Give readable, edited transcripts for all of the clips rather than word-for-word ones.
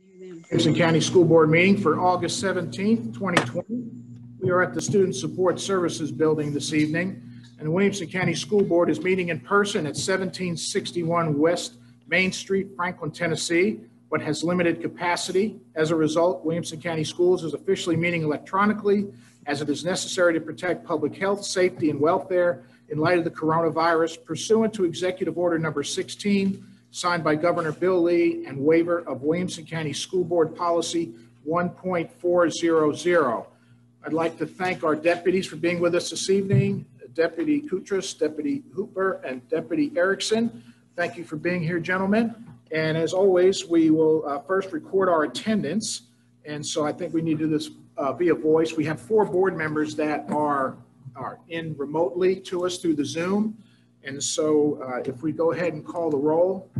Williamson County School Board meeting for August 17th, 2020. We are at the Student Support Services Building this evening, and the Williamson County School Board is meeting in person at 1761 West Main Street, Franklin, Tennessee, but has limited capacity. As a result, Williamson County Schools is officially meeting electronically as it is necessary to protect public health, safety, and welfare in light of the coronavirus pursuant to Executive Order Number 16, signed by Governor Bill Lee and waiver of Williamson County School Board Policy 1.400. I'd like to thank our deputies for being with us this evening, Deputy Kutras, Deputy Hooper, and Deputy Erickson. Thank you for being here, gentlemen. And as always, we will first record our attendance. And so I think we need to do this via voice. We have 4 board members that are in remotely to us through the Zoom. And so if we go ahead and call the roll.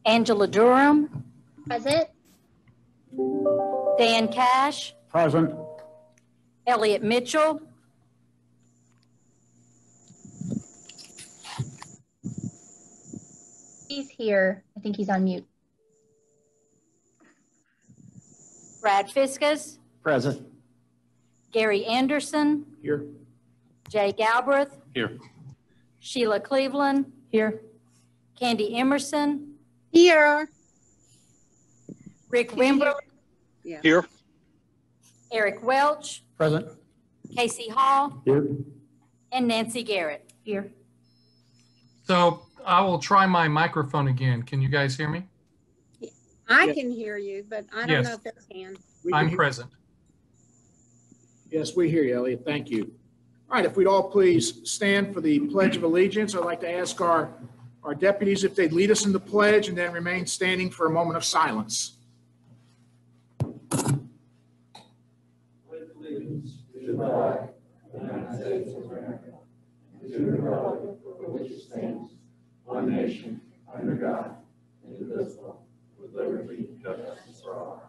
Angela Durham. Present. Dan Cash. Present. Elliot Mitchell. He's here. I think he's on mute. Brad Fiskus. Present. Gary Anderson. Here. Jay Galbraith. Here. Sheila Cleveland. Here. Candy Emerson. Here. Rick Wimberly. Yeah. Here. Eric Welch. Present. Casey Hall. Here. And Nancy Garrett. Here. So I will try my microphone again. Can you guys hear me? I can hear you, but I don't know if they can. I'm present. Yes, we hear you, Elliot. Thank you. All right, if we'd all please stand for the Pledge of Allegiance. I'd like to ask our deputies if they'd lead us in the pledge and then remain standing for a moment of silence. With allegiance to the flag of the United States of America, and to the republic for which it stands, one nation, under God, indivisible, with liberty and justice for all.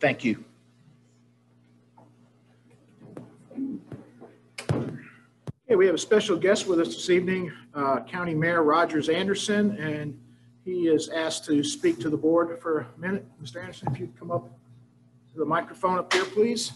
Thank you. Okay, we have a special guest with us this evening, County Mayor Rogers Anderson, and he is asked to speak to the board for a minute. Mr. Anderson, if you'd come up to the microphone up here, please.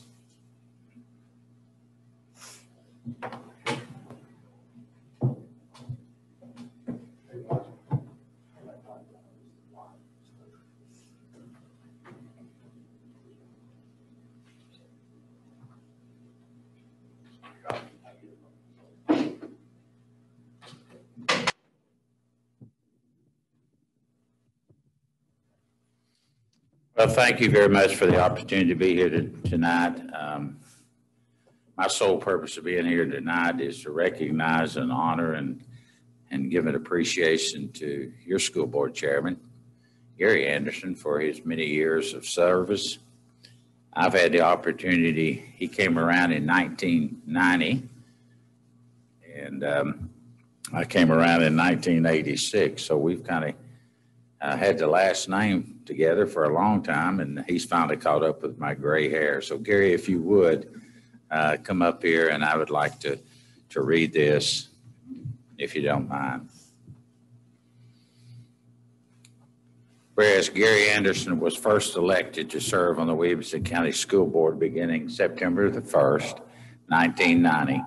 Well, thank you very much for the opportunity to be here tonight. My sole purpose of being here tonight is to recognize and honor and give an appreciation to your school board chairman, Gary Anderson, for his many years of service. I've had the opportunity, he came around in 1990, and I came around in 1986, so we've kind of had the last name together for a long time, and he's finally caught up with my gray hair. So Gary, if you would come up here, and I would like to read this, if you don't mind. Whereas Gary Anderson was first elected to serve on the Williamson County School Board beginning September the 1st, 1990,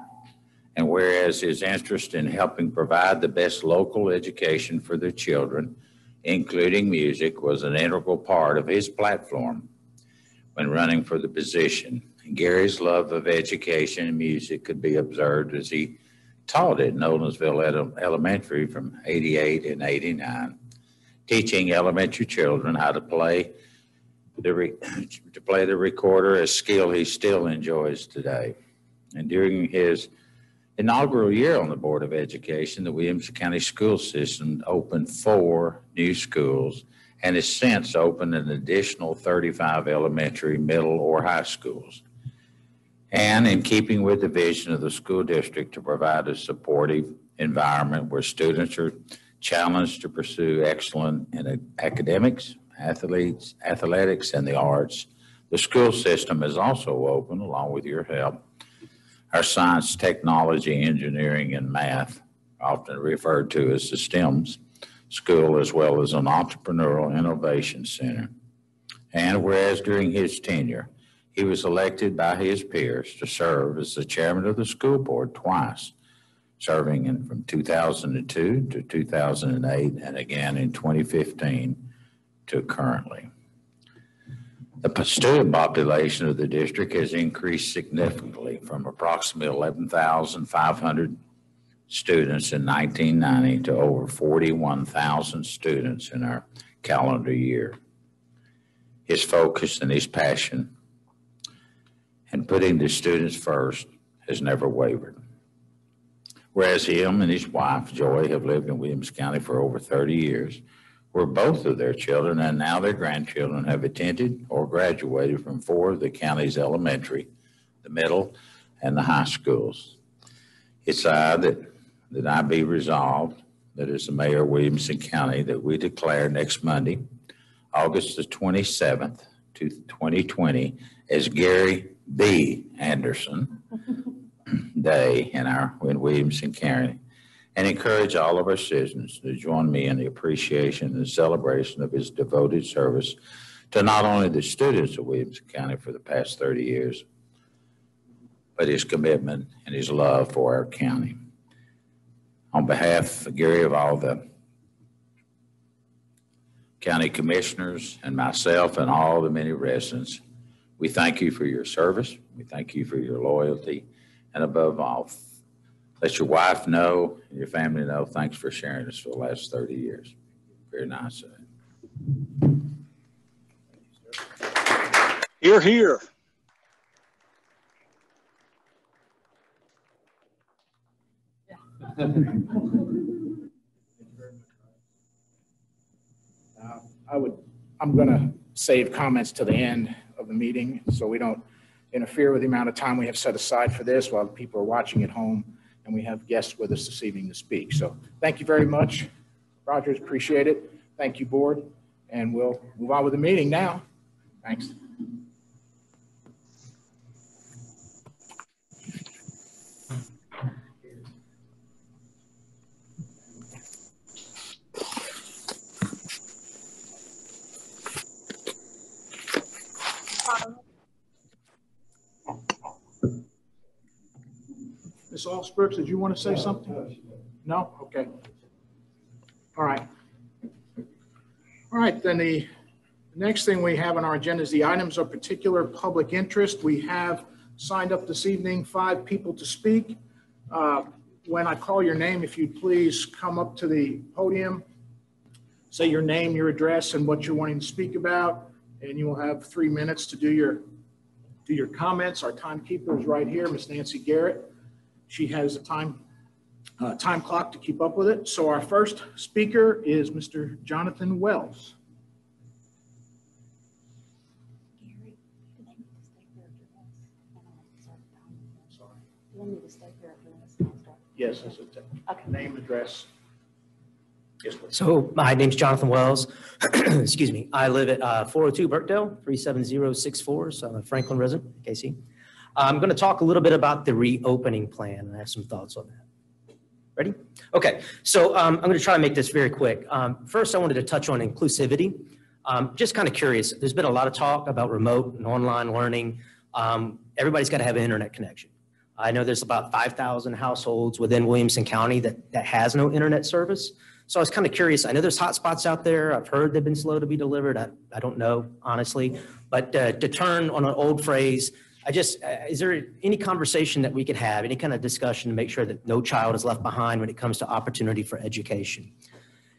and whereas his interest in helping provide the best local education for their children, including music, was an integral part of his platform when running for the position. Gary's love of education and music could be observed as he taught at Nolensville Elementary from 88 and 89, teaching elementary children how to play the recorder, a skill he still enjoys today. And during his inaugural year on the Board of Education, the Williamson County School System opened 4 new schools and has since opened an additional 35 elementary, middle, or high schools. And in keeping with the vision of the school district to provide a supportive environment where students are challenged to pursue excellence in academics, athletics, and the arts, The school system is also open, along with your help. Our science, technology, engineering, and math, often referred to as the STEMs school, as well as an entrepreneurial innovation center. And whereas during his tenure, he was elected by his peers to serve as the chairman of the school board twice, serving from 2002 to 2008 and again in 2015 to currently. The student population of the district has increased significantly from approximately 11,500 students in 1990 to over 41,000 students in our calendar year. His focus and his passion and putting the students first has never wavered. Whereas him and his wife, Joy, have lived in Williamson County for over 30 years, where both of their children and now their grandchildren have attended or graduated from 4 of the county's elementary, the middle, and the high schools. It's that I be resolved that as the mayor of Williamson County that we declare next Monday, August the 27th, 2020, as Gary B. Anderson Day in Williamson County, and encourage all of our citizens to join me in the appreciation and celebration of his devoted service to not only the students of Williamson County for the past 30 years, but his commitment and his love for our county. On behalf, Gary, of all the county commissioners and myself and all the many residents, we thank you for your service. We thank you for your loyalty. And above all, let your wife know and your family know, thanks for sharing us for the last 30 years. Very nice. Hear, hear. I'm going to save comments to the end of the meeting so we don't interfere with the amount of time we have set aside for this while people are watching at home and we have guests with us this evening to speak. So thank you very much, Rogers. Appreciate it. Thank you, board. And we'll move on with the meeting now. Thanks. Ms. Allsbrooks, did you want to say something? No? Okay. All right. All right, then the next thing we have on our agenda is the items of particular public interest. We have signed up this evening 5 people to speak. When I call your name, if you'd please come up to the podium, say your name, your address, and what you're wanting to speak about, and you will have 3 minutes to do your comments. Our timekeeper is right here, Miss Nancy Garrett. She has a time clock to keep up with it. So our first speaker is Mr. Jonathan Wells. Yes, that's it. Okay. Name, address. Yes, please. So my name's Jonathan Wells. Excuse me. I live at 402 Birkdale, 37064. So I'm a Franklin resident, KC. I'm going to talk a little bit about the reopening plan. I have some thoughts on that. Ready? Okay. So I'm going to try to make this very quick. First, I wanted to touch on inclusivity. Just kind of curious. There's been a lot of talk about remote and online learning. Everybody's got to have an internet connection. I know there's about 5,000 households within Williamson County that has no internet service. So I was kind of curious. I know there's hotspots out there. I've heard they've been slow to be delivered. I don't know, honestly. But to turn on an old phrase, is there any conversation that we could have, any kind of discussion to make sure that no child is left behind when it comes to opportunity for education?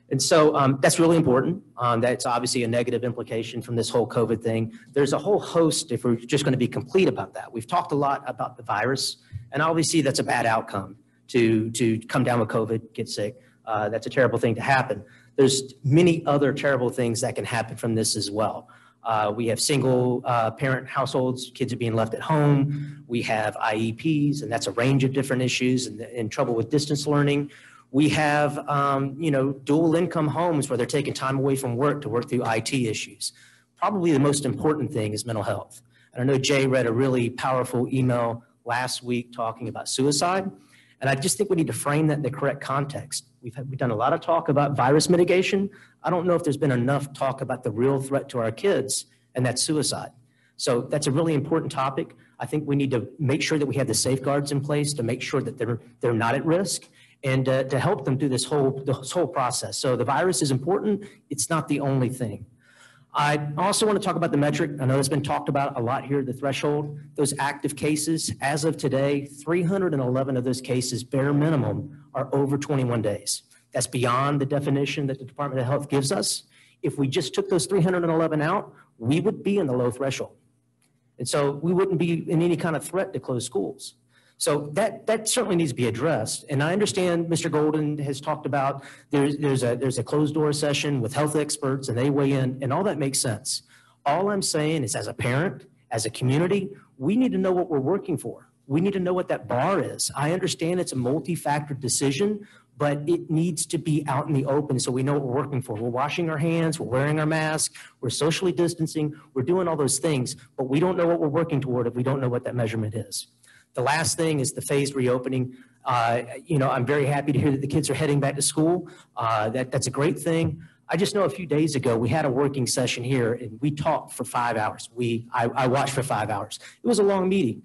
And so that's really important. That's obviously a negative implication from this whole COVID thing. There's a whole host, if we're just going to be complete about that. We've talked a lot about the virus, and obviously that's a bad outcome to come down with COVID, get sick. That's a terrible thing to happen. There's many other terrible things that can happen from this as well. We have single parent households, kids are being left at home. We have IEPs, and that's a range of different issues and trouble with distance learning. We have, dual income homes where they're taking time away from work to work through IT issues. probably the most important thing is mental health. And I know Jay read a really powerful email last week talking about suicide. And I just think we need to frame that in the correct context. We've done a lot of talk about virus mitigation. I don't know if there's been enough talk about the real threat to our kids, and that's suicide. So that's a really important topic. I think we need to make sure that we have the safeguards in place to make sure that they're not at risk, and to help them through this whole process. So the virus is important. It's not the only thing. I also want to talk about the metric. I know it's been talked about a lot here, the threshold. Those active cases, as of today, 311 of those cases, bare minimum, are over 21 days. That's beyond the definition that the Department of Health gives us. If we just took those 311 out, we would be in the low threshold. And so we wouldn't be in any kind of threat to close schools. So that certainly needs to be addressed. And I understand Mr. Golden has talked about there's a closed door session with health experts and they weigh in, and all that makes sense. All I'm saying is, as a parent, as a community, we need to know what we're working for. We need to know what that bar is. I understand it's a multi-factor decision, but it needs to be out in the open so we know what we're working for. We're washing our hands, we're wearing our mask, we're socially distancing, we're doing all those things, but we don't know what we're working toward if we don't know what that measurement is. The last thing is the phased reopening. I'm very happy to hear that the kids are heading back to school. That's a great thing. I just know a few days ago, we had a working session here and we talked for 5 hours. I watched for 5 hours. It was a long meeting.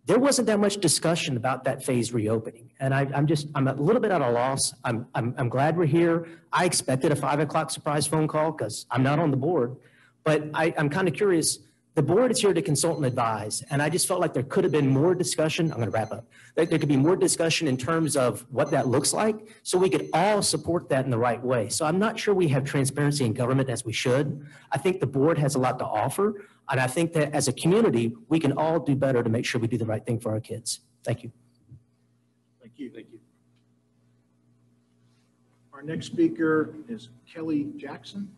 There wasn't that much discussion about that phased reopening. And I'm a little bit at a loss. I'm glad we're here. I expected a 5 o'clock surprise phone call because I'm not on the board, but I'm kind of curious. The board is here to consult and advise, and I just felt like there could have been more discussion. I'm going to wrap up. There could be more discussion in terms of what that looks like, so we could all support that in the right way. So I'm not sure we have transparency in government as we should. I think the board has a lot to offer, and I think that as a community, we can all do better to make sure we do the right thing for our kids. Thank you. Thank you. Thank you. Our next speaker is Kelly Jackson.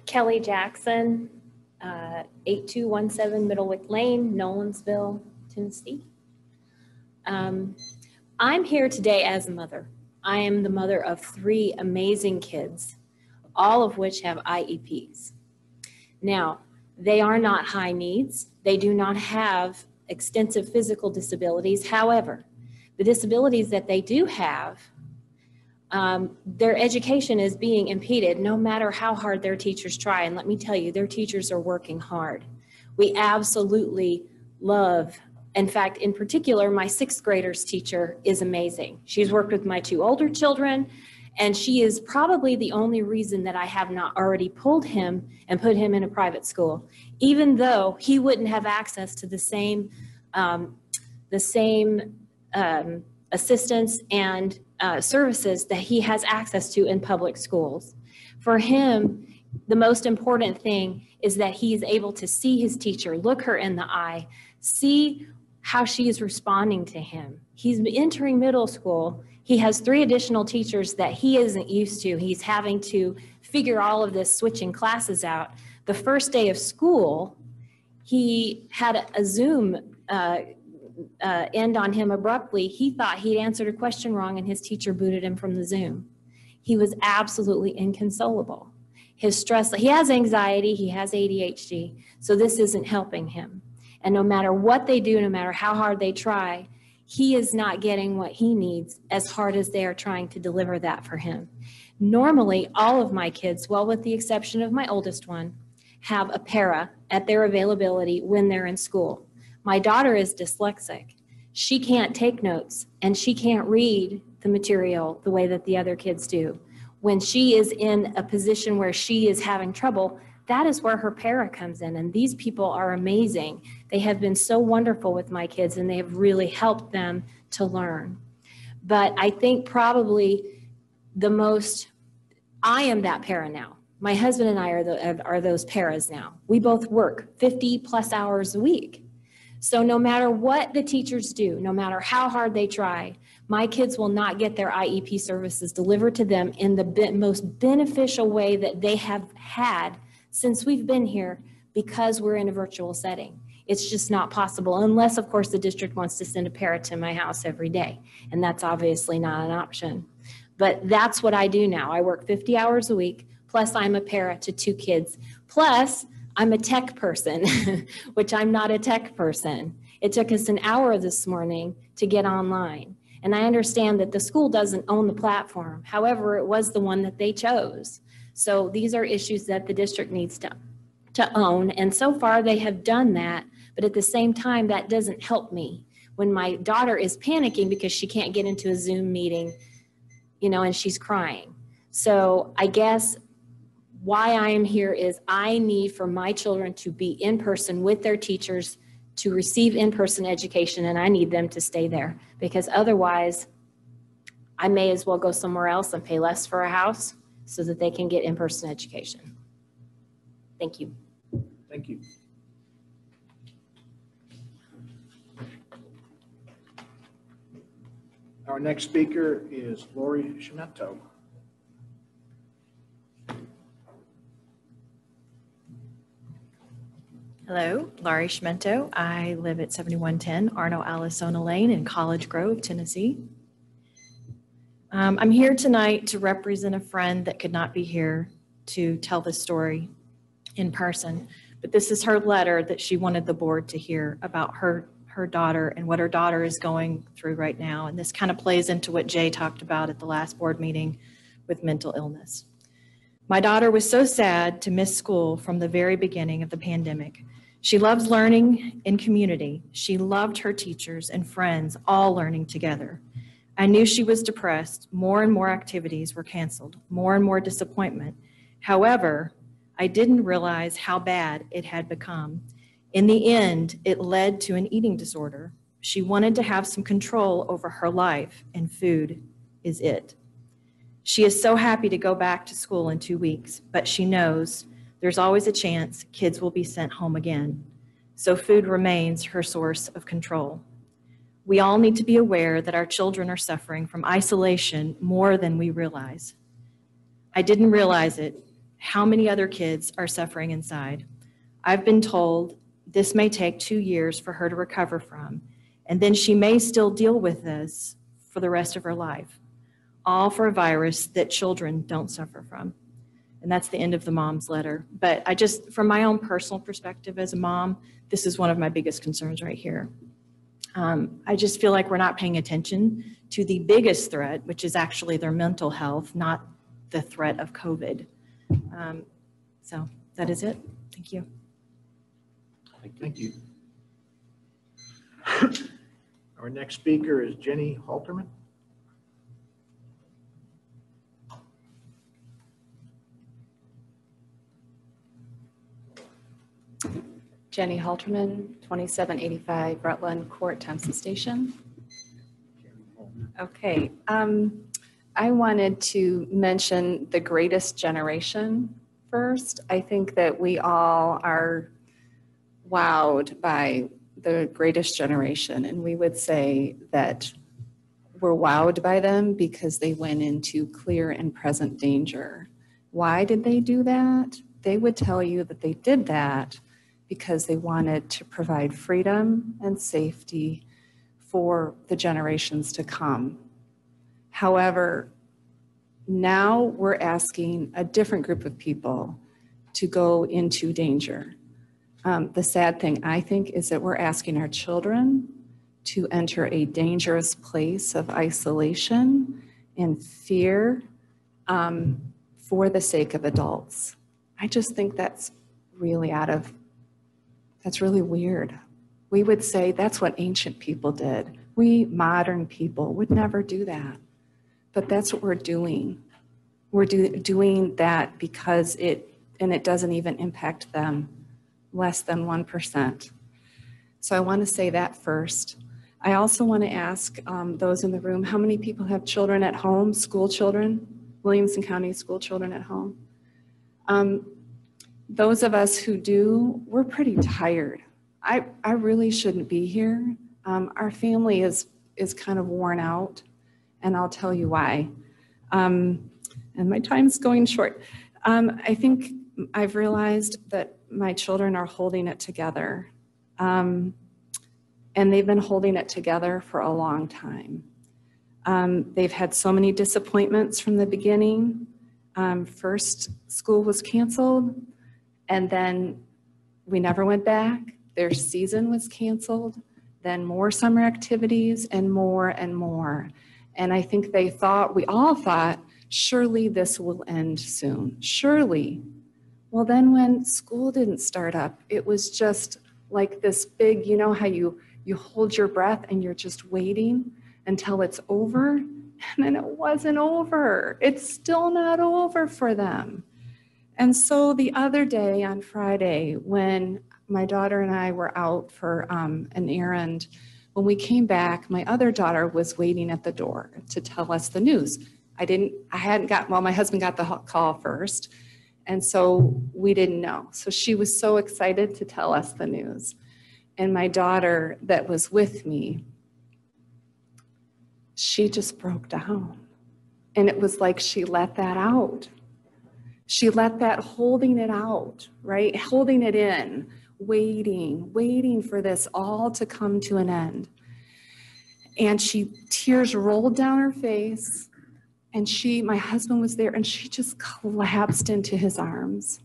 Kelly Jackson, 8217 Middlewick Lane, Nolensville, Tennessee. I'm here today as a mother. I am the mother of 3 amazing kids, all of which have IEPs. Now, they are not high needs. They do not have extensive physical disabilities. However, the disabilities that they do have, their education is being impeded no matter how hard their teachers try. And let me tell you, their teachers are working hard. We absolutely love, in fact, in particular, my 6th grader's teacher is amazing. She's worked with my 2 older children, and she is probably the only reason that I have not already pulled him and put him in a private school, even though he wouldn't have access to the same assistance and services that he has access to in public schools. For him, the most important thing is that he is able to see his teacher, look her in the eye, see how she is responding to him. He's entering middle school. He has 3 additional teachers that he isn't used to. He's having to figure all of this switching classes out. The first day of school, he had a Zoom end on him abruptly. He thought he'd answered a question wrong and his teacher booted him from the Zoom. He was absolutely inconsolable. His stress, he has anxiety, he has ADHD, so this isn't helping him. And no matter what they do, no matter how hard they try, he is not getting what he needs as hard as they are trying to deliver that for him. Normally, all of my kids, well, with the exception of my oldest one, have a para at their availability when they're in school. My daughter is dyslexic. She can't take notes and she can't read the material the way that the other kids do. When she is in a position where she is having trouble, that is where her para comes in. And these people are amazing. They have been so wonderful with my kids and they have really helped them to learn. But I think probably I am that para now. My husband and I are those paras now. We both work 50 plus hours a week. So no matter what the teachers do, no matter how hard they try, my kids will not get their IEP services delivered to them in the most beneficial way that they have had since we've been here, because we're in a virtual setting. It's just not possible unless, of course, the district wants to send a para to my house every day. And that's obviously not an option. But that's what I do now. I work 50 hours a week, plus I'm a para to 2 kids. Plus, I'm a tech person, which I'm not a tech person. It took us an hour this morning to get online. And I understand that the school doesn't own the platform. However, it was the one that they chose. So these are issues that the district needs to own. And so far they have done that. But at the same time, that doesn't help me. When my daughter is panicking because she can't get into a Zoom meeting, you know, and she's crying. So I guess why I am here is I need for my children to be in person with their teachers to receive in-person education, and I need them to stay there, because otherwise I may as well go somewhere else and pay less for a house so that they can get in-person education. Thank you. Thank you. Our next speaker is Lori Schmetto. Hello, Laurie Schmento. I live at 7110 Arno Alisona Lane in College Grove, Tennessee. I'm here tonight to represent a friend that could not be here to tell the story in person, but this is her letter that she wanted the board to hear about her daughter and what her daughter is going through right now. And this kind of plays into what Jay talked about at the last board meeting with mental illness. My daughter was so sad to miss school from the very beginning of the pandemic. She loves learning in community. She loved her teachers and friends all learning together. I knew she was depressed. More and more activities were canceled, more and more disappointment. However, I didn't realize how bad it had become. In the end, it led to an eating disorder. She wanted to have some control over her life, and food is it. She is so happy to go back to school in 2 weeks, but she knows there's always a chance kids will be sent home again. So food remains her source of control. We all need to be aware that our children are suffering from isolation more than we realize. I didn't realize it, how many other kids are suffering inside. I've been told this may take 2 years for her to recover from, and then she may still deal with this for the rest of her life. All for a virus that children don't suffer from. And that's the end of the mom's letter. But I just, from my own personal perspective as a mom, this is one of my biggest concerns right here. I just feel like we're not paying attention to the biggest threat, which is actually their mental health, not the threat of COVID. So that is it. Thank you. Thank you. Our next speaker is Jenny Halterman. Jenny Halterman, 2785 Rutland Court, Thompson Station. Okay, I wanted to mention the greatest generation first. I think that we all are wowed by the greatest generation, and we would say that we're wowed by them because they went into clear and present danger. Why did they do that? They would tell you that they did that because they wanted to provide freedom and safety for the generations to come. However, now we're asking a different group of people to go into danger. The sad thing, I think, is that we're asking our children to enter a dangerous place of isolation and fear for the sake of adults. I just think that's really that's really weird. We would say that's what ancient people did. We modern people would never do that. But that's what we're doing. We're doing that because it doesn't even impact them, less than 1%. So I want to say that first. I also want to ask those in the room, how many people have children at home, school children, Williamson County school children at home? Those of us who do, we're pretty tired. I really shouldn't be here. Our family is kind of worn out, and I'll tell you why. And my time's going short. I think I've realized that my children are holding it together. And they've been holding it together for a long time. They've had so many disappointments from the beginning. First, school was canceled, and then we never went back. Their season was canceled, then more summer activities, and more and more. And I think they thought, we all thought, surely this will end soon, surely. Well, then when school didn't start up, it was just like this big, you know how you hold your breath and you're just waiting until it's over, and then it wasn't over. It's still not over for them. And so the other day on Friday, when my daughter and I were out for an errand, when we came back, my other daughter was waiting at the door to tell us the news. My husband got the call first, and so we didn't know. So she was so excited to tell us the news. And my daughter that was with me, she just broke down. And it was like she let that out. She let that holding it out, right? Holding it in, waiting for this all to come to an end. And tears rolled down her face, and my husband was there, and she just collapsed into his arms.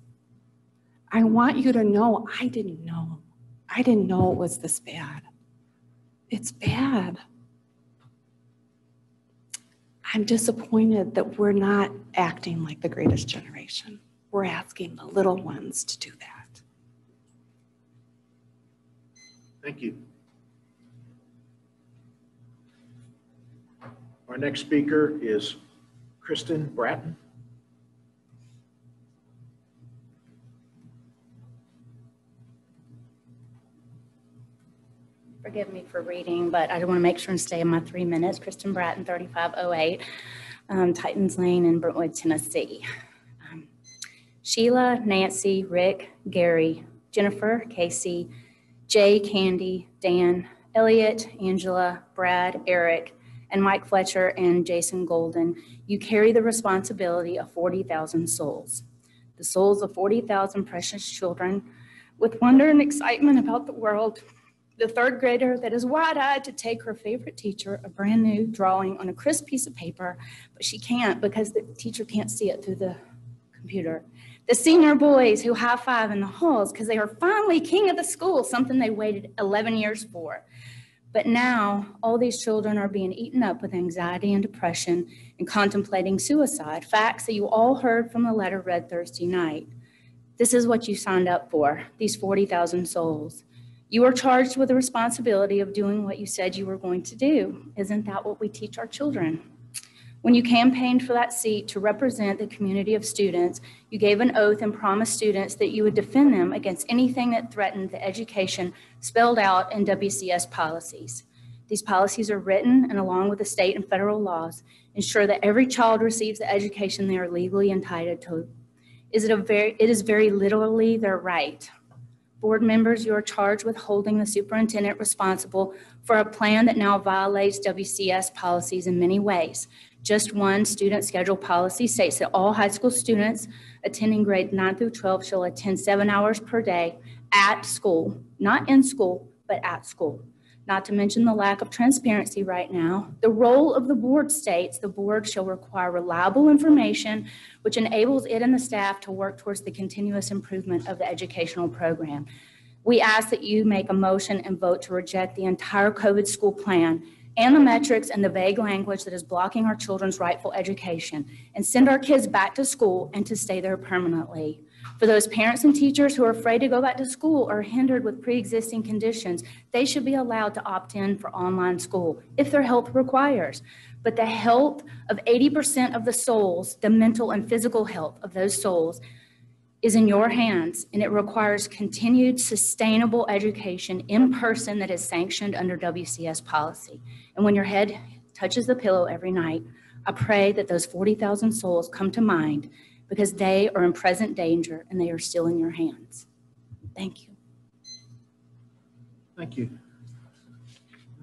I want you to know, I didn't know. I didn't know it was this bad. It's bad. I'm disappointed that we're not acting like the greatest generation. We're asking the little ones to do that. Thank you. Our next speaker is Kristen Bratton. Forgive me for reading, but I want to make sure and stay in my 3 minutes. Kristen Bratton, 3508, Titans Lane in Brentwood, Tennessee. Sheila, Nancy, Rick, Gary, Jennifer, Casey, Jay, Candy, Dan, Elliot, Angela, Brad, Eric, and Mike Fletcher and Jason Golden, you carry the responsibility of 40,000 souls. The souls of 40,000 precious children with wonder and excitement about the world. The third grader that is wide-eyed to take her favorite teacher a brand new drawing on a crisp piece of paper, but she can't because the teacher can't see it through the computer. The senior boys who high-five in the halls because they are finally king of the school, something they waited 11 years for. But now all these children are being eaten up with anxiety and depression and contemplating suicide, facts that you all heard from the letter read Thursday night. This is what you signed up for, these 40,000 souls. You are charged with the responsibility of doing what you said you were going to do. Isn't that what we teach our children? When you campaigned for that seat to represent the community of students, you gave an oath and promised students that you would defend them against anything that threatened the education spelled out in WCS policies. These policies are written and along with the state and federal laws, ensure that every child receives the education they are legally entitled to. It is very literally their right. Board members, you are charged with holding the superintendent responsible for a plan that now violates WCS policies in many ways. Just one student schedule policy states that all high school students attending grades 9 through 12 shall attend 7 hours per day at school, not in school, but at school. Not to mention the lack of transparency right now. The role of the board states the board shall require reliable information which enables it and the staff to work towards the continuous improvement of the educational program. We ask that you make a motion and vote to reject the entire COVID school plan and the metrics and the vague language that is blocking our children's rightful education, and send our kids back to school and to stay there permanently. For those parents and teachers who are afraid to go back to school or hindered with pre-existing conditions, they should be allowed to opt in for online school if their health requires. But the health of 80% of the souls, the mental and physical health of those souls, is in your hands, and it requires continued sustainable education in person that is sanctioned under WCS policy. And when your head touches the pillow every night, I pray that those 40,000 souls come to mind, because they are in present danger and they are still in your hands. Thank you. Thank you.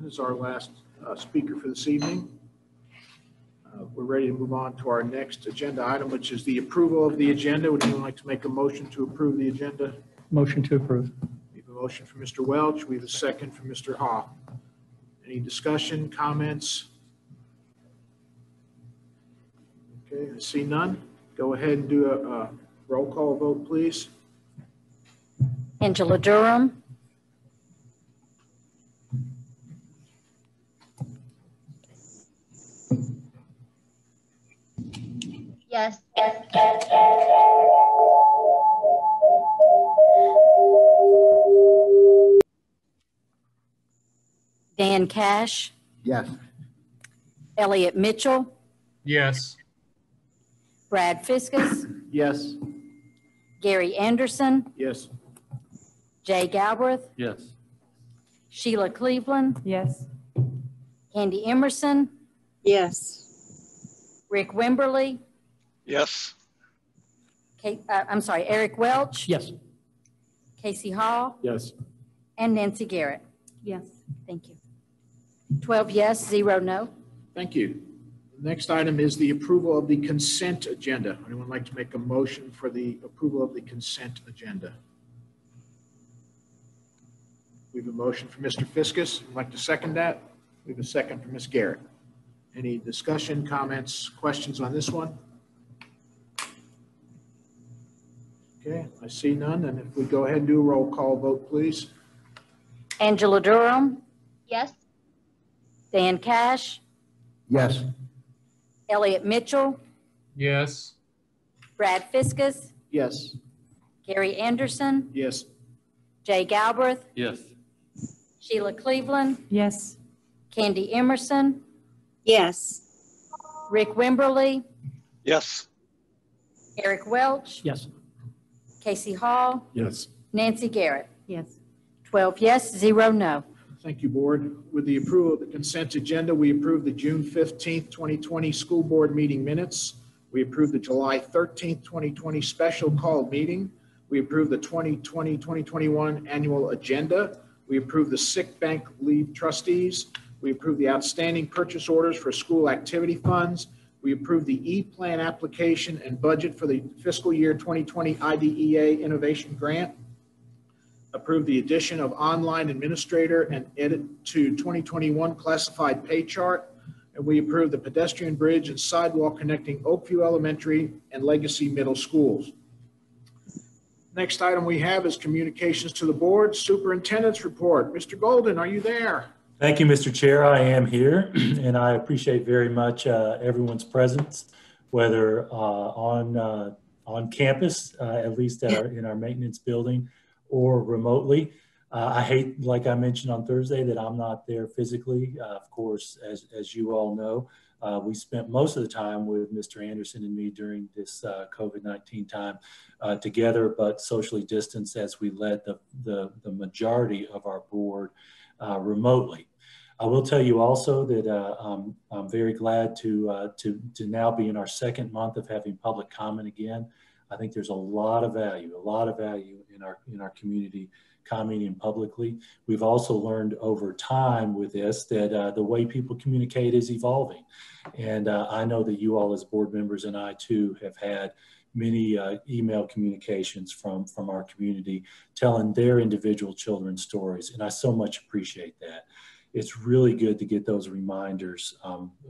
This is our last speaker for this evening. We're ready to move on to our next agenda item, which is the approval of the agenda. Would anyone like to make a motion to approve the agenda? Motion to approve. We have a motion from Mr. Welch. We have a second from Mr. Haw. Any discussion, comments? Okay, I see none. Go ahead and do a roll call vote, please. Angela Durham. Yes. Dan Cash. Yes. Elliot Mitchell. Yes. Brad Fiskus. Yes. Gary Anderson. Yes. Jay Galbraith. Yes. Sheila Cleveland. Yes. Candy Emerson. Yes. Rick Wimberly. Yes. Eric Welch. Yes. Casey Hall. Yes. And Nancy Garrett. Yes. Thank you. 12 yes, 0 no. Thank you. The next item is the approval of the consent agenda. Anyone like to make a motion for the approval of the consent agenda? We have a motion from Mr. Fiskus. Would like to second that? We have a second from Ms. Garrett. Any discussion, comments, questions on this one? Okay, I see none. And if we go ahead and do a roll call vote, please. Angela Durham. Yes. Dan Cash. Yes. Elliot Mitchell. Yes. Brad Fiskus. Yes. Gary Anderson. Yes. Jay Galbraith. Yes. Sheila Cleveland. Yes. Candy Emerson. Yes. Rick Wimberly. Yes. Eric Welch. Yes. Casey Hall. Yes. Nancy Garrett. Yes. 12 yes, 0 no. Thank you, Board. With the approval of the consent agenda, we approve the June 15th, 2020 school board meeting minutes. We approve the July 13th, 2020 special call meeting. We approve the 2020-2021 annual agenda. We approve the sick bank leave trustees. We approve the outstanding purchase orders for school activity funds. We approve the E-Plan application and budget for the fiscal year 2020 IDEA Innovation Grant. Approve the addition of online administrator and edit to 2021 classified pay chart. And we approve the pedestrian bridge and sidewalk connecting Oakview Elementary and Legacy Middle Schools. Next item we have is communications to the board. Superintendent's report. Mr. Golden, are you there? Thank you, Mr. Chair. I am here, and I appreciate very much everyone's presence, whether on campus, at least in our maintenance building, or remotely. I hate, like I mentioned on Thursday, that I'm not there physically. Of course, as you all know, we spent most of the time with Mr. Anderson and me during this COVID-19 time together, but socially distanced as we led the majority of our board remotely. I will tell you also that I'm very glad to now be in our second month of having public comment again. I think there's a lot of value in our community commenting publicly. We've also learned over time with this that the way people communicate is evolving. And I know that you all as board members and I too have had many email communications from our community telling their individual children's stories. And I so much appreciate that. It's really good to get those reminders,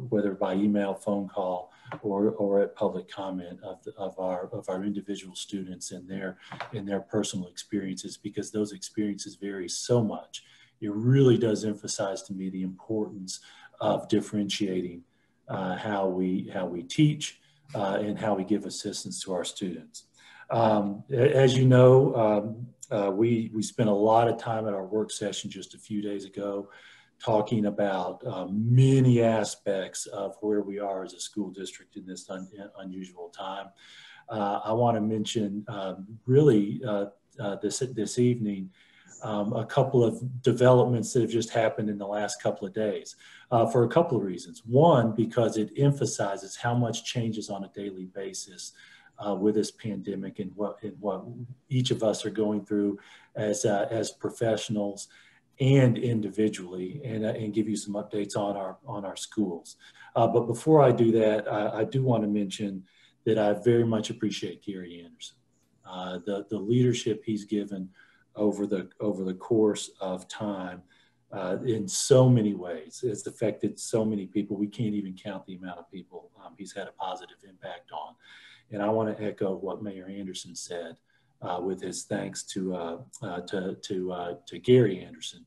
whether by email, phone call, or at public comment of our individual students and their personal experiences, because those experiences vary so much. It really does emphasize to me the importance of differentiating how we teach and how we give assistance to our students. As you know, we spent a lot of time at our work session just a few days ago talking about many aspects of where we are as a school district in this unusual time. I want to mention this evening a couple of developments that have just happened in the last couple of days for a couple of reasons. One, because it emphasizes how much changes on a daily basis with this pandemic and what each of us are going through as professionals and individually, and give you some updates on our schools. But before I do that, I do want to mention that I very much appreciate Gary Anderson, the leadership he's given over the course of time in so many ways. It's affected so many people. We can't even count the amount of people he's had a positive impact on. And I want to echo what Mayor Anderson said with his thanks to Gary Anderson.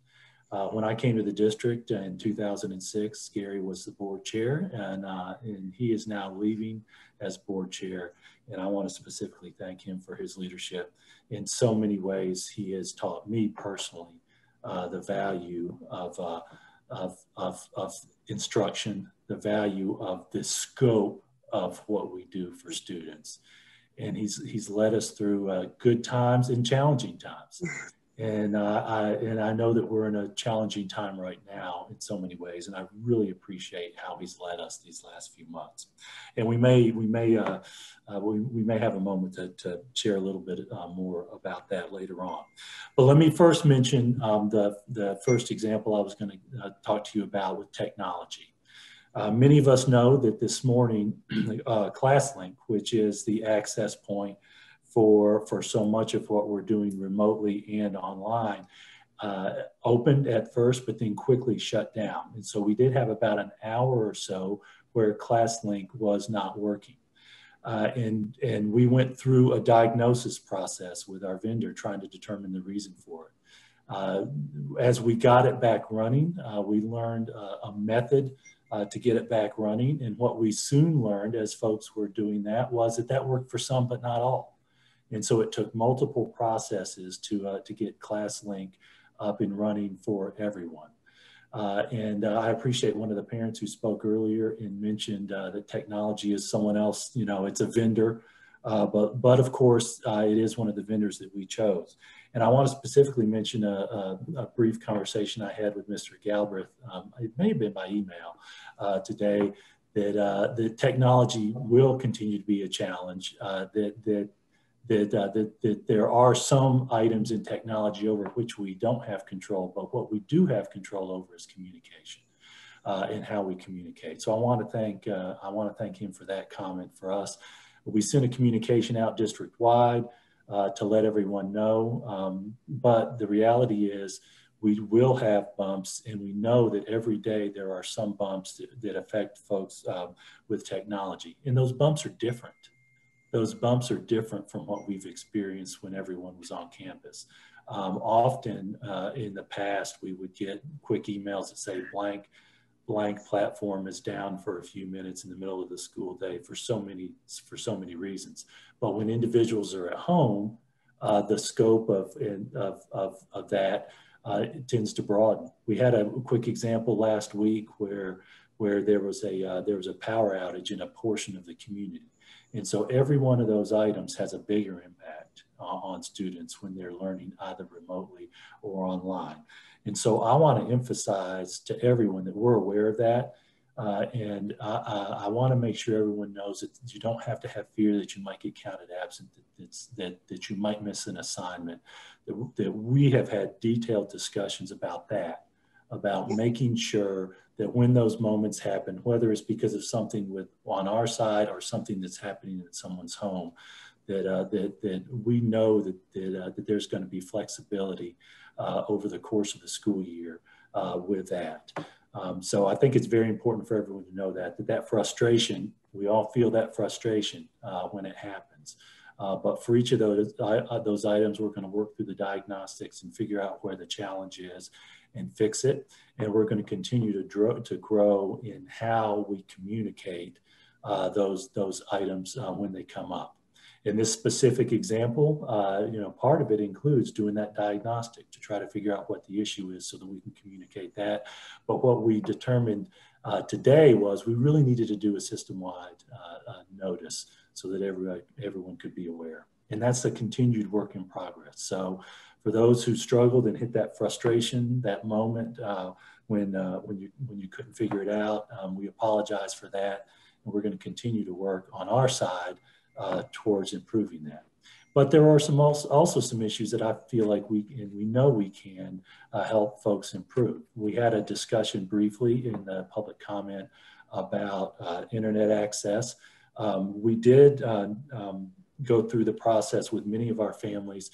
When I came to the district in 2006, Gary was the board chair, and he is now leaving as board chair. And I want to specifically thank him for his leadership. In so many ways, he has taught me personally the value of instruction, the value of the scope of what we do for students. And he's led us through good times and challenging times. And I know that we're in a challenging time right now in so many ways, and I really appreciate how he's led us these last few months. And we may have a moment to share a little bit more about that later on. But let me first mention the first example I was going to talk to you about with technology. Many of us know that this morning, ClassLink, which is the access point for so much of what we're doing remotely and online, opened at first, but then quickly shut down. And so we did have about an hour or so where ClassLink was not working. And we went through a diagnosis process with our vendor trying to determine the reason for it. As we got it back running, we learned a method to get it back running. And what we soon learned as folks were doing that was that worked for some, but not all. And so it took multiple processes to get ClassLink up and running for everyone. And I appreciate one of the parents who spoke earlier and mentioned that technology is someone else, it's a vendor, but of course it is one of the vendors that we chose. And I want to specifically mention a brief conversation I had with Mr. Galbraith, it may have been by email today, that the technology will continue to be a challenge, that there are some items in technology over which we don't have control, but what we do have control over is communication and how we communicate. So I want to thank him for that comment for us. We sent a communication out district-wide to let everyone know, but the reality is we will have bumps, and we know that every day there are some bumps that affect folks with technology, and those bumps are different. Those bumps are different from what we've experienced when everyone was on campus. Often in the past, we would get quick emails that say blank platform is down for a few minutes in the middle of the school day for so many reasons. But when individuals are at home, the scope of that it tends to broaden. We had a quick example last week where there was a power outage in a portion of the community. And so every one of those items has a bigger impact on students when they're learning either remotely or online. And so I want to emphasize to everyone that we're aware of that. And I want to make sure everyone knows that you don't have to have fear that you might get counted absent, that you might miss an assignment, that we have had detailed discussions about that, about making sure that when those moments happen, whether it's because of something on our side or something that's happening in someone's home, that we know that there's going to be flexibility over the course of the school year with that. So I think it's very important for everyone to know that frustration, we all feel that frustration when it happens. But for each of those items, we're going to work through the diagnostics and figure out where the challenge is and fix it. And we're going to continue to grow in how we communicate those items when they come up. In this specific example, part of it includes doing that diagnostic to try to figure out what the issue is so that we can communicate that. But what we determined today was we really needed to do a system-wide notice so that everyone could be aware. And that's a continued work in progress. So for those who struggled and hit that frustration, that moment when you couldn't figure it out, we apologize for that. And we're going to continue to work on our side towards improving that. But there are also some issues that I feel like we know we can help folks improve. We had a discussion briefly in the public comment about internet access. We did go through the process with many of our families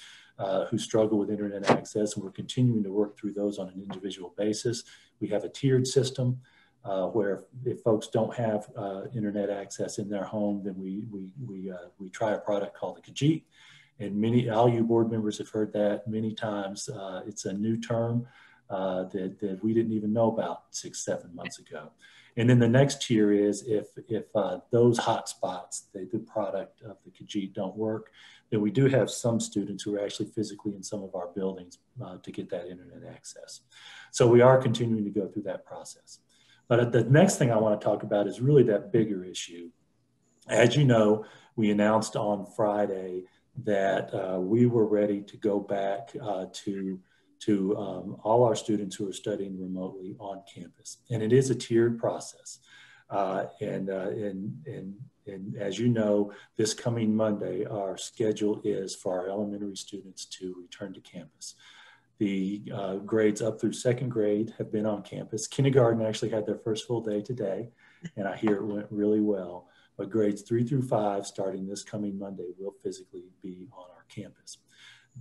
who struggle with internet access, and we're continuing to work through those on an individual basis. We have a tiered system where if folks don't have internet access in their home, then we try a product called the Khajiit. And all you board members have heard that many times. It's a new term that we didn't even know about 6-7 months ago. And then the next tier is if those hotspots, the product of the Khajiit, don't work, then we do have some students who are actually physically in some of our buildings to get that internet access. So we are continuing to go through that process. But the next thing I want to talk about is really that bigger issue. As you know, we announced on Friday that we were ready to go back to all our students who are studying remotely on campus. And it is a tiered process. And as you know, this coming Monday, our schedule is for our elementary students to return to campus. The grades up through second grade have been on campus. Kindergarten actually had their first full day today, and I hear it went really well. But grades 3 through 5, starting this coming Monday, will physically be on our campus.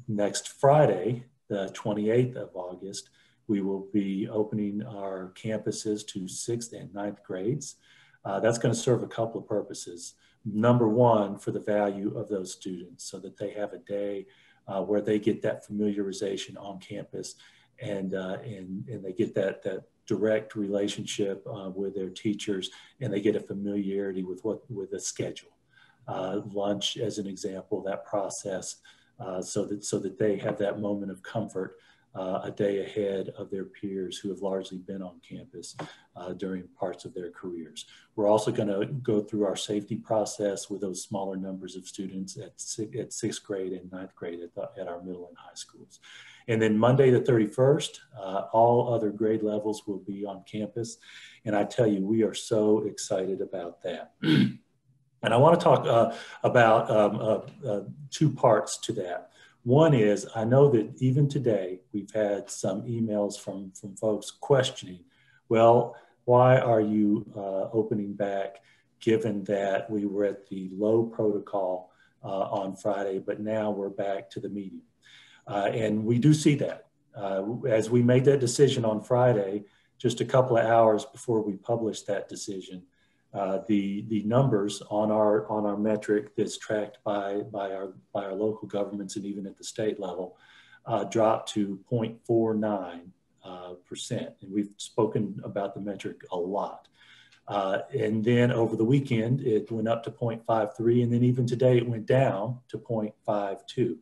Next Friday, the 28th of August, we will be opening our campuses to 6th and 9th grades. That's going to serve a couple of purposes. Number one, for the value of those students, so that they have a day where they get that familiarization on campus and they get that direct relationship with their teachers, and they get a familiarity with the schedule. Lunch, as an example, that process, so that they have that moment of comfort a day ahead of their peers who have largely been on campus during parts of their careers. We're also going to go through our safety process with those smaller numbers of students at 6th grade and 9th grade at our middle and high schools. And then Monday the 31st, all other grade levels will be on campus. And I tell you, we are so excited about that. And I want to talk about two parts to that. One is, I know that even today, we've had some emails from folks questioning, well, why are you opening back given that we were at the low protocol on Friday, but now we're back to the medium? And we do see that. As we made that decision on Friday, just a couple of hours before we published that decision, the numbers on our metric that's tracked by our local governments and even at the state level dropped to 0.49%. And we've spoken about the metric a lot. And then over the weekend, it went up to 0.53. And then even today, it went down to 0.52.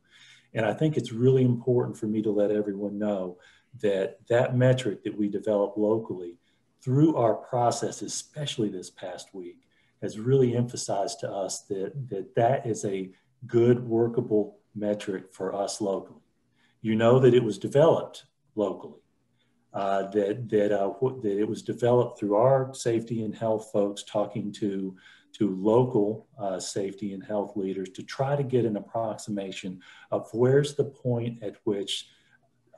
And I think it's really important for me to let everyone know that that metric that we develop locally through our process, especially this past week, has really emphasized to us that is a good workable metric for us locally. You know that it was developed locally, that it was developed through our safety and health folks talking to local safety and health leaders to try to get an approximation of where's the point at which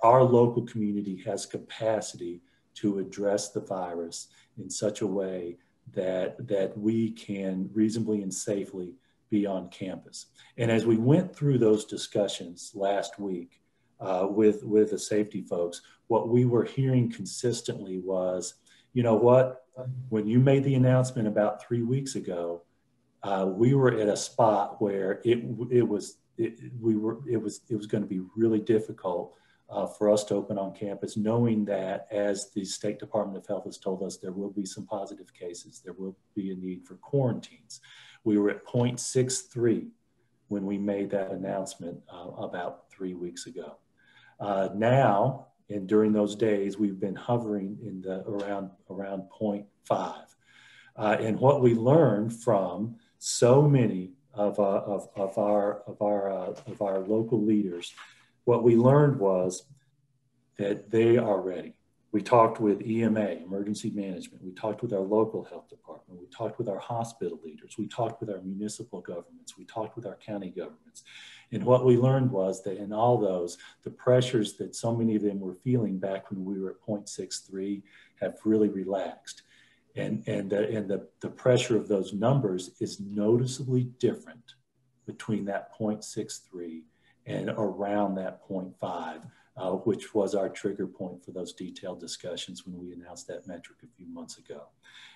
our local community has capacity to address the virus in such a way that we can reasonably and safely be on campus. And as we went through those discussions last week with the safety folks, what we were hearing consistently was, you know what, when you made the announcement about 3 weeks ago, we were at a spot where it was going to be really difficult for us to open on campus, knowing that, as the State Department of Health has told us, there will be some positive cases, there will be a need for quarantines. We were at 0.63 when we made that announcement about 3 weeks ago. Now, and during those days, we've been hovering in the around 0.5. And what we learned from so many of our local leaders, what we learned was that they are ready. We talked with EMA, emergency management. We talked with our local health department. We talked with our hospital leaders. We talked with our municipal governments. We talked with our county governments. And what we learned was that in all those, the pressures that so many of them were feeling back when we were at 0.63 have really relaxed. And the pressure of those numbers is noticeably different between that 0.63 and around that 0.5, which was our trigger point for those detailed discussions when we announced that metric a few months ago.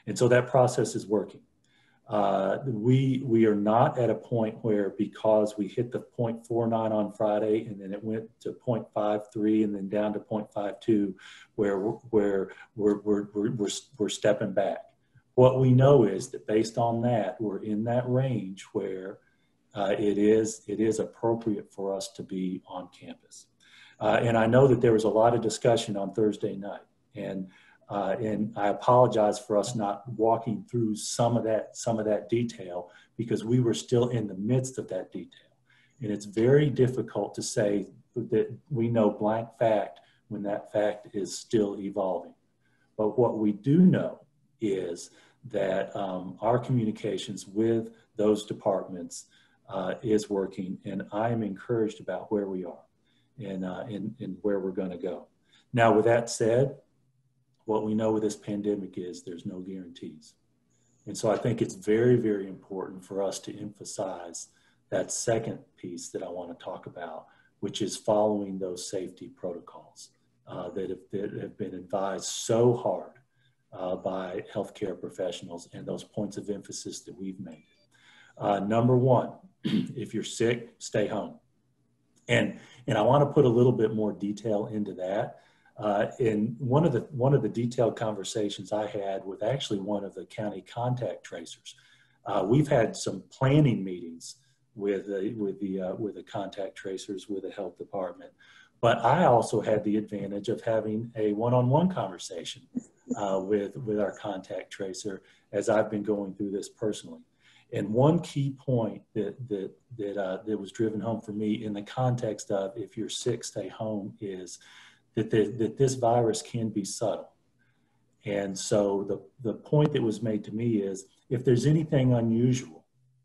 And so that process is working. We are not at a point where, because we hit the 0.49 on Friday and then it went to 0.53 and then down to 0.52, where we're stepping back. What we know is that based on that, we're in that range where it is appropriate for us to be on campus. And I know that there was a lot of discussion on Thursday night, and I apologize for us not walking through some of that detail, because we were still in the midst of that detail. And it's very difficult to say that we know blank fact when that fact is still evolving. But what we do know is that our communications with those departments is working, and I am encouraged about where we are and where we're going to go. Now, with that said, what we know with this pandemic is there's no guarantees. And so I think it's very, very important for us to emphasize that second piece that I want to talk about, which is following those safety protocols that have been advised so hard by healthcare professionals, and those points of emphasis that we've made. Number one, if you're sick, stay home. And I want to put a little bit more detail into that. In one of the detailed conversations I had with actually one of the county contact tracers, we've had some planning meetings with the contact tracers with the health department. But I also had the advantage of having a one-on-one conversation with our contact tracer as I've been going through this personally. And one key point that was driven home for me in the context of if you're sick, stay home is that this virus can be subtle. And so the point that was made to me is if there's anything unusual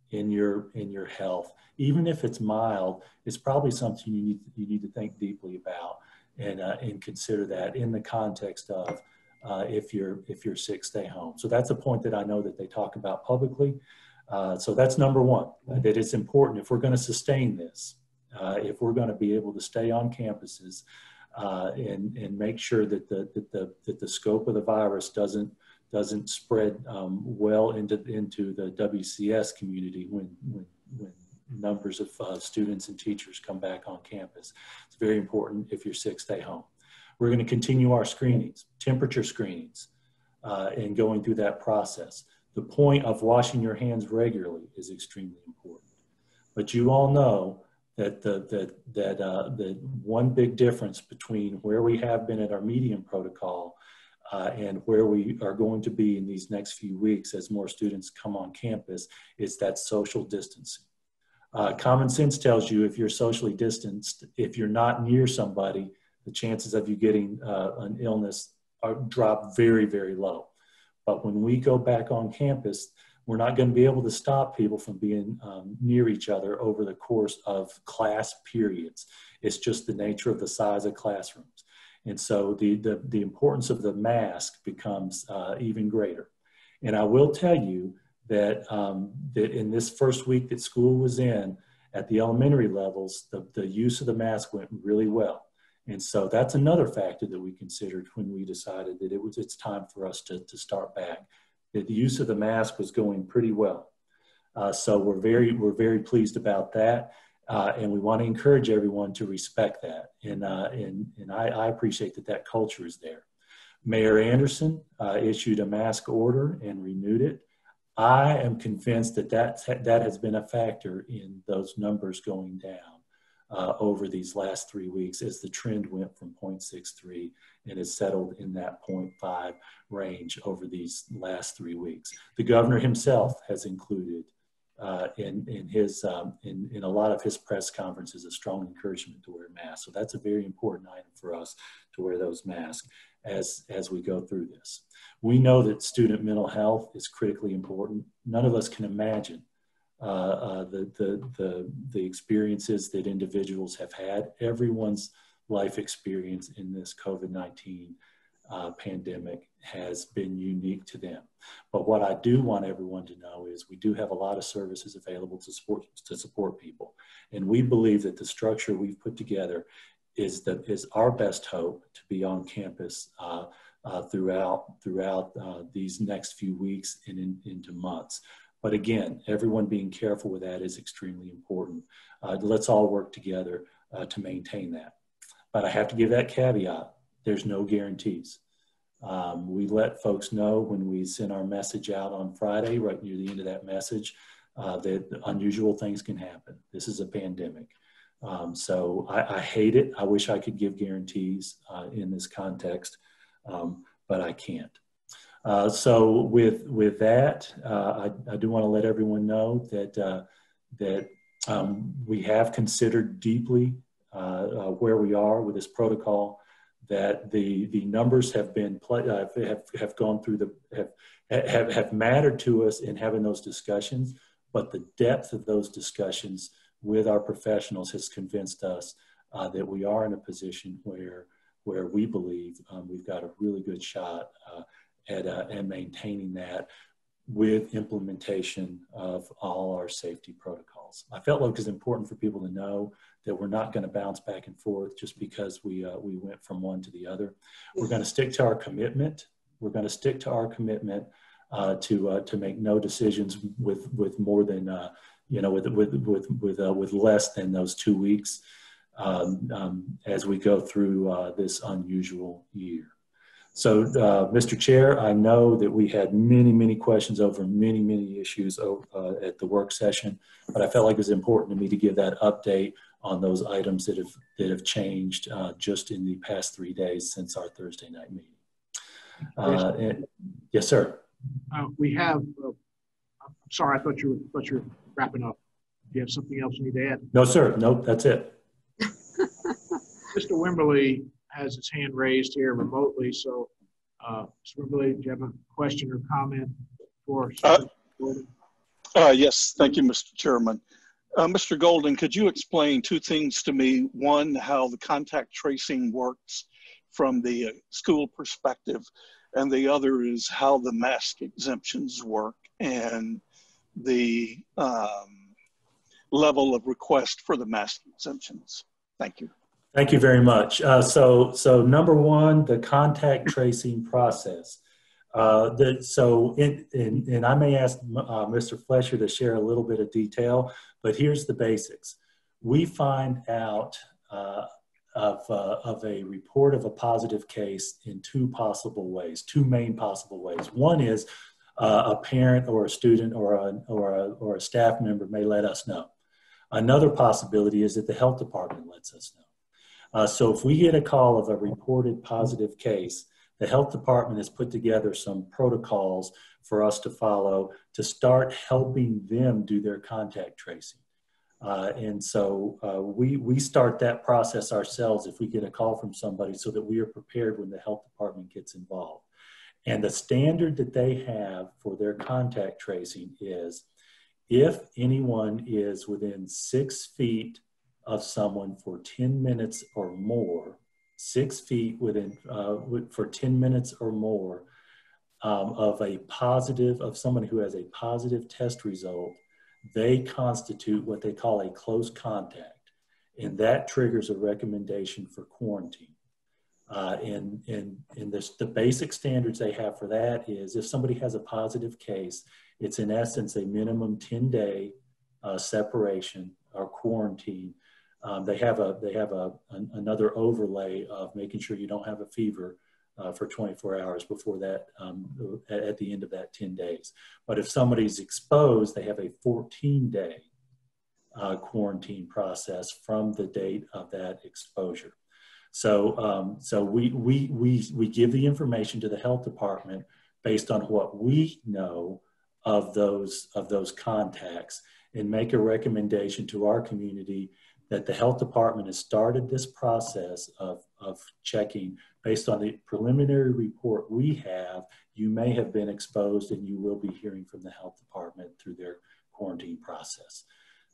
in your health, even if it's mild, it's probably something you need to think deeply about and consider that in the context of if you're sick, stay home. So that's a point that I know that they talk about publicly. So that's number one, that it's important if we're going to sustain this, if we're going to be able to stay on campuses and make sure that the scope of the virus doesn't spread well into the WCS community when numbers of students and teachers come back on campus. It's very important if you're sick, stay home. We're going to continue our screenings, temperature screenings, and going through that process. The point of washing your hands regularly is extremely important. But you all know that the one big difference between where we have been at our medium protocol and where we are going to be in these next few weeks as more students come on campus is that social distancing. Common sense tells you if you're socially distanced, if you're not near somebody, the chances of you getting an illness drop very, very low. But when we go back on campus, we're not going to be able to stop people from being near each other over the course of class periods. It's just the nature of the size of classrooms. And so the importance of the mask becomes even greater. And I will tell you that, that in this first week that school was in, at the elementary levels, the use of the mask went really well. And so that's another factor that we considered when we decided that it's time for us to start back. That the use of the mask was going pretty well. So we're very pleased about that. And we want to encourage everyone to respect that. And I appreciate that culture is there. Mayor Anderson issued a mask order and renewed it. I am convinced that has been a factor in those numbers going down over these last 3 weeks as the trend went from 0.63 and has settled in that 0.5 range over these last 3 weeks. The governor himself has included in a lot of his press conferences a strong encouragement to wear masks. So that's a very important item for us to wear those masks as we go through this. We know that student mental health is critically important. None of us can imagine the experiences that individuals have had. Everyone's life experience in this COVID-19 pandemic has been unique to them. But what I do want everyone to know is we do have a lot of services available to support people. And we believe that the structure we've put together is our best hope to be on campus throughout these next few weeks and into months. But again, everyone being careful with that is extremely important. Let's all work together to maintain that. But I have to give that caveat. There's no guarantees. We let folks know when we send our message out on Friday, right near the end of that message, that unusual things can happen. This is a pandemic. So I hate it. I wish I could give guarantees in this context, but I can't. So with that, I do want to let everyone know that we have considered deeply where we are with this protocol, that the numbers have been have gone through have mattered to us in having those discussions, but the depth of those discussions with our professionals has convinced us that we are in a position where we believe we've got a really good shot at maintaining that with implementation of all our safety protocols. I felt like it was important for people to know that we're not going to bounce back and forth just because we went from one to the other. We're going to stick to our commitment. We're going to stick to our commitment to make no decisions with more than with less than those 2 weeks as we go through this unusual year. So, Mr. Chair, I know that we had many questions over many issues at the work session, but I felt like it was important to me to give that update on those items that have changed just in the past 3 days since our Thursday night meeting. Yes, sir. We have. I'm sorry, I thought you were wrapping up. Do you have something else you need to add? No, sir. Nope, that's it. Mr. Wimberly has his hand raised here remotely. So, Mr. Wimberly, do you have a question or comment for Yes, thank you, Mr. Chairman. Mr. Golden, could you explain two things to me? One, how the contact tracing works from the school perspective, and the other is how the mask exemptions work and the level of request for the mask exemptions. Thank you. Thank you very much. So number one, the contact tracing process. And I may ask Mr. Fletcher to share a little bit of detail, but here's the basics. We find out of a report of a positive case in two main possible ways. One is a parent or a student or a staff member may let us know. Another possibility is that the health department lets us know. So if we get a call of a reported positive case, the health department has put together some protocols for us to follow to start helping them do their contact tracing. And so we start that process ourselves if we get a call from somebody so that we are prepared when the health department gets involved. And the standard that they have for their contact tracing is if anyone is within 6 feet of someone for 10 minutes or more, 6 feet within for 10 minutes or more of someone who has a positive test result, they constitute what they call a close contact, and that triggers a recommendation for quarantine. And the basic standards they have for that is if somebody has a positive case, it's in essence a minimum 10-day separation or quarantine. They have another overlay of making sure you don't have a fever for 24 hours before that, at the end of that 10 days. But if somebody's exposed, they have a 14-day quarantine process from the date of that exposure. So we give the information to the health department based on what we know of those contacts and make a recommendation to our community that the health department has started this process of checking based on the preliminary report we have. You may have been exposed and you will be hearing from the health department through their quarantine process.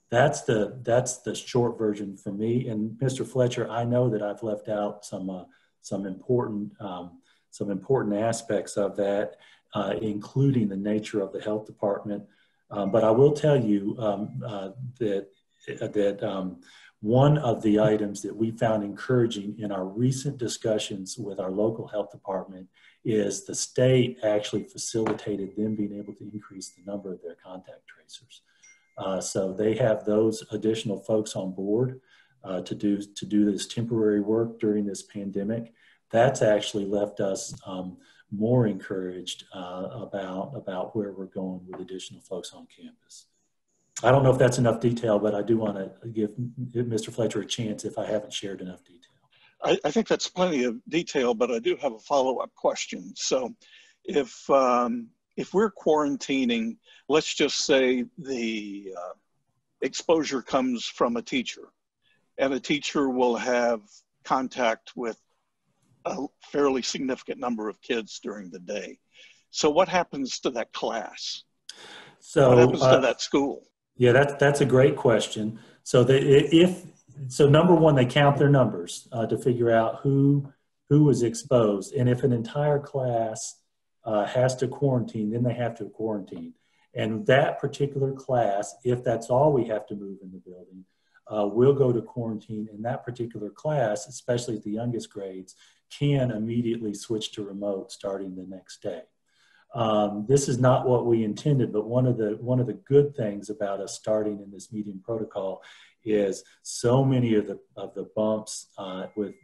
That's the short version for me. And Mr. Fletcher, I know that I've left out some important some important aspects of that, including the nature of the health department. But I will tell you that one of the items that we found encouraging in our recent discussions with our local health department is the state actually facilitated them being able to increase the number of their contact tracers. So they have those additional folks on board to do this temporary work during this pandemic. That's actually left us more encouraged about where we're going with additional folks on campus. I don't know if that's enough detail, but I do want to give Mr. Fletcher a chance if I haven't shared enough detail. I think that's plenty of detail, but I do have a follow-up question. So if we're quarantining, let's just say the exposure comes from a teacher, and a teacher will have contact with a fairly significant number of kids during the day. So what happens to that class? So what happens to that school? Yeah, that's a great question. So number one, they count their numbers to figure out who was exposed. And if an entire class has to quarantine, then they have to quarantine. And that particular class, if that's all we have to move in the building, will go to quarantine. And that particular class, especially at the youngest grades, can immediately switch to remote starting the next day. This is not what we intended, but one of the good things about us starting in this meeting protocol is so many of the bumps with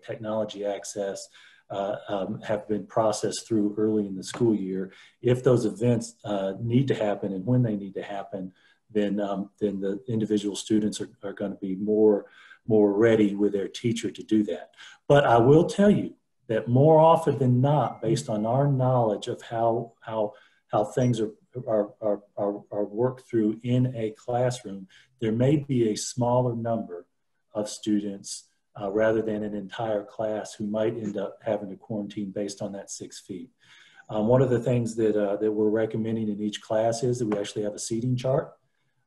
technology access have been processed through early in the school year. If those events need to happen and when they need to happen, then the individual students are going to be more ready with their teacher to do that. But I will tell you that more often than not, based on our knowledge of how things are worked through in a classroom, there may be a smaller number of students rather than an entire class who might end up having to quarantine based on that 6 feet. One of the things that we're recommending in each class is that we actually have a seating chart.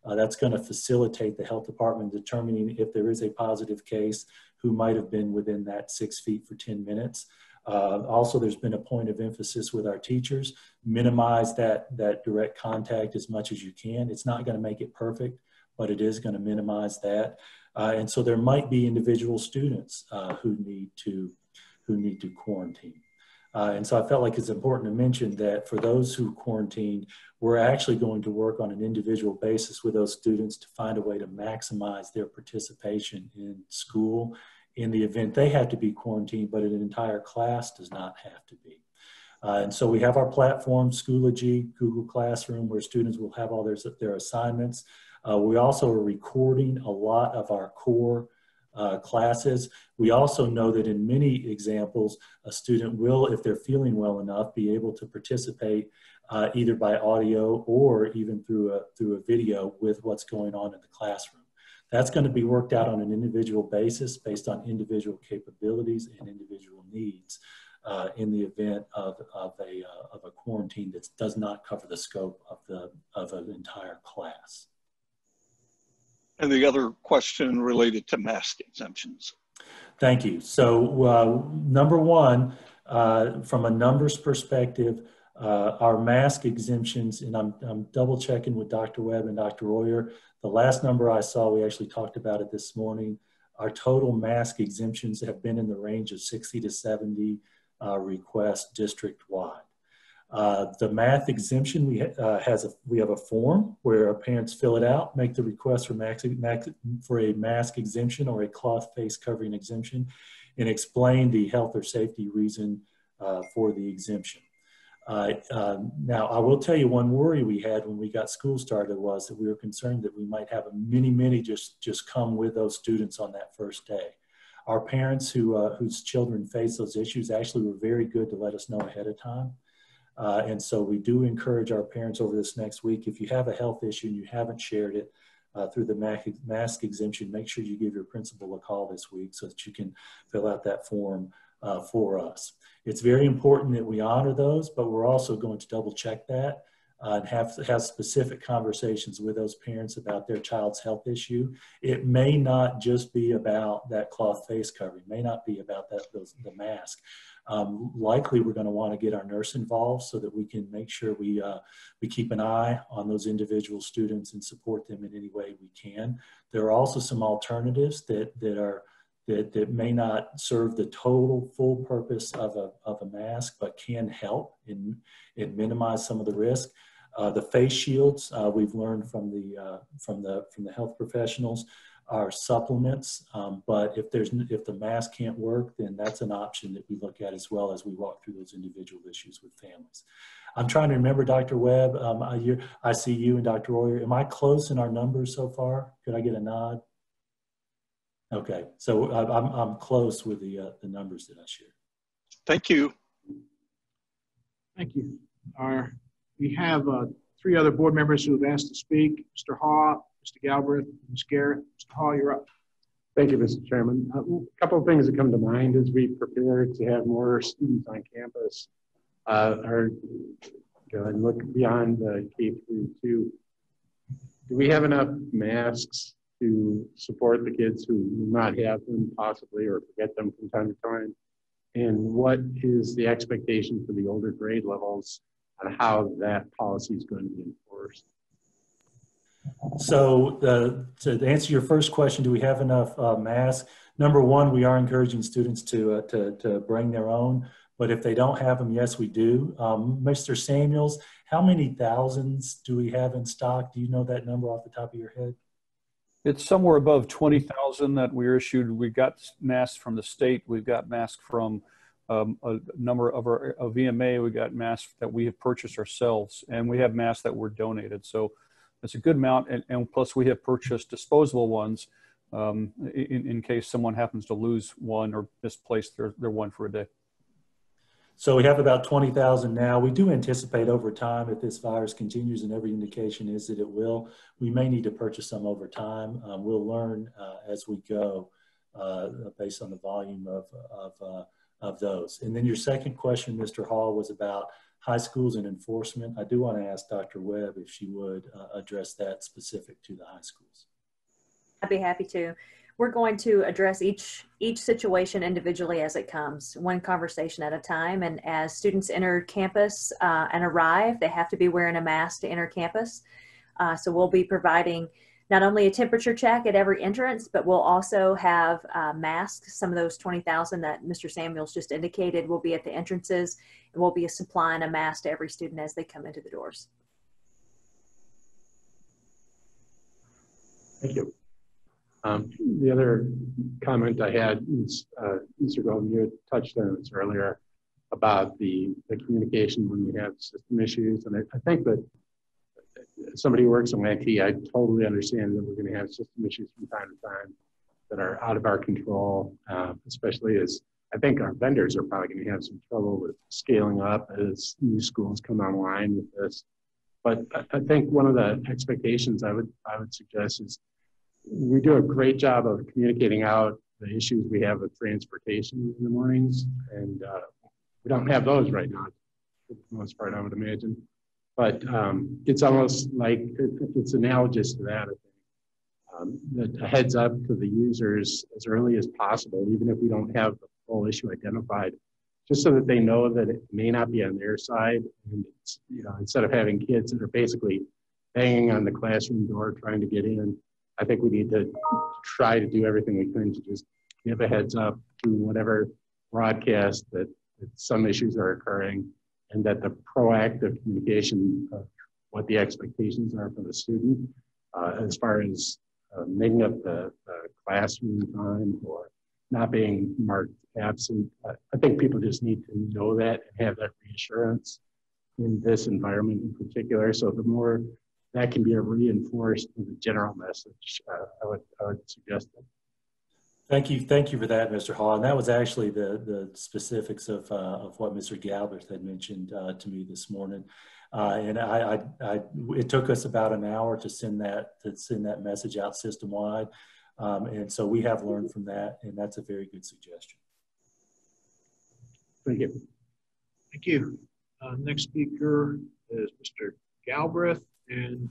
That's going to facilitate the health department determining if there is a positive case who might have been within that 6 feet for 10 minutes. Also, there's been a point of emphasis with our teachers, minimize that direct contact as much as you can. It's not going to make it perfect, but it is going to minimize that. And so there might be individual students who need to quarantine. And so I felt like it's important to mention that for those who quarantined, we're actually going to work on an individual basis with those students to find a way to maximize their participation in school in the event they have to be quarantined, but an entire class does not have to be. And so we have our platform, Schoology, Google Classroom, where students will have all their assignments. We also are recording a lot of our core classes. We also know that in many examples, a student will, if they're feeling well enough, be able to participate either by audio or even through a video with what's going on in the classroom. That's going to be worked out on an individual basis based on individual capabilities and individual needs in the event of a quarantine that does not cover the scope of an entire class. And the other question related to mask exemptions. Thank you. So number one, from a numbers perspective, our mask exemptions, and I'm double checking with Dr. Webb and Dr. Royer. The last number I saw, we actually talked about it this morning. Our total mask exemptions have been in the range of 60 to 70 requests district-wide. The math exemption, we have a form where our parents fill it out, make the request for a mask exemption or a cloth face covering exemption, and explain the health or safety reason for the exemption. Now, I will tell you one worry we had when we got school started was that we were concerned that we might have many just come with those students on that first day. Our parents whose children face those issues actually were very good to let us know ahead of time. And so we do encourage our parents over this next week, if you have a health issue and you haven't shared it through the mask exemption, make sure you give your principal a call this week so that you can fill out that form for us. It's very important that we honor those, but we're also going to double check that and have specific conversations with those parents about their child's health issue. It may not just be about that cloth face covering, may not be about the mask. Likely we're going to want to get our nurse involved so that we can make sure we keep an eye on those individual students and support them in any way we can. There are also some alternatives that may not serve the total full purpose of a mask, but can help in minimize some of the risk. The face shields we've learned from the health professionals are supplements, but if the mask can't work, then that's an option that we look at as well as we walk through those individual issues with families. I'm trying to remember, Dr. Webb, I see you and Dr. Royer. Am I close in our numbers so far? Could I get a nod? Okay, so I'm close with the numbers that I shared. Thank you. Thank you. We have 3 other board members who have asked to speak. Mr. Haw, Mr. Galbraith, Ms. Garrett. Mr. Haw, you're up. Thank you, Mr. Chairman. A couple of things that come to mind as we prepare to have more students on campus and look beyond the K-2. Do we have enough masks to support the kids who do not have them possibly or forget them from time to time? And what is the expectation for the older grade levels on how that policy is going to be enforced? So to answer your first question, do we have enough masks? Number one, we are encouraging students to bring their own, but if they don't have them, yes, we do. Mr. Samuels, how many thousands do we have in stock? Do you know that number off the top of your head? It's somewhere above 20,000 that we issued. We got masks from the state. We've got masks from a number of our VMA. We got masks that we have purchased ourselves, and we have masks that were donated. So it's a good amount, and plus we have purchased disposable ones in case someone happens to lose one or misplace their one for a day. So we have about 20,000 now. We do anticipate over time, if this virus continues, and every indication is that it will, we may need to purchase some over time. We'll learn as we go based on the volume of those. And then your second question, Mr. Hall, was about high schools and enforcement. I do want to ask Dr. Webb if she would address that specific to the high schools. I'd be happy to. We're going to address each situation individually as it comes, one conversation at a time. And as students enter campus and arrive, they have to be wearing a mask to enter campus. So we'll be providing not only a temperature check at every entrance, but we'll also have masks. Some of those 20,000 that Mr. Samuels just indicated will be at the entrances, and we'll be supplying a mask to every student as they come into the doors. Thank you. The other comment I had is, Mr. Golden, you had touched on this earlier about the communication when we have system issues. And I think that somebody who works in IT, I totally understand that we're going to have system issues from time to time that are out of our control, especially as I think our vendors are probably going to have some trouble with scaling up as new schools come online with this. But I think one of the expectations I would suggest is we do a great job of communicating out the issues we have with transportation in the mornings, and we don't have those right now, for the most part, I would imagine. But it's almost like it's analogous to that, I think. A heads up to the users as early as possible, even if we don't have the full issue identified, just so that they know that it may not be on their side. And it's, instead of having kids that are basically banging on the classroom door trying to get in, I think we need to try to do everything we can to just give a heads up through whatever broadcast that some issues are occurring, and that the proactive communication of what the expectations are for the student as far as making up the classroom time or not being marked absent. I think people just need to know that and have that reassurance in this environment in particular. So the more that can be reinforced with a general message, I would suggest that. Thank you for that, Mr. Hall. And that was actually the specifics of what Mr. Galbraith had mentioned to me this morning. And it took us about an hour to send that message out system-wide. And so we have learned from that, and that's a very good suggestion. Thank you. Thank you. Next speaker is Mr. Galbraith, and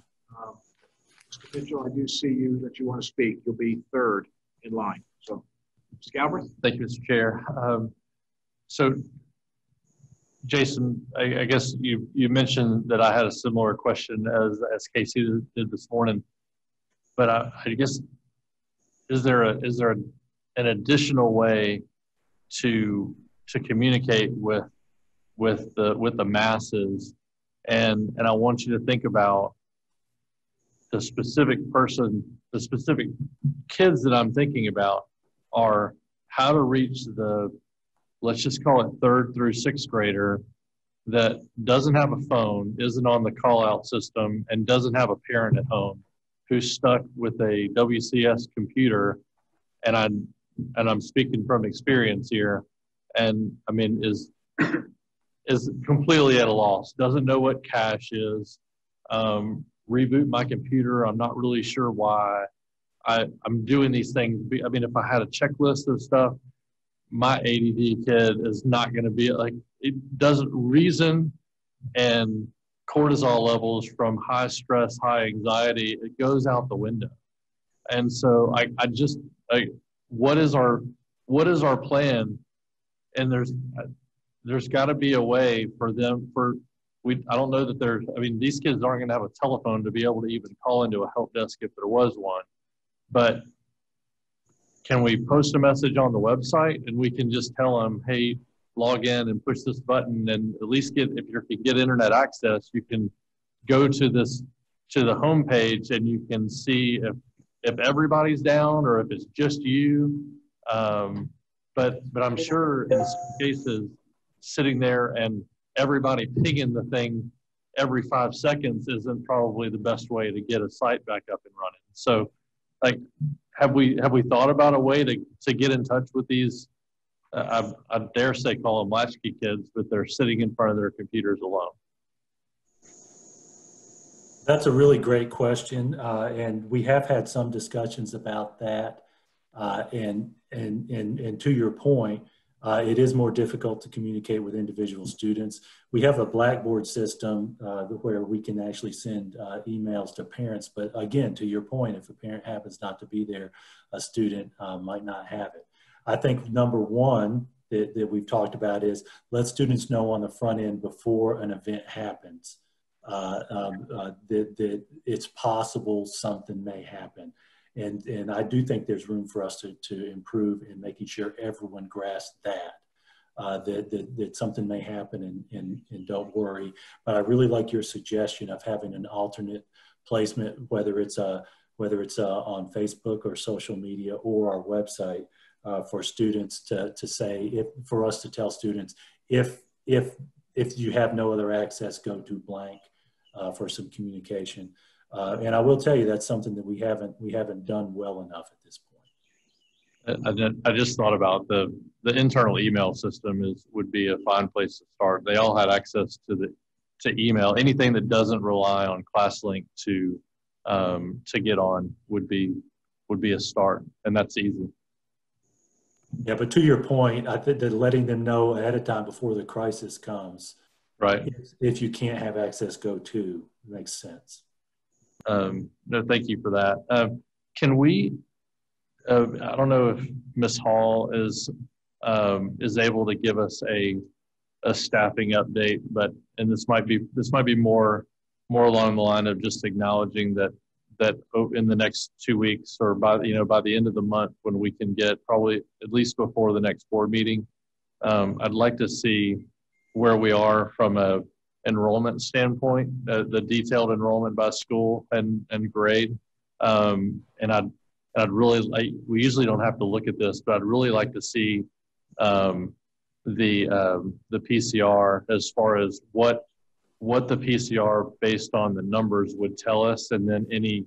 Mr. Mitchell, I do see you that you want to speak. You'll be third in line. So, Mr. Galbraith. Thank you, Mr. Chair. So, Jason, I guess you mentioned that I had a similar question as Casey did this morning, but I guess is there an additional way to communicate with the masses, and I want you to think about the specific kids that I'm thinking about are how to reach the, let's just call it 3rd through 6th grader that doesn't have a phone, isn't on the call out system, and doesn't have a parent at home who's stuck with a WCS computer. And I'm speaking from experience here, and I mean is completely at a loss, doesn't know what cache is, reboot my computer, I'm not really sure why. I'm doing these things. I mean, if I had a checklist of stuff, my ADD kid is not going to be like, it doesn't reason, and cortisol levels from high stress, high anxiety, it goes out the window. And so what is our plan? And there's got to be a way for them I don't know that I mean, these kids aren't going to have a telephone to be able to even call into a help desk if there was one. But can we post a message on the website and we can just tell them, hey, log in and push this button, and at least if you can get internet access, you can go to the home page and you can see if everybody's down or if it's just you. But I'm sure in some cases, sitting there and everybody pinging the thing every 5 seconds isn't probably the best way to get a site back up and running. So, like, have we thought about a way to get in touch with these? I dare say call them latchkey kids, but they're sitting in front of their computers alone. That's a really great question, and we have had some discussions about that. And to your point, it is more difficult to communicate with individual students. We have a Blackboard system where we can actually send emails to parents. But again, to your point, if a parent happens not to be there, a student might not have it. I think number one that we've talked about is let students know on the front end before an event happens that it's possible something may happen. And I do think there's room for us to improve in making sure everyone grasps that something may happen and don't worry. But I really like your suggestion of having an alternate placement, whether it's on Facebook or social media or our website, for students to say, for us to tell students, if you have no other access, go to blank for some communication. And I will tell you that's something that we haven't done well enough at this point. I just thought about the internal email system would be a fine place to start. They all had access to email. Anything that doesn't rely on ClassLink to get on would be a start, and that's easy. Yeah, but to your point, I think that letting them know ahead of time before the crisis comes, right? If you can't have access, go to, makes sense. No, thank you for that. Can we? I don't know if Ms. Hall is able to give us a staffing update, and this might be more along the line of just acknowledging that in the next 2 weeks or by the end of the month, when we can get probably at least before the next board meeting, I'd like to see where we are from a enrollment standpoint, the detailed enrollment by school and grade. And I'd really like, we usually don't have to look at this, but I'd really like to see the PCR as far as what the PCR based on the numbers would tell us, and then any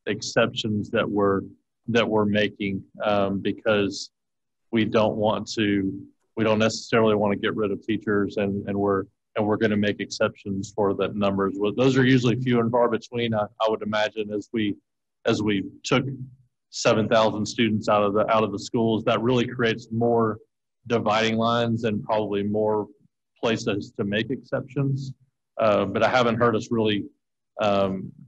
exceptions that we're making, because we don't necessarily want to get rid of teachers, and we're going to make exceptions for the numbers. Well, those are usually few and far between. I would imagine as we took 7,000 students out of the schools, that really creates more dividing lines and probably more places to make exceptions. But I haven't heard us really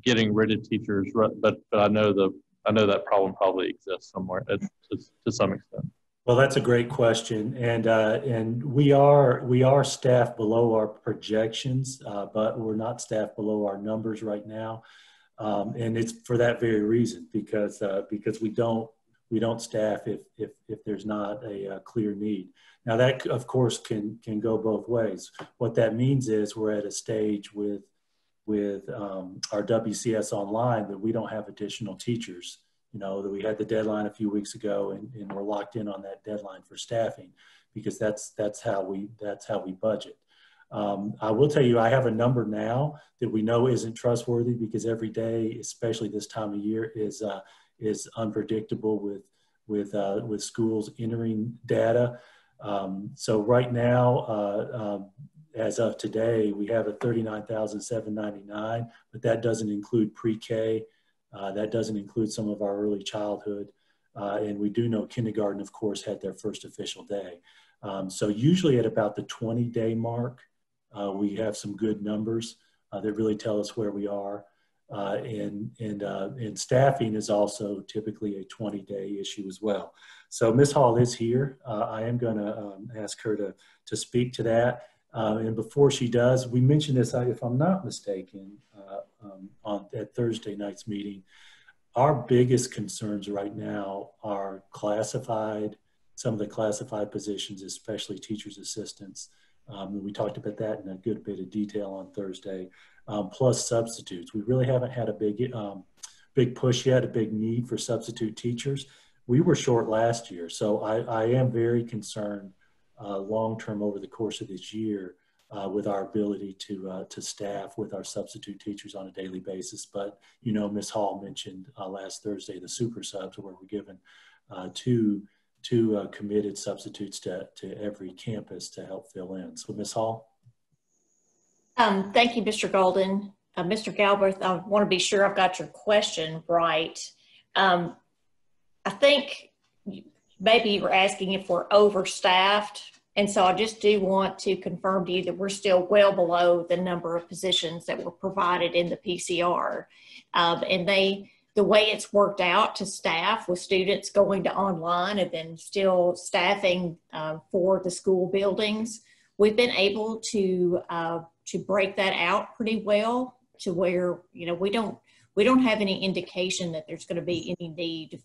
getting rid of teachers, but I know that problem probably exists somewhere to some extent. Well, that's a great question, and we are staffed below our projections, but we're not staffed below our numbers right now, and it's for that very reason, because we don't staff if there's not a clear need. Now that of course can go both ways. What that means is we're at a stage with our WCS online that we don't have additional teachers. You know, that we had the deadline a few weeks ago, and we're locked in on that deadline for staffing, because that's how we budget. I will tell you, I have a number now that we know isn't trustworthy, because every day, especially this time of year, is unpredictable with schools entering data. So right now, as of today, we have a 39,799, but that doesn't include pre-K. That doesn't include some of our early childhood. And we do know kindergarten, of course, had their first official day. So usually at about the 20-day mark, we have some good numbers that really tell us where we are. And staffing is also typically a 20-day issue as well. So Ms. Hall is here. I am going to ask her to speak to that. And before she does, we mentioned this, if I'm not mistaken, at Thursday night's meeting. Our biggest concerns right now are classified, some of the classified positions, especially teachers' assistants. We talked about that in a good bit of detail on Thursday, plus substitutes. We really haven't had a big push yet, a big need for substitute teachers. We were short last year, so I am very concerned long-term over the course of this year with our ability to staff with our substitute teachers on a daily basis. But, you know, Ms. Hall mentioned last Thursday the super subs, where we're given two committed substitutes to every campus to help fill in. So Ms. Hall? Thank you, Mr. Golden. Mr. Galbraith, I want to be sure I've got your question right. I think maybe you were asking if we're overstaffed. And so I just do want to confirm to you that we're still well below the number of positions that were provided in the PCR. And the way it's worked out to staff with students going to online and then still staffing for the school buildings, we've been able to break that out pretty well to where, you know, we don't have any indication that there's going to be any need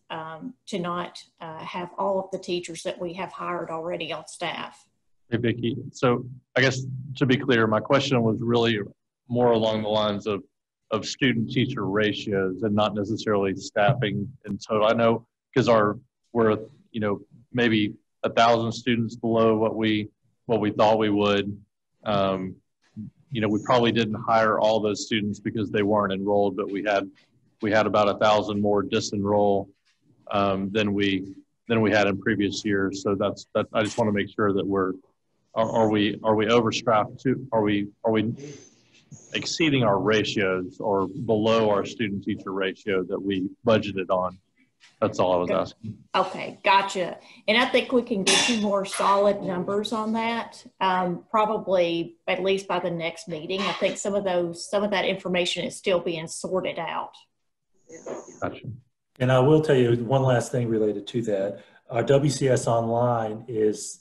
to not have all of the teachers that we have hired already on staff. Hey, Vicki. So I guess to be clear, my question was really more along the lines of student-teacher ratios and not necessarily staffing in total. I know because we're maybe 1,000 students below what we thought we would. We probably didn't hire all those students because they weren't enrolled, but we had about 1,000 more disenroll than we had in previous years. So that's I just want to make sure that are we overstaffed too? Are we exceeding our ratios or below our student teacher ratio that we budgeted on? That's all I was asking. Okay, gotcha. And I think we can get you more solid numbers on that, probably at least by the next meeting. I think some of that information is still being sorted out. Gotcha. And I will tell you one last thing related to that. Our WCS Online is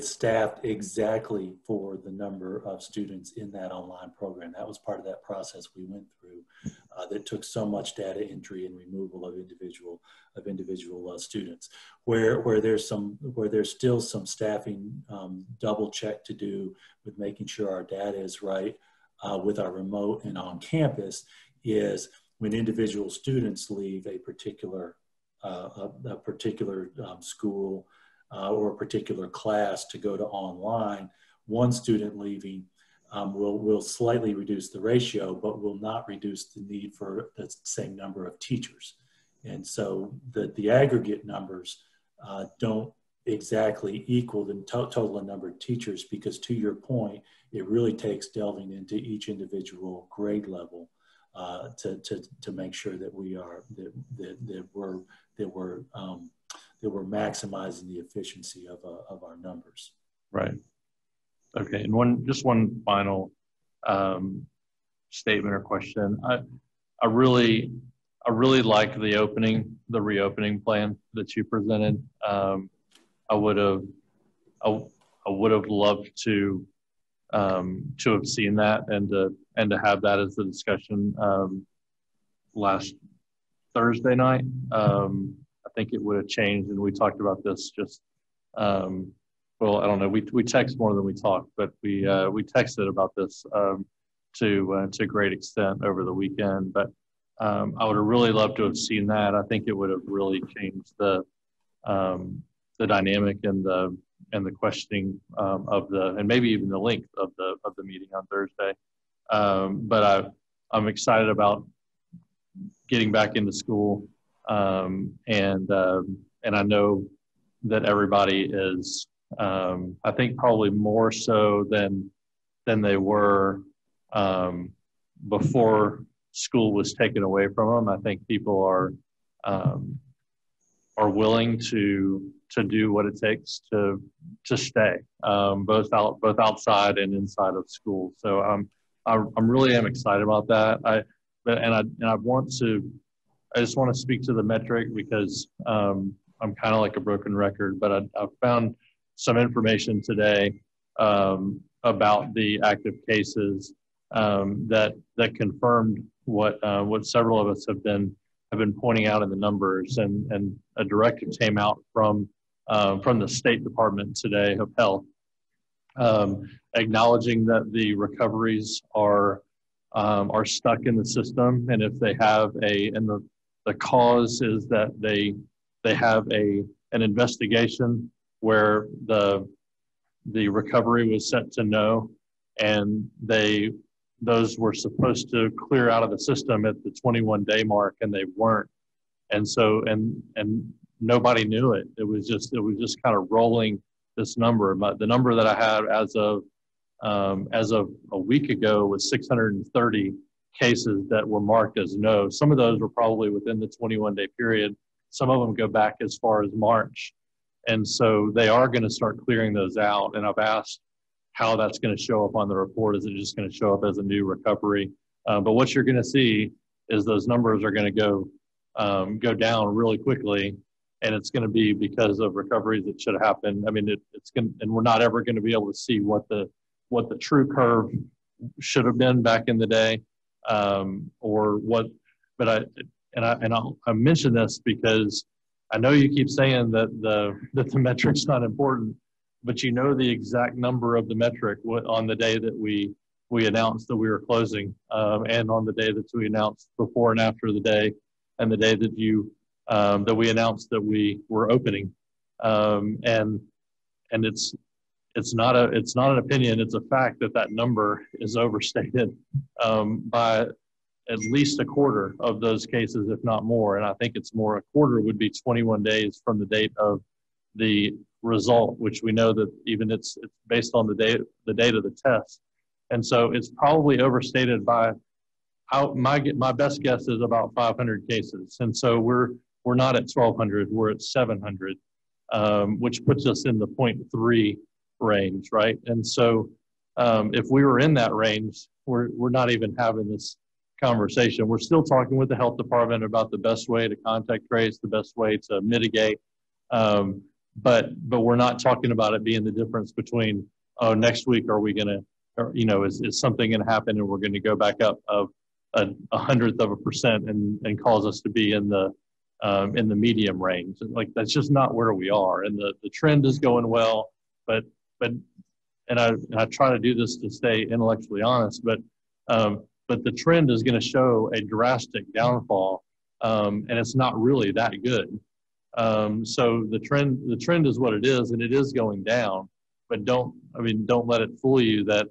staffed exactly for the number of students in that online program. That was part of that process we went through that took so much data entry and removal of individual students. Where there's still some staffing double check to do with making sure our data is right with our remote and on campus is when individual students leave a particular school or a particular class to go to online, one student leaving will slightly reduce the ratio, but will not reduce the need for the same number of teachers. And so the aggregate numbers don't exactly equal the total number of teachers, because to your point, it really takes delving into each individual grade level to make sure that we're maximizing the efficiency of our numbers. Right. Okay. And just one final statement or question. I really like the reopening plan that you presented. I would have loved to have seen that and to have that as the discussion last Thursday night. I think it would have changed, and we talked about this just well, I don't know. We text more than we talk, but we texted about this to a great extent over the weekend. But I would have really loved to have seen that. I think it would have really changed the dynamic and the questioning and maybe even the length of the meeting on Thursday. But I'm excited about getting back into school, and I know that everybody is. I think probably more so than they were before school was taken away from them. I think people are willing to do what it takes to stay, both outside and inside of school. So I'm really am excited about that. I just want to speak to the metric because I'm kind of like a broken record, but I found some information today about the active cases that confirmed what several of us have been pointing out in the numbers, and a directive came out from the State Department today of Health, acknowledging that the recoveries are stuck in the system, and if they have the cause is that they have an investigation where the recovery was set to no, and those were supposed to clear out of the system at the 21-day mark, and they weren't, and so and nobody knew it. It was just kind of rolling this number. But the number that I had as of a week ago was 630 cases that were marked as no. Some of those were probably within the 21-day period. Some of them go back as far as March. And so they are going to start clearing those out. And I've asked how that's going to show up on the report. Is it just going to show up as a new recovery? But what you're going to see is those numbers are going to go down really quickly. And it's going to be because of recoveries that should have happened. I mean, it's going, and we're not ever going to be able to see what the true curve should have been back in the day, or what. But I mention this because I know you keep saying that the metric's not important, but you know the exact number of the metric on the day that we announced that we were closing, and on the day that we announced before and after the day, and the day that that we announced that we were opening, and it's not an opinion. It's a fact that number is overstated by at least a quarter of those cases, if not more. And I think it's more. A quarter would be 21 days from the date of the result, which we know that even it's based on the date of the test. And so it's probably overstated by my best guess is about 500 cases. And so we're not at 1,200, we're at 700, which puts us in the 0.3 range, right? And so if we were in that range, we're not even having this conversation. We're still talking with the health department about the best way to contact trace, the best way to mitigate, but we're not talking about it being the difference between, oh, next week are we going to, is something going to happen and we're going to go back up of a 100% and cause us to be in the medium range. Like, that's just not where we are. And the trend is going well, but I try to do this to stay intellectually honest, but the trend is going to show a drastic downfall, and it's not really that good. So the trend is what it is, and it is going down. But don't let it fool you that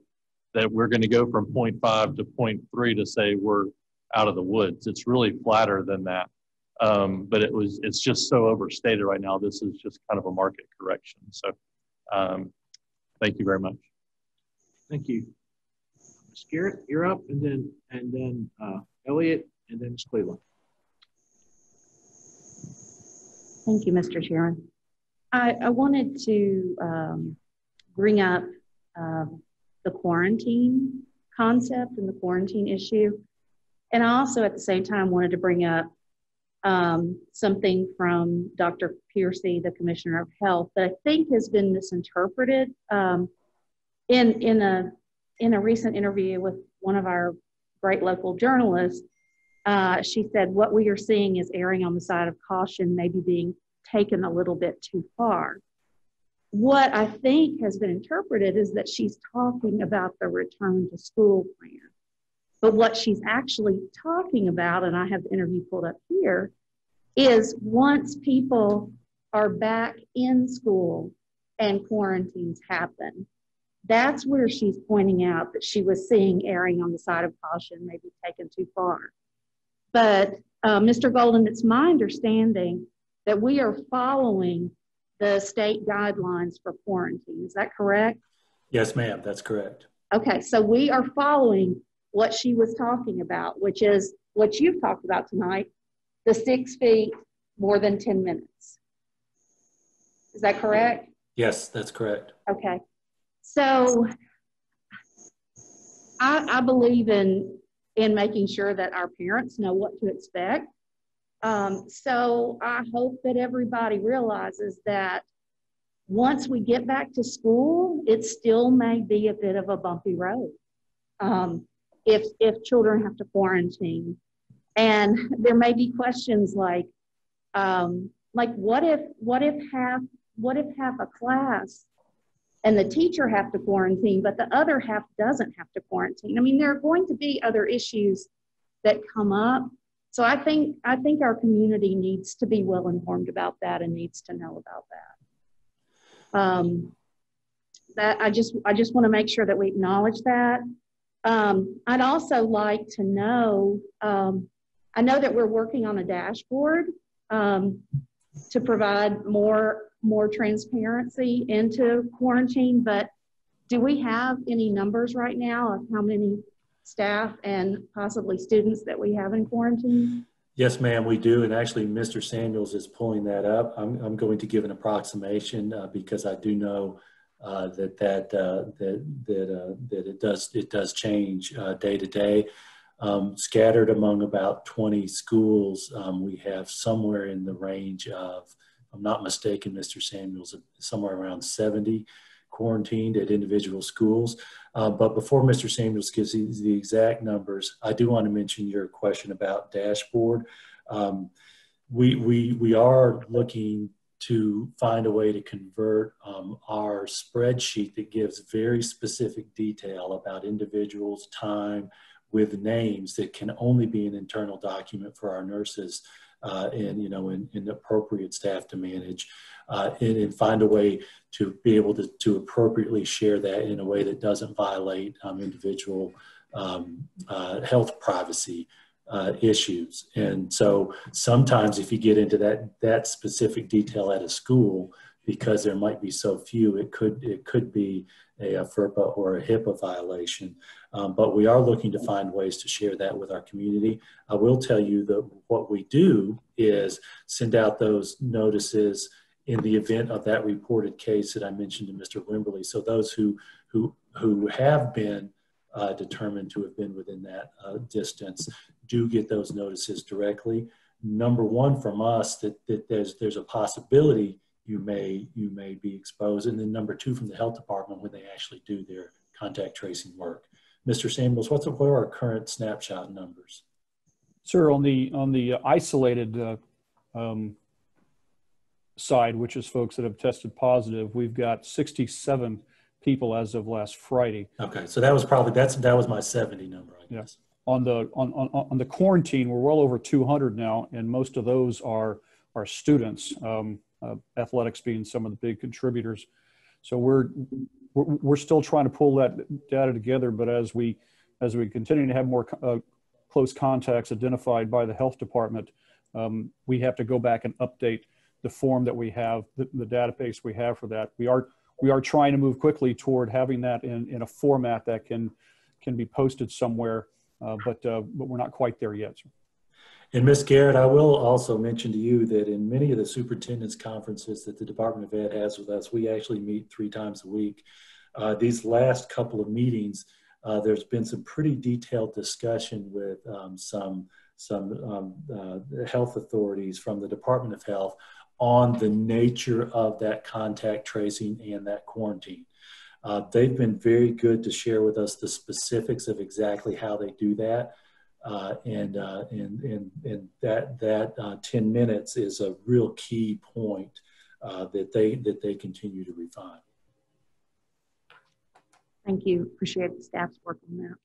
we're going to go from 0.5 to 0.3 to say we're out of the woods. It's really flatter than that. But it's just so overstated right now. This is just kind of a market correction. So thank you very much. Thank you. Ms. Garrett, you're up, and then Elliot, and then Ms. Cleveland. Thank you, Mr. Chairman. I wanted to bring up the quarantine concept and the quarantine issue. And I also at the same time wanted to bring up something from Dr. Piercy, the Commissioner of Health, that I think has been misinterpreted. In a recent interview with one of our great local journalists, she said, what we are seeing is erring on the side of caution, maybe being taken a little bit too far. What I think has been interpreted is that she's talking about the return to school plan. But what she's actually talking about, and I have the interview pulled up here, is once people are back in school and quarantines happen, that's where she's pointing out that she was seeing erring on the side of caution, maybe taken too far. But Mr. Golden, it's my understanding that we are following the state guidelines for quarantine. Is that correct? Yes, ma'am, that's correct. Okay, so we are following what she was talking about, which is what you've talked about tonight, the 6 feet, more than 10 minutes. Is that correct? Yes, that's correct. Okay. So I believe in making sure that our parents know what to expect. So I hope that everybody realizes that once we get back to school, it still may be a bit of a bumpy road. If children have to quarantine, and there may be questions like what if half a class and the teacher have to quarantine, but the other half doesn't have to quarantine? I mean, there are going to be other issues that come up. So I think our community needs to be well informed about that and needs to know about that. That I just want to make sure that we acknowledge that. I'd also like to know, I know that we're working on a dashboard to provide more transparency into quarantine, but do we have any numbers right now of how many staff and possibly students that we have in quarantine? Yes, ma'am, we do. And actually, Mr. Samuels is pulling that up. I'm going to give an approximation because I do know that it does change day to day. Scattered among about 20 schools, we have somewhere in the range of, if I'm not mistaken, Mr. Samuels, somewhere around 70 quarantined at individual schools. But before Mr. Samuels gives you the exact numbers, I do want to mention your question about dashboard. We are looking to find a way to convert our spreadsheet that gives very specific detail about individuals, time, with names that can only be an internal document for our nurses and appropriate staff to manage, and find a way to be able to appropriately share that in a way that doesn't violate individual health privacy issues. And so sometimes if you get into that specific detail at a school, because there might be so few, it could be a FERPA or a HIPAA violation. But we are looking to find ways to share that with our community. I will tell you that what we do is send out those notices in the event of that reported case that I mentioned to Mr. Wimberly. So those who have been determined to have been within that distance do get those notices directly. Number one, from us, that there's a possibility you may be exposed, and then number two, from the health department when they actually do their contact tracing work. Mr. Samuels, what are our current snapshot numbers? Sir, on the isolated side, which is folks that have tested positive, we've got 67 people as of last Friday. Okay, so that was probably that was my 70 number, I guess. Yeah. On the quarantine, we're well over 200 now, and most of those are students. Athletics being some of the big contributors. So we're still trying to pull that data together, but as we continue to have more close contacts identified by the health department, we have to go back and update the form that we have, the database we have for that. We are trying to move quickly toward having that in a format that can be posted somewhere, but we're not quite there yet. Sir. And Ms. Garrett, I will also mention to you that in many of the superintendent's conferences that the Department of Ed has with us, we actually meet 3 times a week. These last couple of meetings, there's been some pretty detailed discussion with some health authorities from the Department of Health on the nature of that contact tracing and that quarantine. They've been very good to share with us the specifics of exactly how they do that. And that 10 minutes is a real key point that they continue to refine. Thank you. Appreciate the staff's work on that.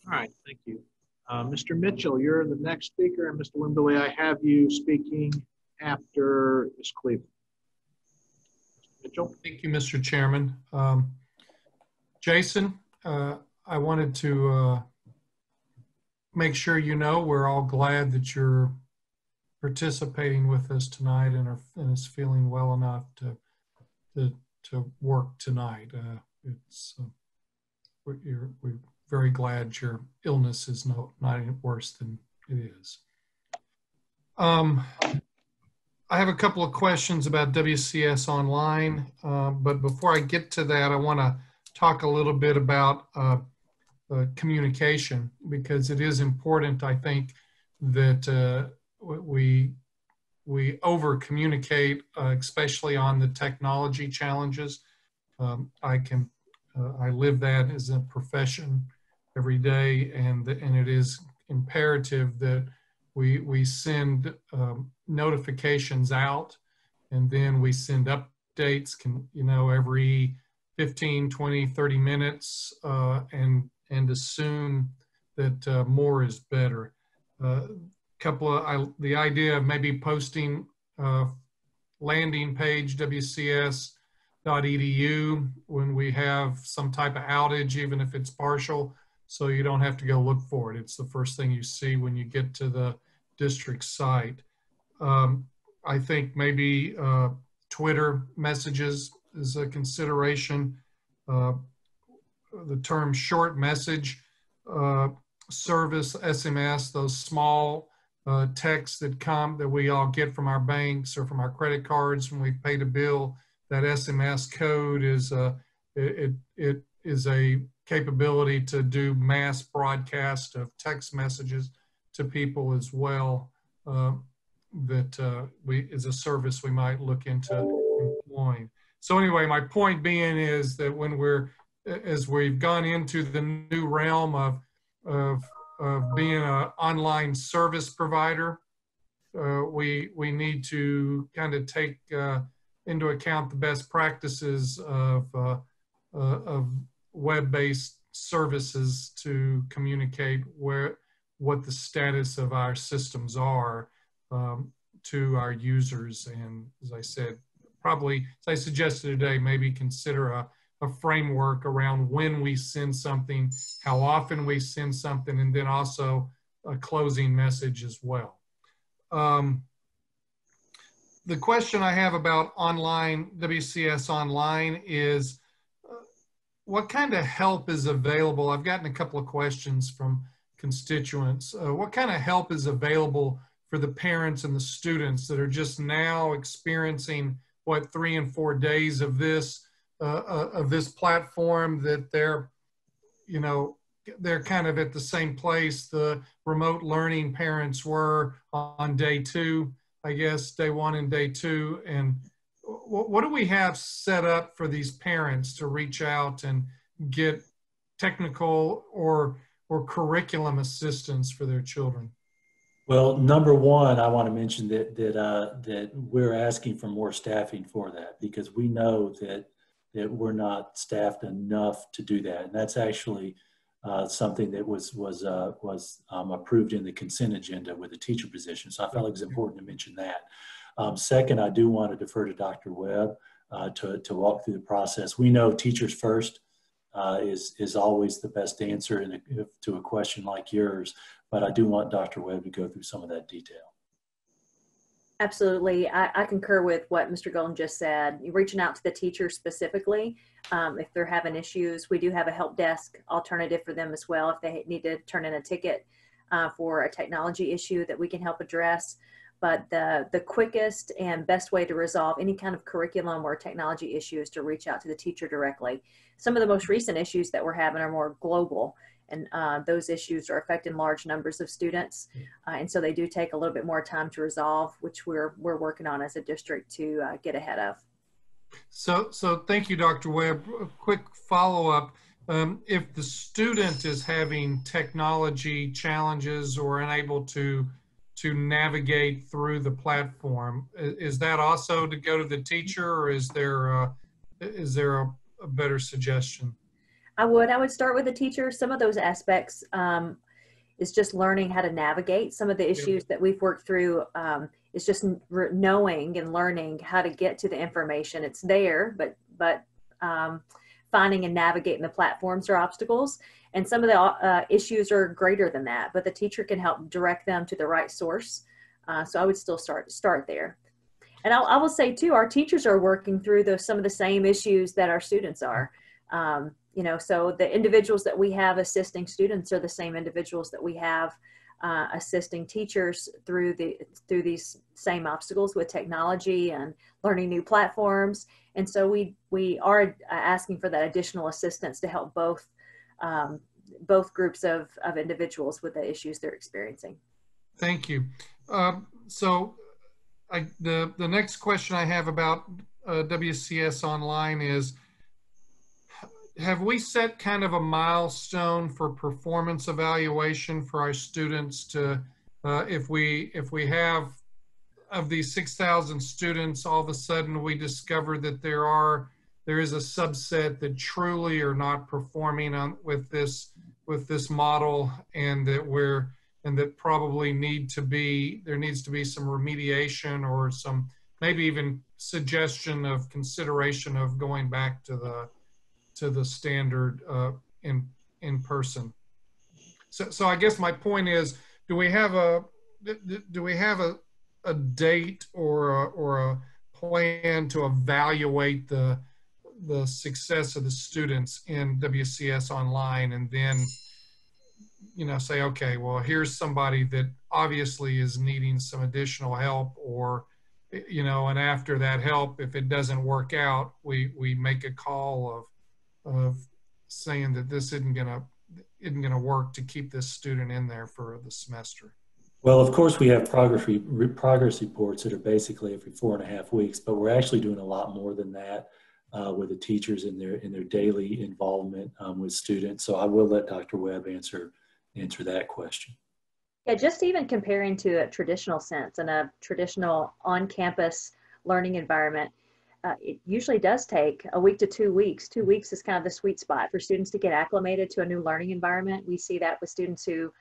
All right, thank you. Mr. Mitchell, you're the next speaker, and Mr. Wimberly, I have you speaking after Ms. Cleveland. Mr. Mitchell. Thank you, Mr. Chairman. Jason, I wanted to make sure you know we're all glad that you're participating with us tonight and is feeling well enough to work tonight. We're very glad your illness is not any worse than it is. I have a couple of questions about WCS Online, but before I get to that, I want to talk a little bit about communication, because it is important, I think, that we over-communicate, especially on the technology challenges. I live that as a profession every day, and it is imperative that we send notifications out, and then we send updates, every 15, 20, 30 minutes, and assume that more is better. The idea of maybe posting landing page wcs.edu when we have some type of outage, even if it's partial, so you don't have to go look for it. It's the first thing you see when you get to the district site. I think maybe Twitter messages is a consideration. The term short message service, SMS, those small texts that we all get from our banks or from our credit cards when we paid a bill, that SMS code is it is a capability to do mass broadcast of text messages to people as well. That is a service we might look into employing. So anyway, my point being is that when as we've gone into the new realm of being an online service provider, we need to kind of take into account the best practices of web-based services to communicate what the status of our systems are to our users. And as I said, probably, as I suggested today, maybe consider a framework around when we send something, how often we send something, and then also a closing message as well. The question I have about WCS Online is what kind of help is available? I've gotten a couple of questions from constituents. What kind of help is available for the parents and the students that are just now experiencing 3 and 4 days of this platform, that they're kind of at the same place the remote learning parents were on day 2, I guess, day 1 and day 2. And what do we have set up for these parents to reach out and get technical or curriculum assistance for their children? Well, number one, I want to mention that we're asking for more staffing for that, because we know that we're not staffed enough to do that. And that's actually something that was approved in the consent agenda with the teacher position. So I felt like it's important to mention that. Second, I do want to defer to Dr. Webb to walk through the process. We know teachers first is always the best answer to a question like yours, but I do want Dr. Webb to go through some of that detail. Absolutely. I concur with what Mr. Golden just said. You're reaching out to the teachers specifically. If they're having issues, we do have a help desk alternative for them as well if they need to turn in a ticket for a technology issue that we can help address. but the quickest and best way to resolve any kind of curriculum or technology issue is to reach out to the teacher directly. Some of the most recent issues that we're having are more global, and those issues are affecting large numbers of students. And so they do take a little bit more time to resolve, which we're working on as a district to get ahead of. So thank you, Dr. Webb. A quick follow-up. If the student is having technology challenges or unable to navigate through the platform, is that also to go to the teacher, or is there a better suggestion? I would start with the teacher. Some of those aspects is just learning how to navigate some of the issues that we've worked through. It's just knowing and learning how to get to the information. It's there, but finding and navigating the platforms are obstacles. And some of the issues are greater than that, but the teacher can help direct them to the right source. So I would still start there. And I will say too, our teachers are working through some of the same issues that our students are. You know, so the individuals that we have assisting students are the same individuals that we have assisting teachers through these same obstacles with technology and learning new platforms. And so we are asking for that additional assistance to help both groups of individuals with the issues they're experiencing. Thank you. So the next question I have about WCS Online is, have we set kind of a milestone for performance evaluation for our students to, if we have, of these 6,000 students, all of a sudden we discover that there is a subset that truly are not performing with this model, and that probably there needs to be some remediation or some maybe even suggestion of consideration of going back to the standard in person. So I guess my point is, do we have a date or a plan to evaluate the success of the students in WCS Online, and then, you know, say, okay, well, here's somebody that obviously is needing some additional help, or, you know, and after that help, if it doesn't work out, we make a call of saying that this isn't gonna work to keep this student in there for the semester. Well, of course, we have progress reports that are basically every 4.5 weeks, but we're actually doing a lot more than that with the teachers in their daily involvement with students. So I will let Dr. Webb answer that question. Yeah, just even comparing to a traditional sense and a traditional on-campus learning environment, it usually does take a week to 2 weeks. 2 weeks is kind of the sweet spot for students to get acclimated to a new learning environment. We see that with students who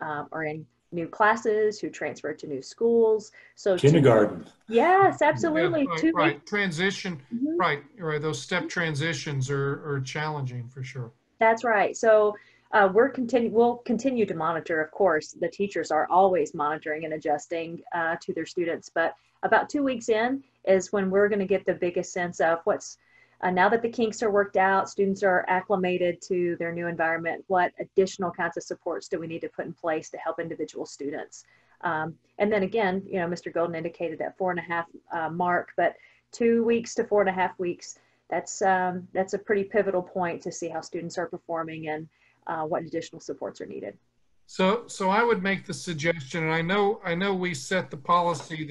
are in new classes, who transfer to new schools. So kindergarten. Yes, absolutely. Yeah, right. Transition. Mm-hmm. Right. Those step transitions are challenging for sure. That's right. So we'll continue to monitor. Of course, the teachers are always monitoring and adjusting to their students. But about 2 weeks in is when we're going to get the biggest sense of what's now that the kinks are worked out, students are acclimated to their new environment, what additional kinds of supports do we need to put in place to help individual students? And then again, you know, Mr. Golden indicated that 4.5 mark, but 2 weeks to 4.5 weeks, that's a pretty pivotal point to see how students are performing and what additional supports are needed. So I would make the suggestion, and I know we set the policy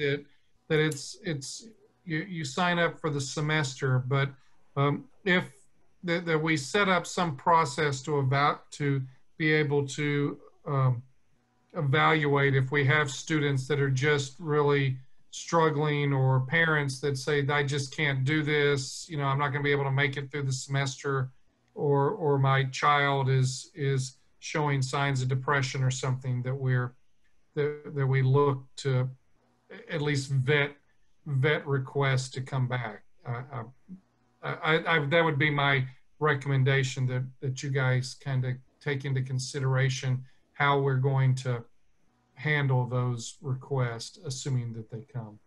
that it's you sign up for the semester, but if that we set up some process to be able to evaluate if we have students that are just really struggling, or parents that say, I just can't do this, you know, I'm not going to be able to make it through the semester, or my child is showing signs of depression or something, that we look to at least vet requests to come back. That would be my recommendation, that you guys kind of take into consideration how we're going to handle those requests, assuming that they come.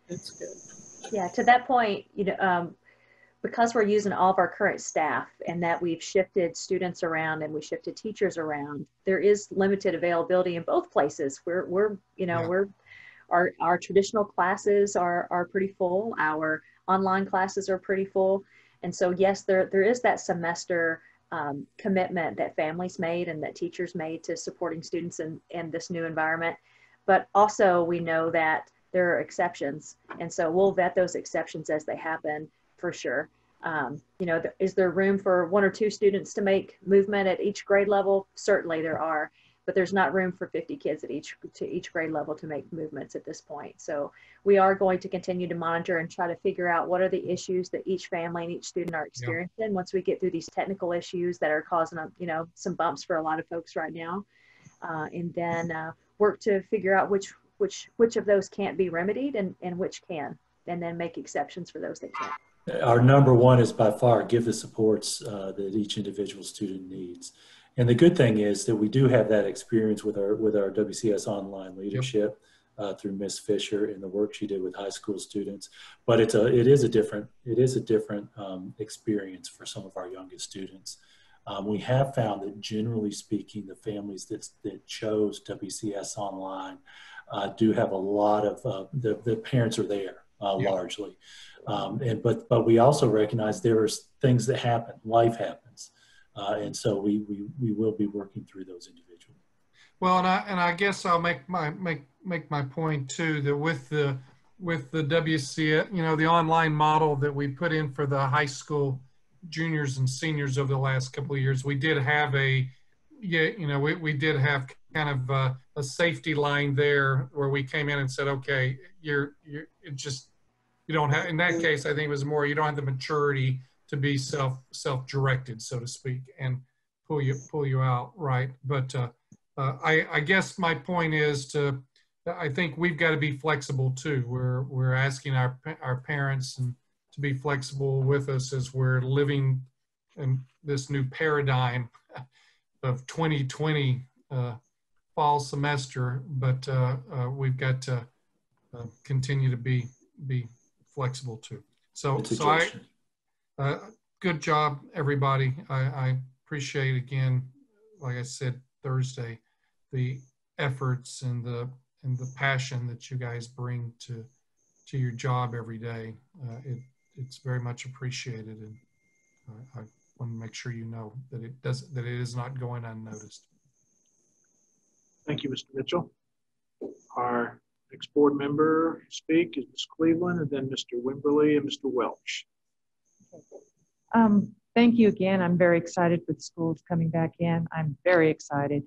That's good. Yeah, to that point, you know, because we're using all of our current staff and that we've shifted students around and we shifted teachers around, there is limited availability in both places. We're Our traditional classes are pretty full. Our online classes are pretty full. And so, yes, there is that semester commitment that families made and that teachers made to supporting students in this new environment. But also we know that there are exceptions. And so we'll vet those exceptions as they happen for sure. You know, is there room for 1 or 2 students to make movement at each grade level? Certainly there are, but there's not room for 50 kids at each grade level to make movements at this point. So we are going to continue to monitor and try to figure out what are the issues that each family and each student are experiencing once we get through these technical issues that are causing, you know, some bumps for a lot of folks right now. And then work to figure out which of those can't be remedied and which can, and then make exceptions for those that can't. Our number one is by far give the supports that each individual student needs. And the good thing is that we do have that experience with our WCS online leadership through Miss Fisher and the work she did with high school students. But it is a different experience for some of our youngest students. We have found that generally speaking, the families that chose WCS online do have a lot of the parents are there largely. But we also recognize there are things that happen, life happens. And so we will be working through those individually. Well, and I guess I'll make my point too, that with the WCS, you know, the online model that we put in for the high school juniors and seniors over the last couple of years, we did have we did have kind of a safety line there where we came in and said, okay, you don't have, in that case, I think it was more, you don't have the maturity to be self-directed, so to speak, and pull you out, right? But I guess my point is I think we've got to be flexible too. We're asking our parents to be flexible with us as we're living in this new paradigm of 2020 fall semester, but we've got to continue to be flexible too. So good job, everybody. I appreciate, again, like I said Thursday, the efforts and the passion that you guys bring to your job every day. It's very much appreciated, and I want to make sure you know that it is not going unnoticed. Thank you, Mr. Mitchell. Our next board member speak is Ms. Cleveland, and then Mr. Wimberly and Mr. Welch. Thank you again. I'm very excited for the schools coming back in. I'm very excited.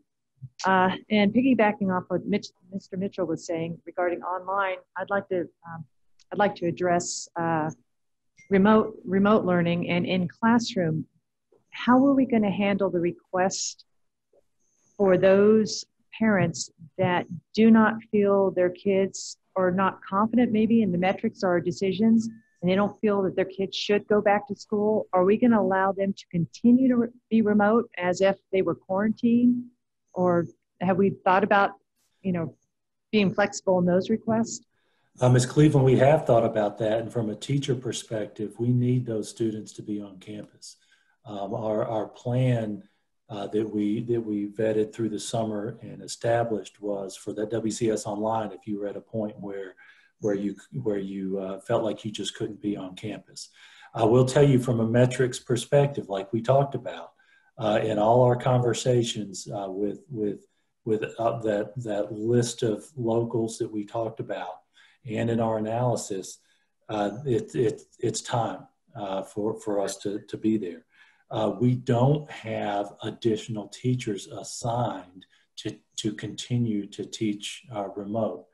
And piggybacking off what Mr. Mitchell was saying regarding online, I'd like to address remote learning and in classroom. How are we going to handle the request for those parents that do not feel their kids are not confident maybe in the metrics or decisions, and they don't feel that their kids should go back to school? Are we going to allow them to continue to be remote as if they were quarantined? Or have we thought about, being flexible in those requests? Ms. Cleveland, we have thought about that. And from a teacher perspective, we need those students to be on campus. Our plan that we vetted through the summer and established was for that WCS online, if you were at a point where you felt like you just couldn't be on campus. I will tell you from a metrics perspective, like we talked about in all our conversations with that list of locals that we talked about, and in our analysis, it's time for us to be there. We don't have additional teachers assigned to continue to teach remote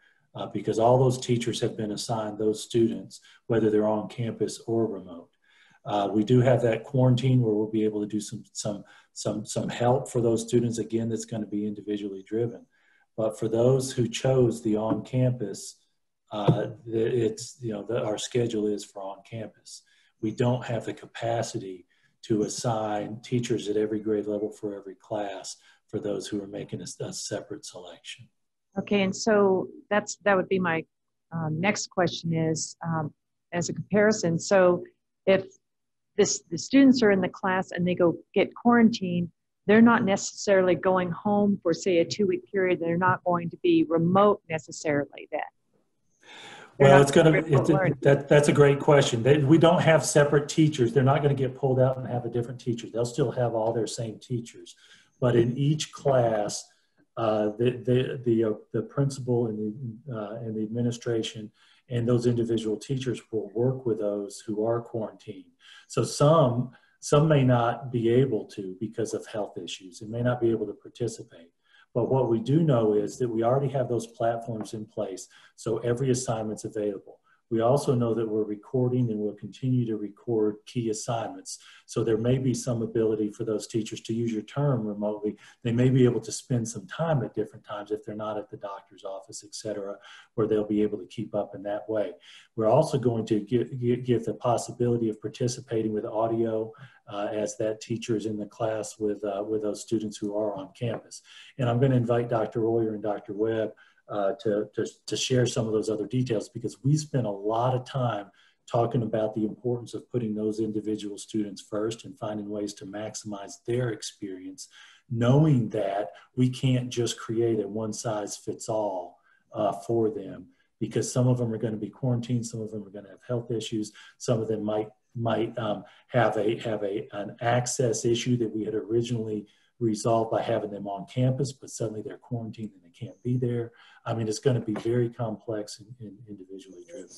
because all those teachers have been assigned those students, whether they're on campus or remote. We do have that quarantine where we'll be able to do some help for those students. Again, that's going to be individually driven. But for those who chose the on-campus, our schedule is for on-campus. We don't have the capacity to assign teachers at every grade level for every class for those who are making a separate selection. Okay, and so that would be my next question is, as a comparison, so if the students are in the class and they go get quarantined, they're not necessarily going home for, say, a 2-week period. They're not going to be remote necessarily then. Well, that's a great question. We don't have separate teachers. They're not going to get pulled out and have a different teacher. They'll still have all their same teachers. But in each class, the principal and the administration and those individual teachers will work with those who are quarantined. So some may not be able to because of health issues and may not be able to participate. But what we do know is that we already have those platforms in place, so every assignment's available. We also know that we're recording and we'll continue to record key assignments. So there may be some ability for those teachers, to use your term, remotely. They may be able to spend some time at different times if they're not at the doctor's office, et cetera, where they'll be able to keep up in that way. We're also going to give the possibility of participating with audio as that teacher is in the class with those students who are on campus. And I'm going to invite Dr. Royer and Dr. Webb to share some of those other details, because we spent a lot of time talking about the importance of putting those individual students first and finding ways to maximize their experience, knowing that we can't just create a one-size-fits-all for them, because some of them are going to be quarantined, some of them are going to have health issues, some of them might have an access issue that we had originally resolved by having them on campus, but suddenly they're quarantined and they can't be there. I mean, it's going to be very complex and individually driven.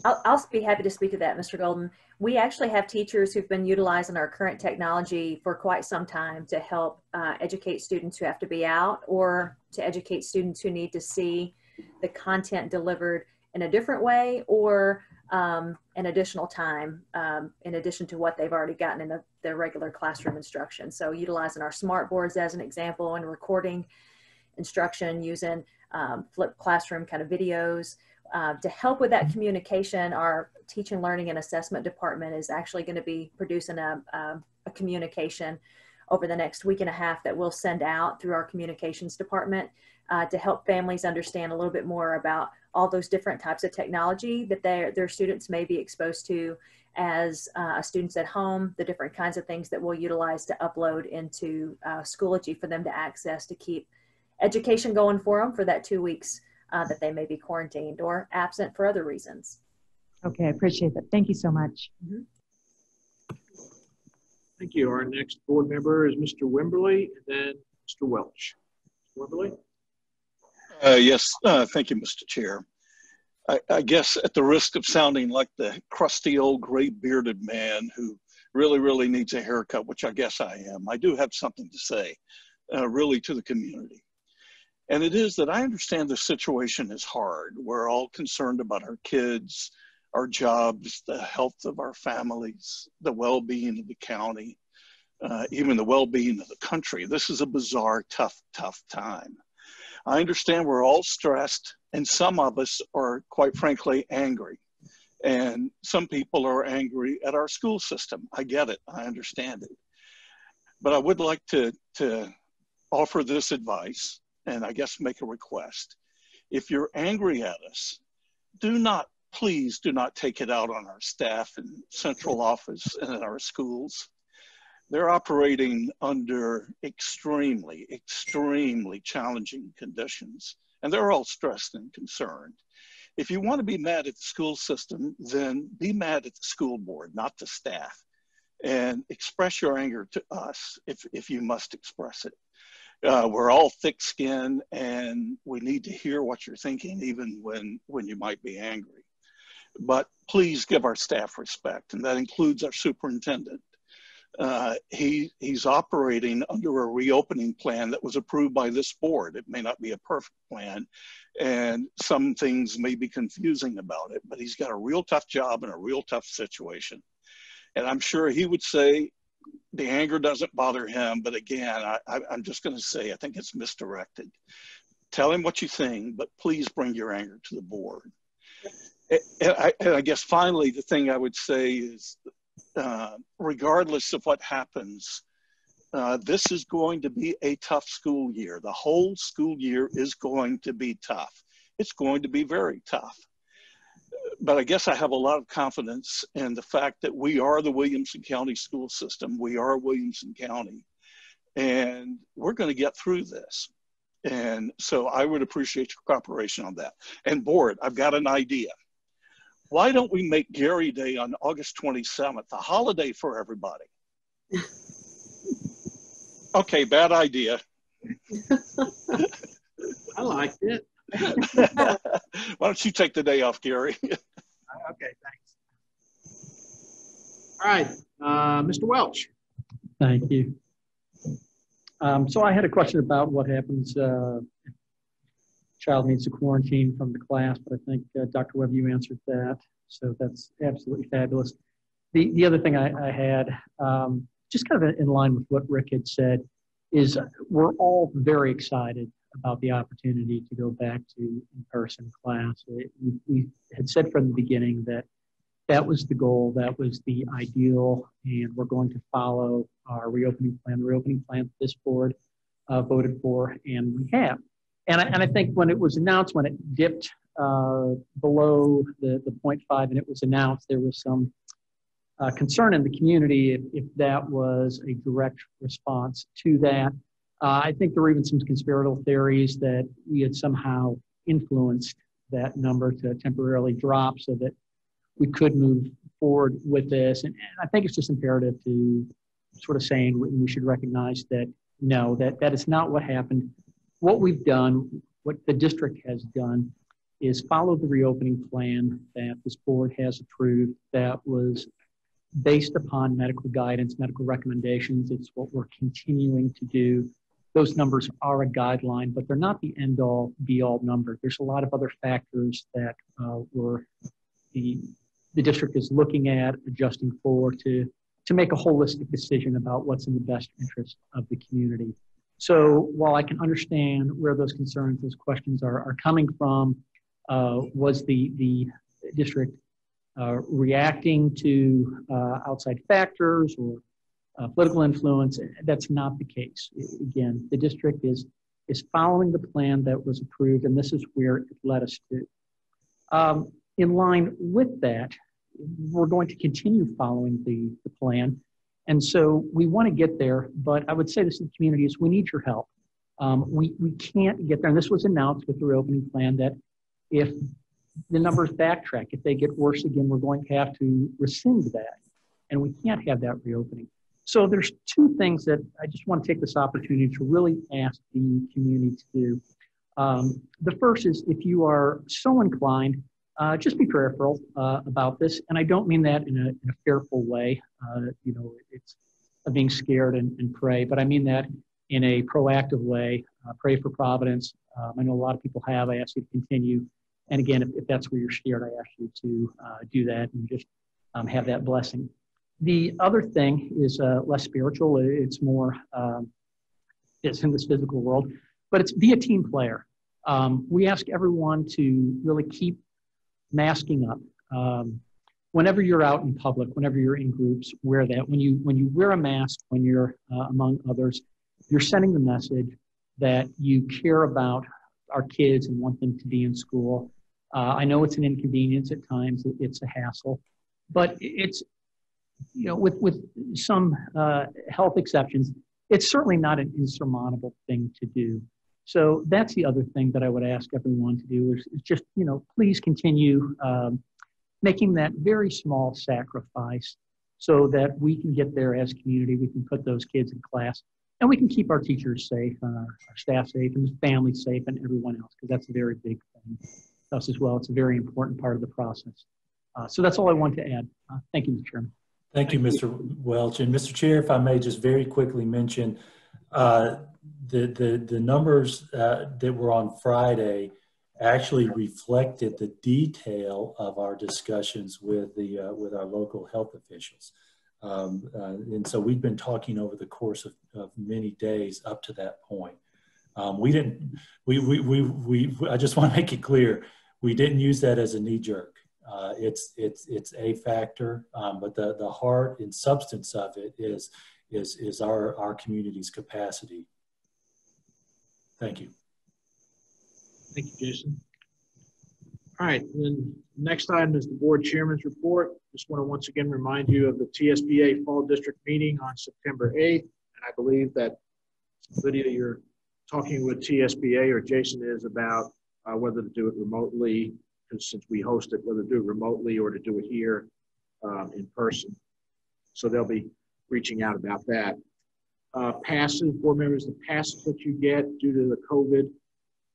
I'll be happy to speak to that, Mr. Golden. We actually have teachers who've been utilizing our current technology for quite some time to help educate students who have to be out, or to educate students who need to see the content delivered in a different way, or an additional time in addition to what they've already gotten in their regular classroom instruction. So utilizing our smart boards as an example, and recording instruction using flipped classroom kind of videos. To help with that communication, our teaching, learning, and assessment department is actually going to be producing a communication over the next week and a half that we'll send out through our communications department to help families understand a little bit more about all those different types of technology that their students may be exposed to as students at home, the different kinds of things that we'll utilize to upload into Schoology for them to access to keep education going for them for that 2 weeks that they may be quarantined or absent for other reasons. Okay, I appreciate that. Thank you so much. Mm-hmm. Thank you. Our next board member is Mr. Wimberly, and then Mr. Welch. Mr. Wimberly? Yes, thank you, Mr. Chair. I guess at the risk of sounding like the crusty old gray bearded man who really needs a haircut, which I guess I am, I do have something to say really to the community. And it is that I understand the situation is hard. We're all concerned about our kids, our jobs, the health of our families, the well-being of the county, even the well-being of the country. This is a bizarre, tough time. I understand we're all stressed, and some of us are, quite frankly, angry. And some people are angry at our school system. I get it. I understand it. But I would like to offer this advice, and I guess make a request. If you're angry at us, please do not take it out on our staff and central office and in our schools. They're operating under extremely challenging conditions, and they're all stressed and concerned. If you want to be mad at the school system, then be mad at the school board, not the staff, and express your anger to us if you must express it. We're all thick-skinned, and we need to hear what you're thinking, even when you might be angry. But please give our staff respect, and that includes our superintendent. He's operating under a reopening plan that was approved by this board. It may not be a perfect plan, and some things may be confusing about it, but he's got a real tough job and a real tough situation. And I'm sure he would say the anger doesn't bother him, but again, I'm just going to say I think it's misdirected. Tell him what you think, but please bring your anger to the board. And I guess finally, the thing I would say is, regardless of what happens, this is going to be a tough school year. The whole school year is going to be tough. It's going to be very tough. But I guess I have a lot of confidence in the fact that we are the Williamson County school system. We are Williamson County, and we're going to get through this. And so I would appreciate your cooperation on that. And board, I've got an idea. Why don't we make Gary Day on August 27th, a holiday for everybody? Okay, bad idea. I liked it. Why don't you take the day off, Gary? Okay, thanks. All right, Mr. Welch. Thank you. So I had a question about what happens if child needs to quarantine from the class, but I think Dr. Webb, you answered that. So that's absolutely fabulous. The other thing I had, just kind of in line with what Rick had said, is we're all very excited about the opportunity to go back to in-person class. We had said from the beginning that that was the goal, that was the ideal, and we're going to follow our reopening plan, the reopening plan this board voted for, and we have. And I think when it was announced, when it dipped below the 0.5 and it was announced, there was some concern in the community if that was a direct response to that. I think there were even some conspiratorial theories that we had somehow influenced that number to temporarily drop so that we could move forward with this. And I think it's just imperative to sort of saying we should recognize that, no, that is not what happened. What we've done, what the district has done, is follow the reopening plan that this board has approved that was based upon medical guidance, medical recommendations. It's what we're continuing to do. Those numbers are a guideline, but they're not the end-all, be-all number. There's a lot of other factors that the district is looking at, adjusting for to make a holistic decision about what's in the best interest of the community. So while I can understand where those concerns, those questions are coming from, was the district reacting to outside factors or political influence? That's not the case. Again, the district is following the plan that was approved, and this is where it led us to. In line with that, we're going to continue following the plan. And so we want to get there, but I would say this to the community is we need your help. We can't get there, and this was announced with the reopening plan, that if the numbers backtrack, if they get worse again, we're going to have to rescind that, and we can't have that reopening. So there's two things that I just want to take this opportunity to really ask the community to do. The first is, if you are so inclined, just be prayerful about this. And I don't mean that in a fearful way. It's being scared and pray, but I mean that in a proactive way. Pray for providence. I know a lot of people have. I ask you to continue. And again, if that's where you're scared, I ask you to do that and just have that blessing. The other thing is less spiritual. It's more, it's in this physical world, but it's be a team player. We ask everyone to really keep masking up. Whenever you're out in public, whenever you're in groups, wear that. When you wear a mask, when you're among others, you're sending the message that you care about our kids and want them to be in school. I know it's an inconvenience at times, it's a hassle, but it's, with some health exceptions, it's certainly not an insurmountable thing to do. So that's the other thing that I would ask everyone to do is just, please continue making that very small sacrifice so that we can get there as a community. We can put those kids in class and we can keep our teachers safe, our staff safe, and families safe, and everyone else, because that's a very big thing to us as well. It's a very important part of the process. So that's all I want to add. Thank you, Mr. Chairman. Thank you, Mr. Welch. And Mr. Chair, if I may just very quickly mention the numbers that were on Friday actually reflected the detail of our discussions with our local health officials. And so we've been talking over the course of many days up to that point. I just want to make it clear, we didn't use that as a knee jerk. It's a factor, but the heart and substance of it is our community's capacity. Thank you. Thank you, Jason. All right, and then next item is the board chairman's report. Just want to once again remind you of the TSBA Fall District meeting on September 8th. And I believe that, Lydia, you're talking with TSBA, or Jason is, about whether to do it remotely, because since we host it, whether to do it remotely or to do it here in person. So they'll be reaching out about that. Passes, board members, the passes that you get due to the COVID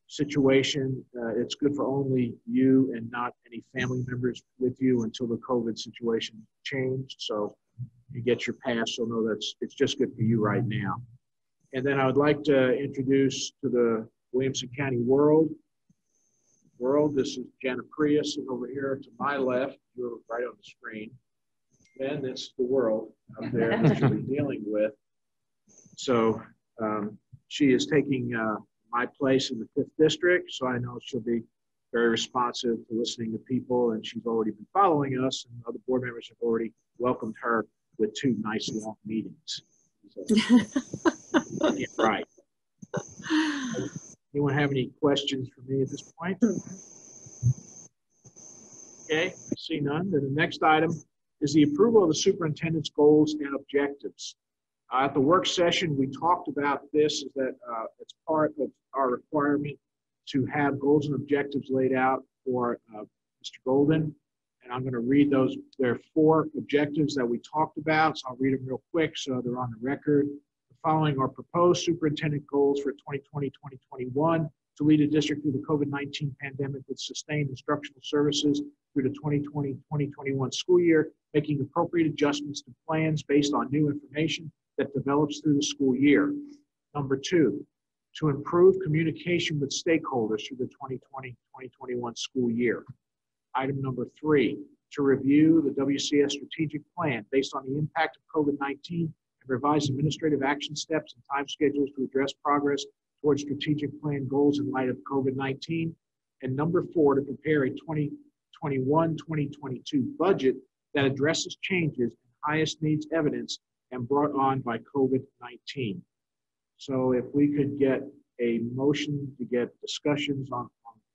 situation, it's good for only you and not any family members with you until the COVID situation changed. So you get your pass, so know that's it's just good for you right now. And then I would like to introduce to the Williamson County World. This is Jenna Prius, and over here to my left, you're right on the screen. Then that's the world out there that you'll be dealing with. So she is taking my place in the 5th District, so I know she'll be very responsive to listening to people, and she's already been following us, and other board members have already welcomed her with 2 nice long meetings. So, yeah, right. Anyone have any questions for me at this point? Okay, I see none. Then the next item is the approval of the superintendent's goals and objectives. At the work session, we talked about this, is that it's part of our requirement to have goals and objectives laid out for Mr. Golden. And I'm going to read those. There are 4 objectives that we talked about, so I'll read them real quick so they're on the record. The following are proposed superintendent goals for 2020-2021 to lead a district through the COVID-19 pandemic with sustained instructional services through the 2020-2021 school year, making appropriate adjustments to plans based on new information that develops through the school year. Number 2, to improve communication with stakeholders through the 2020-2021 school year. Item number 3, to review the WCS strategic plan based on the impact of COVID-19 and revise administrative action steps and time schedules to address progress towards strategic plan goals in light of COVID-19. And number 4, to prepare a 2021-2022 budget that addresses changes in highest needs evidence and brought on by COVID-19. So if we could get a motion to get discussions on,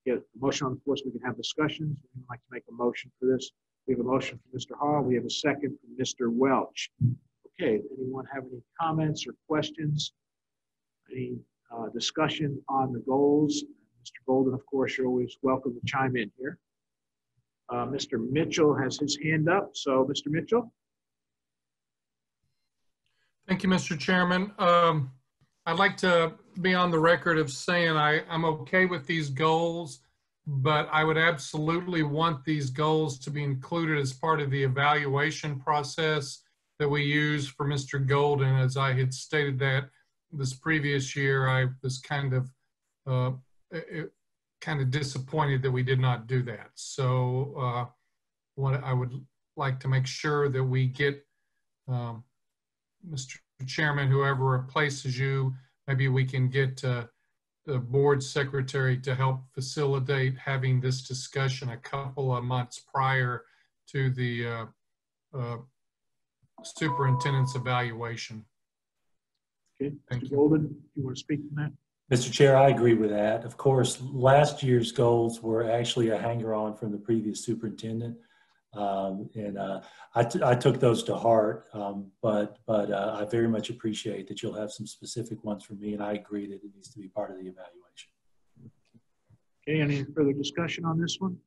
get a motion on the floor so we can have discussions. We'd like to make a motion for this. We have a motion from Mr. Hall. We have a second from Mr. Welch. Okay, anyone have any comments or questions? Any discussion on the goals? Mr. Golden, of course, you're always welcome to chime in here. Mr. Mitchell has his hand up. So Mr. Mitchell. Thank you, Mr. Chairman. I'd like to be on the record of saying I'm okay with these goals, but I would absolutely want these goals to be included as part of the evaluation process that we use for Mr. Golden. As I had stated that this previous year, I was kind of disappointed that we did not do that. So what I would like to make sure that we get Mr. Chairman, whoever replaces you, maybe we can get the board secretary to help facilitate having this discussion a couple of months prior to the superintendent's evaluation. Okay, Mr. Golden, you want to speak to that? Mr. Chair, I agree with that. Of course, last year's goals were actually a hanger-on from the previous superintendent. I took those to heart, but I very much appreciate that you'll have some specific ones for me, and I agree that it needs to be part of the evaluation. Okay, any further discussion on this one?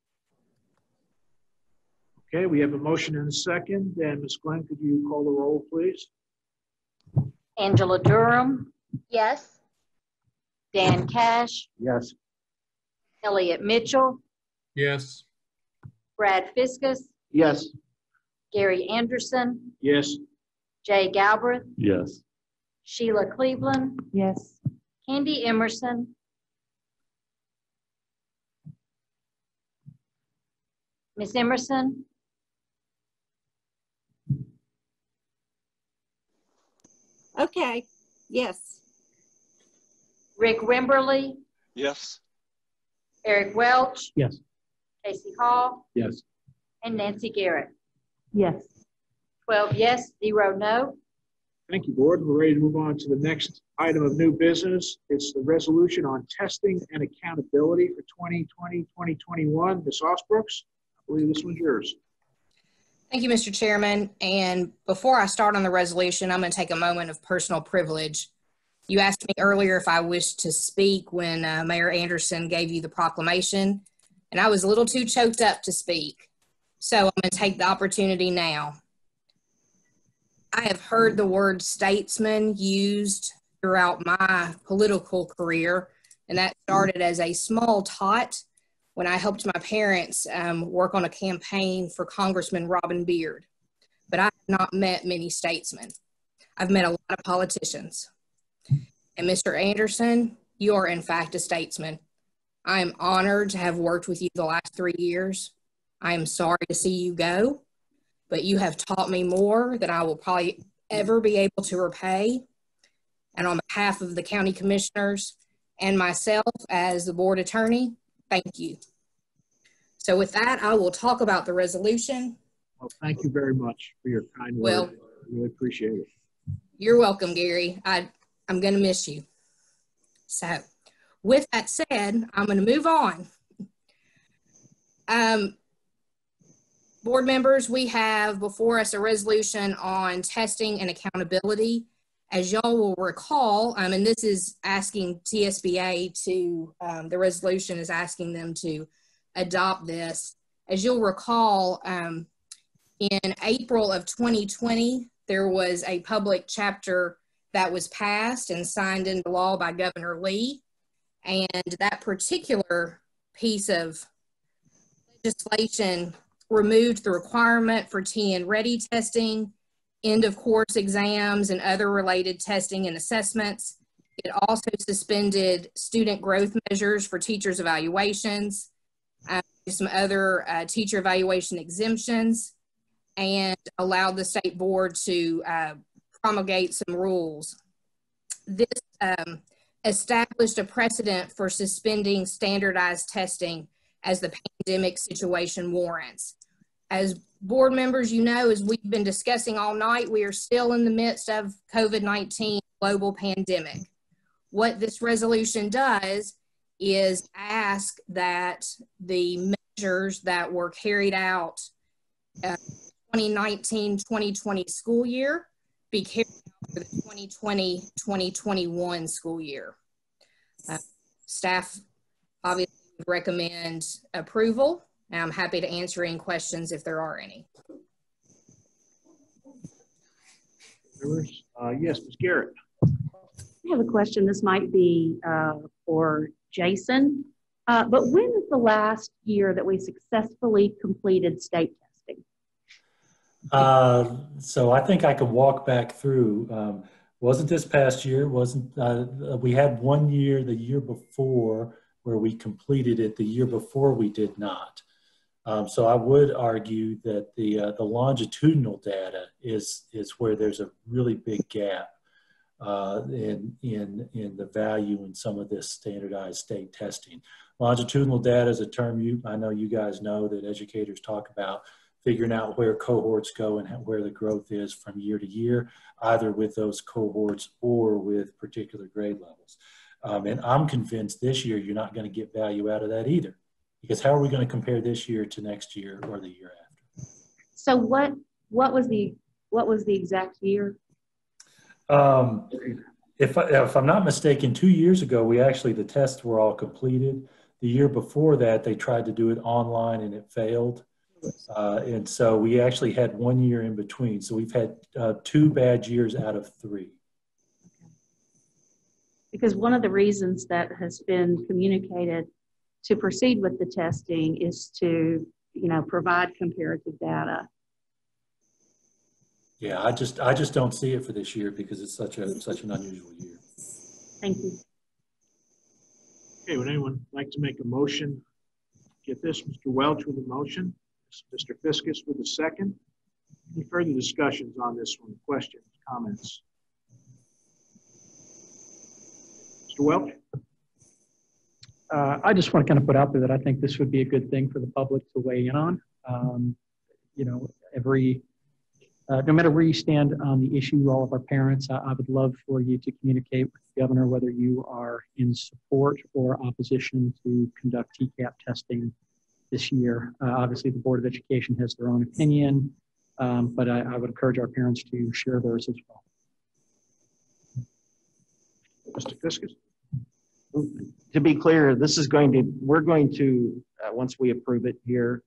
Okay, we have a motion and a second. And Ms. Glenn, could you call the roll, please? Angela Durham. Yes. Dan Cash. Yes. Elliot Mitchell. Yes. Brad Fiskus. Yes. Gary Anderson. Yes. Jay Galbraith. Yes. Sheila Cleveland. Yes. Candy Emerson. Miss Emerson. Okay. Yes. Rick Wimberly. Yes. Eric Welch. Yes. Casey Hall. Yes. And Nancy Garrett. Yes. 12 yes, 0 no. Thank you, board. We're ready to move on to the next item of new business. It's the resolution on testing and accountability for 2020-2021. Ms. Osbrooks, I believe this one's yours. Thank you, Mr. Chairman. And before I start on the resolution, I'm going to take a moment of personal privilege. You asked me earlier if I wished to speak when Mayor Anderson gave you the proclamation, and I was a little too choked up to speak. So I'm going to take the opportunity now. I have heard the word statesman used throughout my political career, and that started as a small tot when I helped my parents work on a campaign for Congressman Robin Beard. But I have not met many statesmen. I've met a lot of politicians. And Mr. Anderson, you are in fact a statesman. I am honored to have worked with you the last 3 years. I am sorry to see you go, but you have taught me more than I will probably ever be able to repay. And on behalf of the county commissioners and myself as the board attorney, thank you. So with that, I will talk about the resolution. Well, thank you very much for your kind words. I really appreciate it. You're welcome, Gary. I'm going to miss you. So with that said, I'm going to move on. Board members, we have before us a resolution on testing and accountability. As y'all will recall, and this is asking TSBA to, the resolution is asking them to adopt this. As you'll recall, in April of 2020, there was a public chapter that was passed and signed into law by Governor Lee. And that particular piece of legislation removed the requirement for TN ready testing, end of course exams, and other related testing and assessments. It also suspended student growth measures for teachers' evaluations, some other teacher evaluation exemptions, and allowed the state board to promulgate some rules. This established a precedent for suspending standardized testing as the pandemic situation warrants. As board members, you know, as we've been discussing all night, we are still in the midst of COVID-19 global pandemic. What this resolution does is ask that the measures that were carried out 2019-2020 school year be carried out for the 2020-2021 school year. Staff obviously would recommend approval, and I'm happy to answer any questions if there are any. Yes, Ms. Garrett. I have a question. This might be for Jason, but when is the last year that we successfully completed state testing? So I think I could walk back through. Wasn't this past year? Wasn't we had 1 year, the year before, where we completed it. The year before we did not. So I would argue that the longitudinal data is where there's a really big gap in the value in some of this standardized state testing. Longitudinal data is a term I know you guys know that educators talk about, figuring out where cohorts go and where the growth is from year to year, either with those cohorts or with particular grade levels. And I'm convinced this year you're not going to get value out of that either, because how are we going to compare this year to next year or the year after? So what was the exact year? If I'm not mistaken, 2 years ago, the tests were all completed. The year before that, they tried to do it online and it failed. And so we actually had 1 year in between. So we've had 2 bad years out of 3. Because one of the reasons that has been communicated to proceed with the testing is to, provide comparative data. Yeah, I just don't see it for this year because it's such an unusual year. Thank you. Okay, would anyone like to make a motion? Get this, Mr. Welch with a motion, Mr. Fiskus with a second. Any further discussions on this one? Questions, comments? Mr. Welch? I just want to kind of put out there that I think this would be a good thing for the public to weigh in on. No matter where you stand on the issue, all of our parents, I would love for you to communicate with the governor whether you are in support or opposition to conduct TCAP testing this year. Obviously, the Board of Education has their own opinion, but I would encourage our parents to share theirs as well. Mr. Fiskus? To be clear, we're going to, once we approve it here,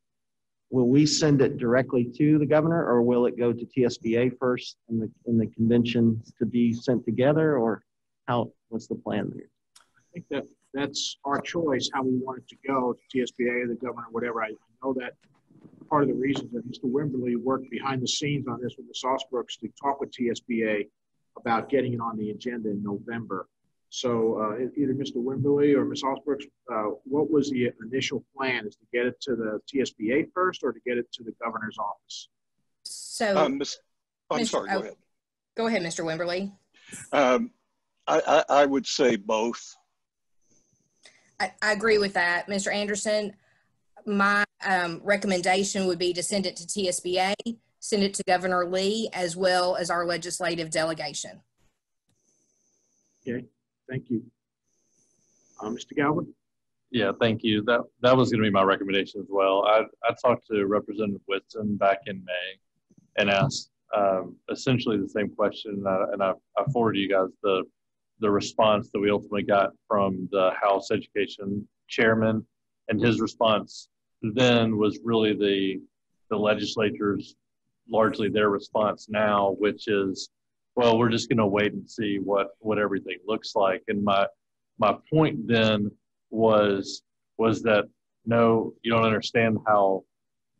will we send it directly to the governor, or will it go to TSBA first in the convention to be sent together, or what's the plan there? I think that's our choice, how we want it to go, to TSBA or the governor, whatever. I know that part of the reason that Mr. Wimberly worked behind the scenes on this with Ms. Osbrooks to talk with TSBA about getting it on the agenda in November. So either Mr. Wimberly or Ms. Osbrooks, what was the initial plan? Is to get it to the TSBA first, or to get it to the governor's office? So, I'm sorry, go ahead. Go ahead, Mr. Wimberly. I would say both. I agree with that, Mr. Anderson. My recommendation would be to send it to TSBA, send it to Governor Lee, as well as our legislative delegation. Okay, thank you. Mr. Galvin? Yeah, thank you. That was going to be my recommendation as well. I talked to Representative Whitson back in May and asked essentially the same question, and I forwarded you guys the response that we ultimately got from the House Education Chairman, and his response then was really the legislature's largely their response now, which is, well, we're just going to wait and see what everything looks like. And my point then was that, no, you don't understand how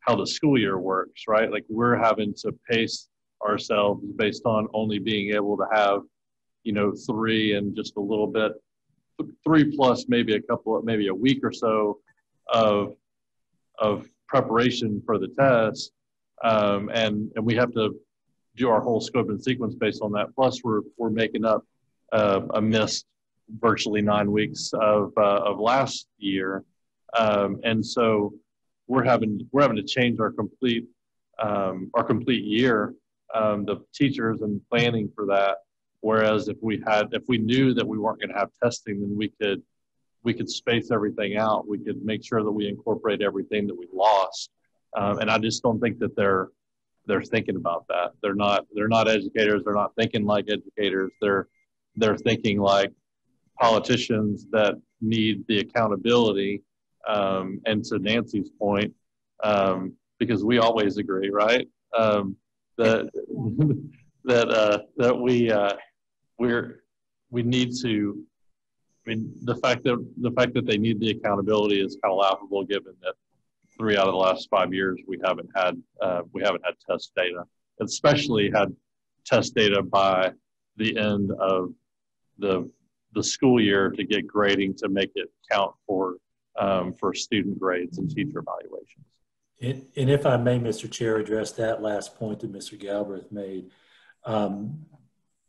the school year works, right? Like, we're having to pace ourselves based on only being able to have, 3 and just a little bit, 3 plus maybe maybe a week or so of preparation for the test. And we have to do our whole scope and sequence based on that. Plus we're making up a missed virtually 9 weeks of last year. And so we're having to change our complete year, the teachers and planning for that. Whereas if we knew that we weren't going to have testing, then we could space everything out. We could make sure that we incorporate everything that we lost. And I just don't think that they're thinking about that. They're not educators. They're not thinking like educators. They're thinking like politicians that need the accountability. And to Nancy's point, because we always agree, right? That we need to. I mean, the fact that they need the accountability is kind of laughable, given that 3 out of the last 5 years we haven't had test data, especially had test data by the end of the school year to get grading to make it count for student grades and teacher evaluations. And if I may, Mr. Chair, address that last point that Mr. Galbraith made.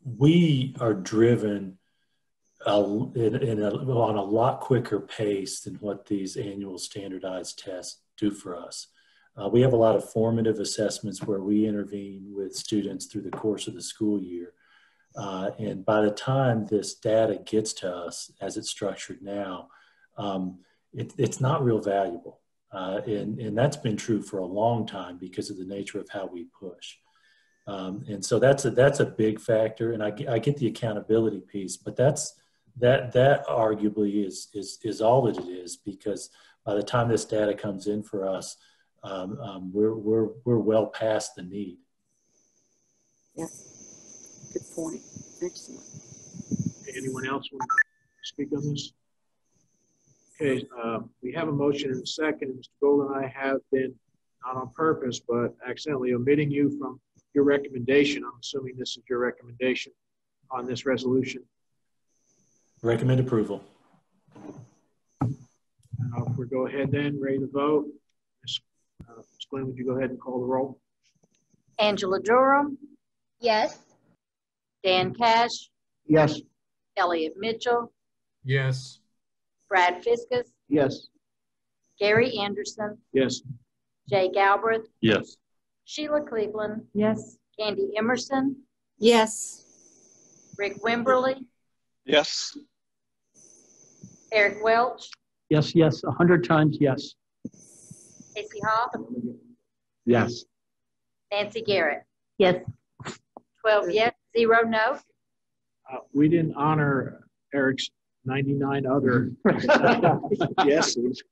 We are driven on a lot quicker pace than what these annual standardized tests do for us. We have a lot of formative assessments where we intervene with students through the course of the school year. And by the time this data gets to us, as it's structured now, it's not real valuable. And that's been true for a long time because of the nature of how we push. And so that's a big factor. And I get the accountability piece, but that arguably is all that it is, because by the time this data comes in for us, we're well past the need. Yeah, good point. Excellent. Anyone else want to speak on this? Okay, we have a motion and a second. Mr. Gold and I have been, not on purpose, but accidentally omitting you from your recommendation. I'm assuming this is your recommendation on this resolution. Recommend approval. If we go ahead then, ready to vote. Ms. Glenn, would you go ahead and call the roll? Angela Durham? Yes. Dan Cash? Yes. Elliot Mitchell? Yes. Brad Fiskus? Yes. Gary Anderson? Yes. Jay Galbraith? Yes. Sheila Cleveland? Yes. Candy Emerson? Yes. Rick Wimberly? Yes. Eric Welch? Yes, 100 times yes. Casey Hoff? Yes. Nancy Garrett? Yes. 12 yes, 0 no. We didn't honor Eric's 99 other yeses.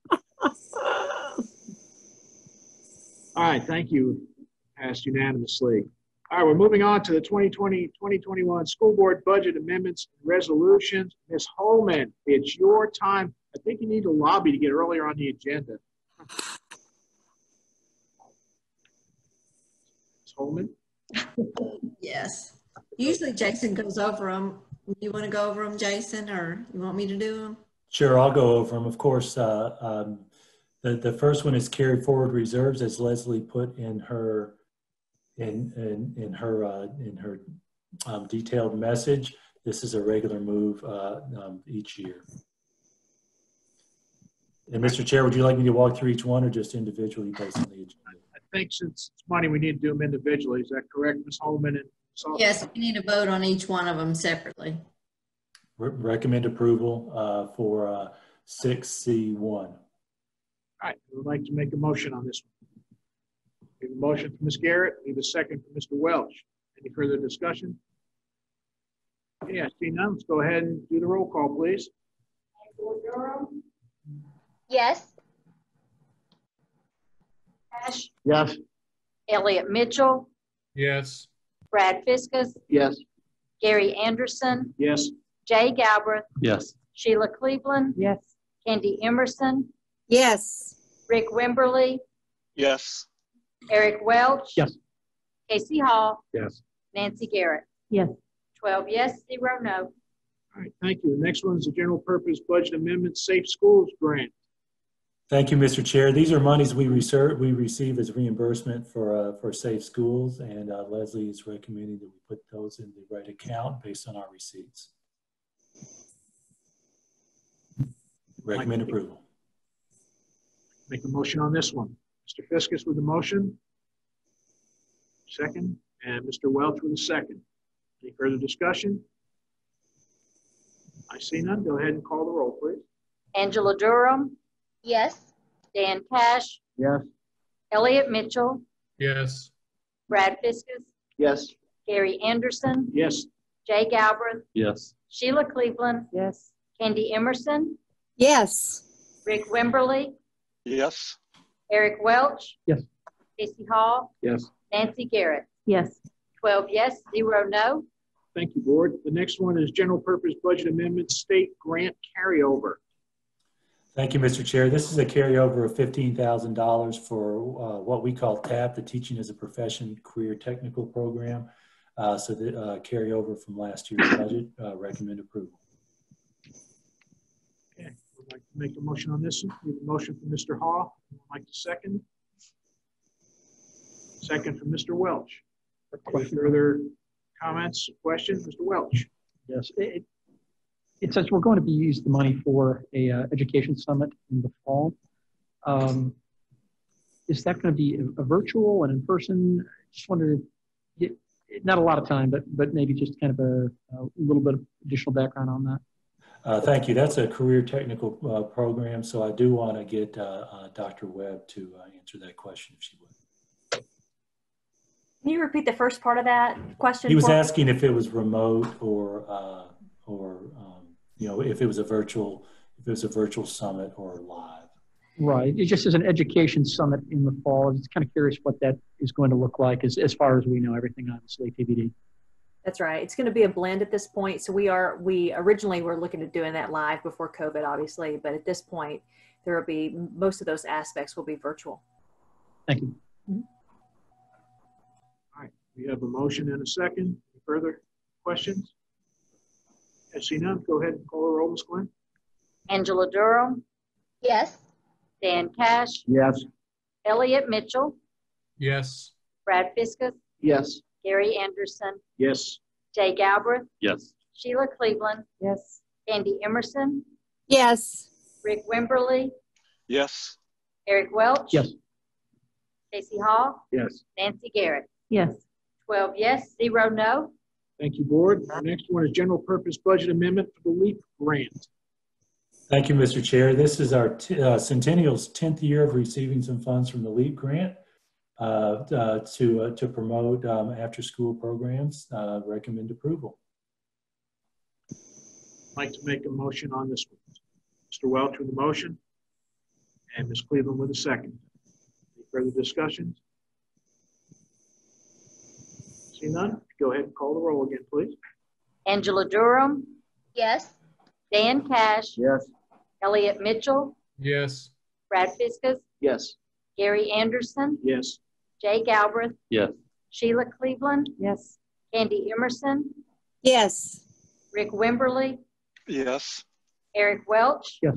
All right, thank you. Passed unanimously. All right, we're moving on to the 2020-2021 school board budget amendments and resolutions. Ms. Holman, it's your time. I think you need to lobby to get earlier on the agenda. Ms. Holman? Yes. Usually Jason goes over them. You want to go over them, Jason, or you want me to do them? Sure, I'll go over them. Of course, the first one is carried forward reserves, as Leslie put in her detailed message. This is a regular move each year. And Mr. Chair, would you like me to walk through each one or just individually based on the agenda? I think since it's money, we need to do them individually. Is that correct, Ms. Holman? And yes, we need to vote on each one of them separately. Recommend approval for 6C1. All right, I would like to make a motion on this one. We have a motion from Ms. Garrett. We have a second from Mr. Welch. Any further discussion? Yeah, seeing none, let's go ahead and do the roll call, please. Yes. Cash, Yes. Elliot Mitchell, Yes. Brad Fiskus, Yes. Gary Anderson, Yes. Jay Galbraith, Yes. Sheila Cleveland, Yes. Candy Emerson, Yes. Rick Wimberly, Yes. Eric Welch, Yes. Casey Hall, Yes. Nancy Garrett. Yes. 12 yes, 0 no. All right, thank you. The next one is the general purpose budget amendment, Safe Schools Grant. Thank you, Mr. Chair. These are monies we receive as reimbursement for safe schools, and Leslie is recommending that we put those in the right account based on our receipts. Recommend approval. Make a motion on this one. Mr. Fiskus with the motion. Second, and Mr. Welch with a second. Any further discussion? I see none. Go ahead and call the roll, please. Angela Durham, Yes. Dan Cash, Yes. Elliot Mitchell, Yes. Brad Fiskus, Yes. Gary Anderson, Yes. Jay Galbraith, Yes. Sheila Cleveland, Yes. Candy Emerson, Yes. Rick Wimberly, Yes. Eric Welch, Yes. Casey Hall, Yes. Nancy Garrett. Yes. 12 yes, 0 no. Thank you, board. The next one is general purpose budget amendment, state grant carryover. Thank you, Mr. Chair. This is a carryover of $15,000 for what we call TAP, the Teaching as a Profession Career Technical Program. So the carryover from last year's budget. Recommend approval. Okay, would like to make a motion on this one. We have a motion from Mr. Hall. Would like to second. Second from Mr. Welch. Any further comments, questions? Mr. Welch. Yes. It says we're going to be using the money for a education summit in the fall. Is that going to be a virtual and in person? Just wanted to get, not a lot of time, but maybe just kind of a little bit of additional background on that. Thank you. That's a career technical program, so I do want to get Dr. Webb to answer that question if she would. Can you repeat the first part of that question? He was asking if it was remote or you know, if it was a virtual summit or live. Right. It just is an education summit in the fall. I'm just kind of curious what that is going to look like as far as we know. Everything obviously TBD. That's right. It's going to be a blend at this point. So we originally were looking at doing that live before COVID, obviously, but at this point, there will be most of those aspects will be virtual. Thank you. Mm-hmm. All right, we have a motion and a second. Any further questions? I see none. Go ahead and call the roll, Ms. Glenn. Angela Durham, Yes. Dan Cash, Yes. Elliot Mitchell, Yes. Brad Fiskus, Yes. Gary Anderson, Yes. Jay Galbraith, Yes. Sheila Cleveland, Yes. Candy Emerson, Yes. Rick Wimberly, Yes. Eric Welch, Yes. Casey Hall, Yes. Nancy Garrett. Yes. 12 yes, 0 no. Thank you, board. The next one is general purpose budget amendment for the LEAP grant. Thank you, Mr. Chair. This is our Centennial's 10th year of receiving some funds from the LEAP grant to promote after-school programs. Recommend approval. like to make a motion on this one? Mr. Welch with the motion and Ms. Cleveland with a second. Any further discussions? See none? Go ahead and call the roll again, please. Angela Durham, Yes. Dan Cash, Yes. Elliot Mitchell, Yes. Brad Fiskus, Yes. Gary Anderson, Yes. Jay Galbraith, Yes. Sheila Cleveland, Yes. Candy Emerson, Yes. Rick Wimberly, Yes. Eric Welch, Yes.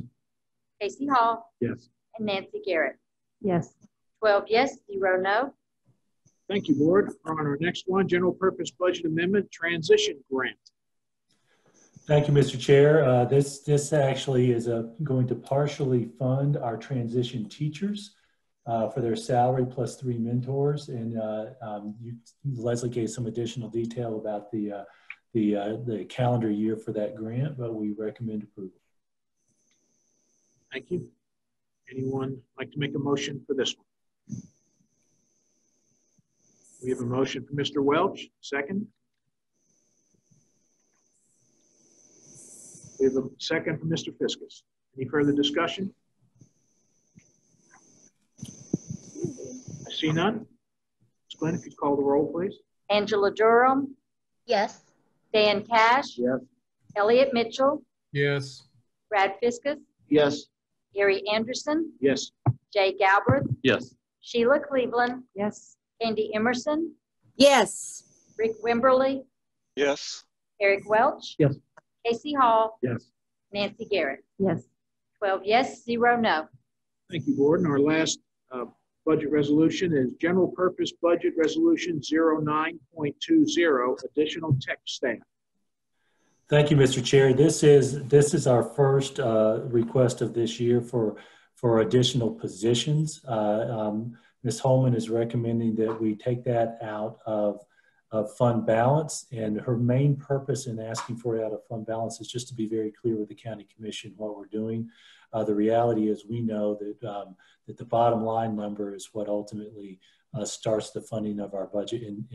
Casey Hall, Yes. and Nancy Garrett. Yes. 12 yes, 0 no. Thank you, Board. We're on our next one, General Purpose Budget Amendment Transition Grant. Thank you, Mr. Chair. This actually is going to partially fund our transition teachers for their salary plus 3 mentors. And Leslie gave some additional detail about the calendar year for that grant, but we recommend approval. Thank you. Anyone like to make a motion for this one? We have a motion for Mr. Welch, second. We have a second from Mr. Fiskus. Any further discussion? I see none. Ms. Glenn, if you call the roll, please. Angela Durham, Yes. Dan Cash, Yes. Elliot Mitchell, Yes. Brad Fiskus, Yes. Gary Anderson, Yes. Jay Galbraith, Yes. Sheila Cleveland, Yes. Candy Emerson, Yes. Rick Wimberly, Yes. Eric Welch, Yes. Casey Hall, Yes. Nancy Garrett. Yes. 12 yes, 0 no. Thank you, Board. And our last budget resolution is General Purpose Budget Resolution 09.20, Additional Tech Staff. Thank you, Mr. Chair. This is our first request of this year for additional positions. Ms. Holman is recommending that we take that out of fund balance, and her main purpose in asking for it out of fund balance is just to be very clear with the County Commission what we're doing. The reality is we know that that the bottom line number is what ultimately starts the funding of our budget in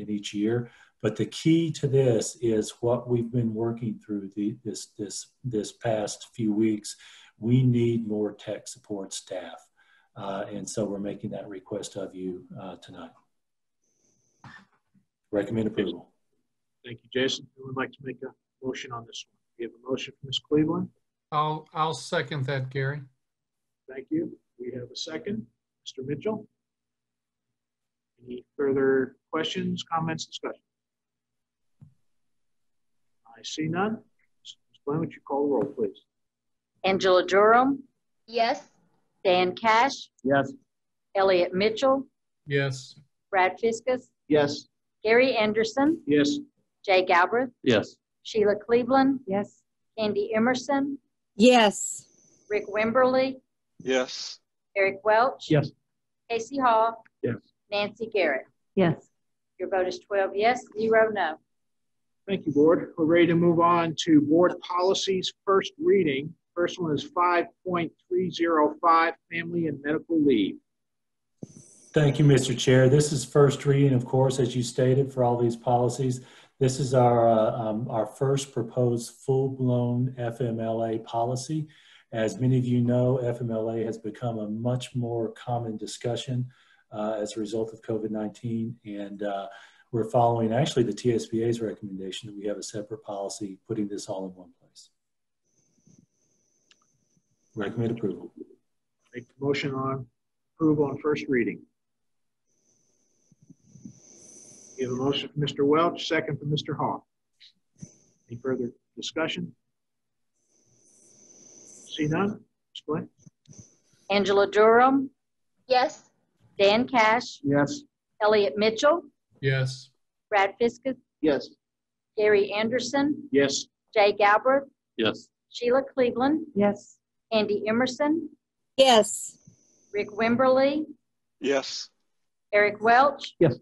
each year. But the key to this is what we've been working through this past few weeks. We need more tech support staff. And so we're making that request of you tonight. Recommend approval. Thank you, Jason. Who would like to make a motion on this one? We have a motion from Ms. Cleveland. I'll second that, Gary. Thank you. We have a second. Mr. Mitchell. Any further questions, comments, discussion? I see none. Ms. Glenn, would you call the roll, please? Angela Durham, Yes. Dan Cash, Yes. Elliot Mitchell, Yes. Brad Fiskus, Yes. Gary Anderson, Yes. Jay Galbraith, Yes. Sheila Cleveland, Yes. Candy Emerson, Yes. Rick Wimberly, Yes. Eric Welch, Yes. Casey Hall, Yes. Nancy Garrett. Yes. Your vote is 12 yes, 0 no. Thank you, Board. We're ready to move on to Board Policies, first reading. First one is 5.305, Family and Medical Leave. Thank you, Mr. Chair. This is first reading, of course, as you stated, for all these policies. This is our first proposed full-blown FMLA policy. As many of you know, FMLA has become a much more common discussion as a result of COVID-19, and we're following actually the TSBA's recommendation that we have a separate policy putting this all in one place. Recommend approval. Make the motion on approval on first reading. We have a motion from Mr. Welch, second from Mr. Hall. Any further discussion? See none? Explain. Angela Durham, Yes. Dan Cash, Yes. Elliot Mitchell, Yes. Brad Fiskus, Yes. Gary Anderson, Yes. Jay Galbraith, Yes. Sheila Cleveland, Yes. Candy Emerson, Yes. Rick Wimberly, Yes. Eric Welch, Yes.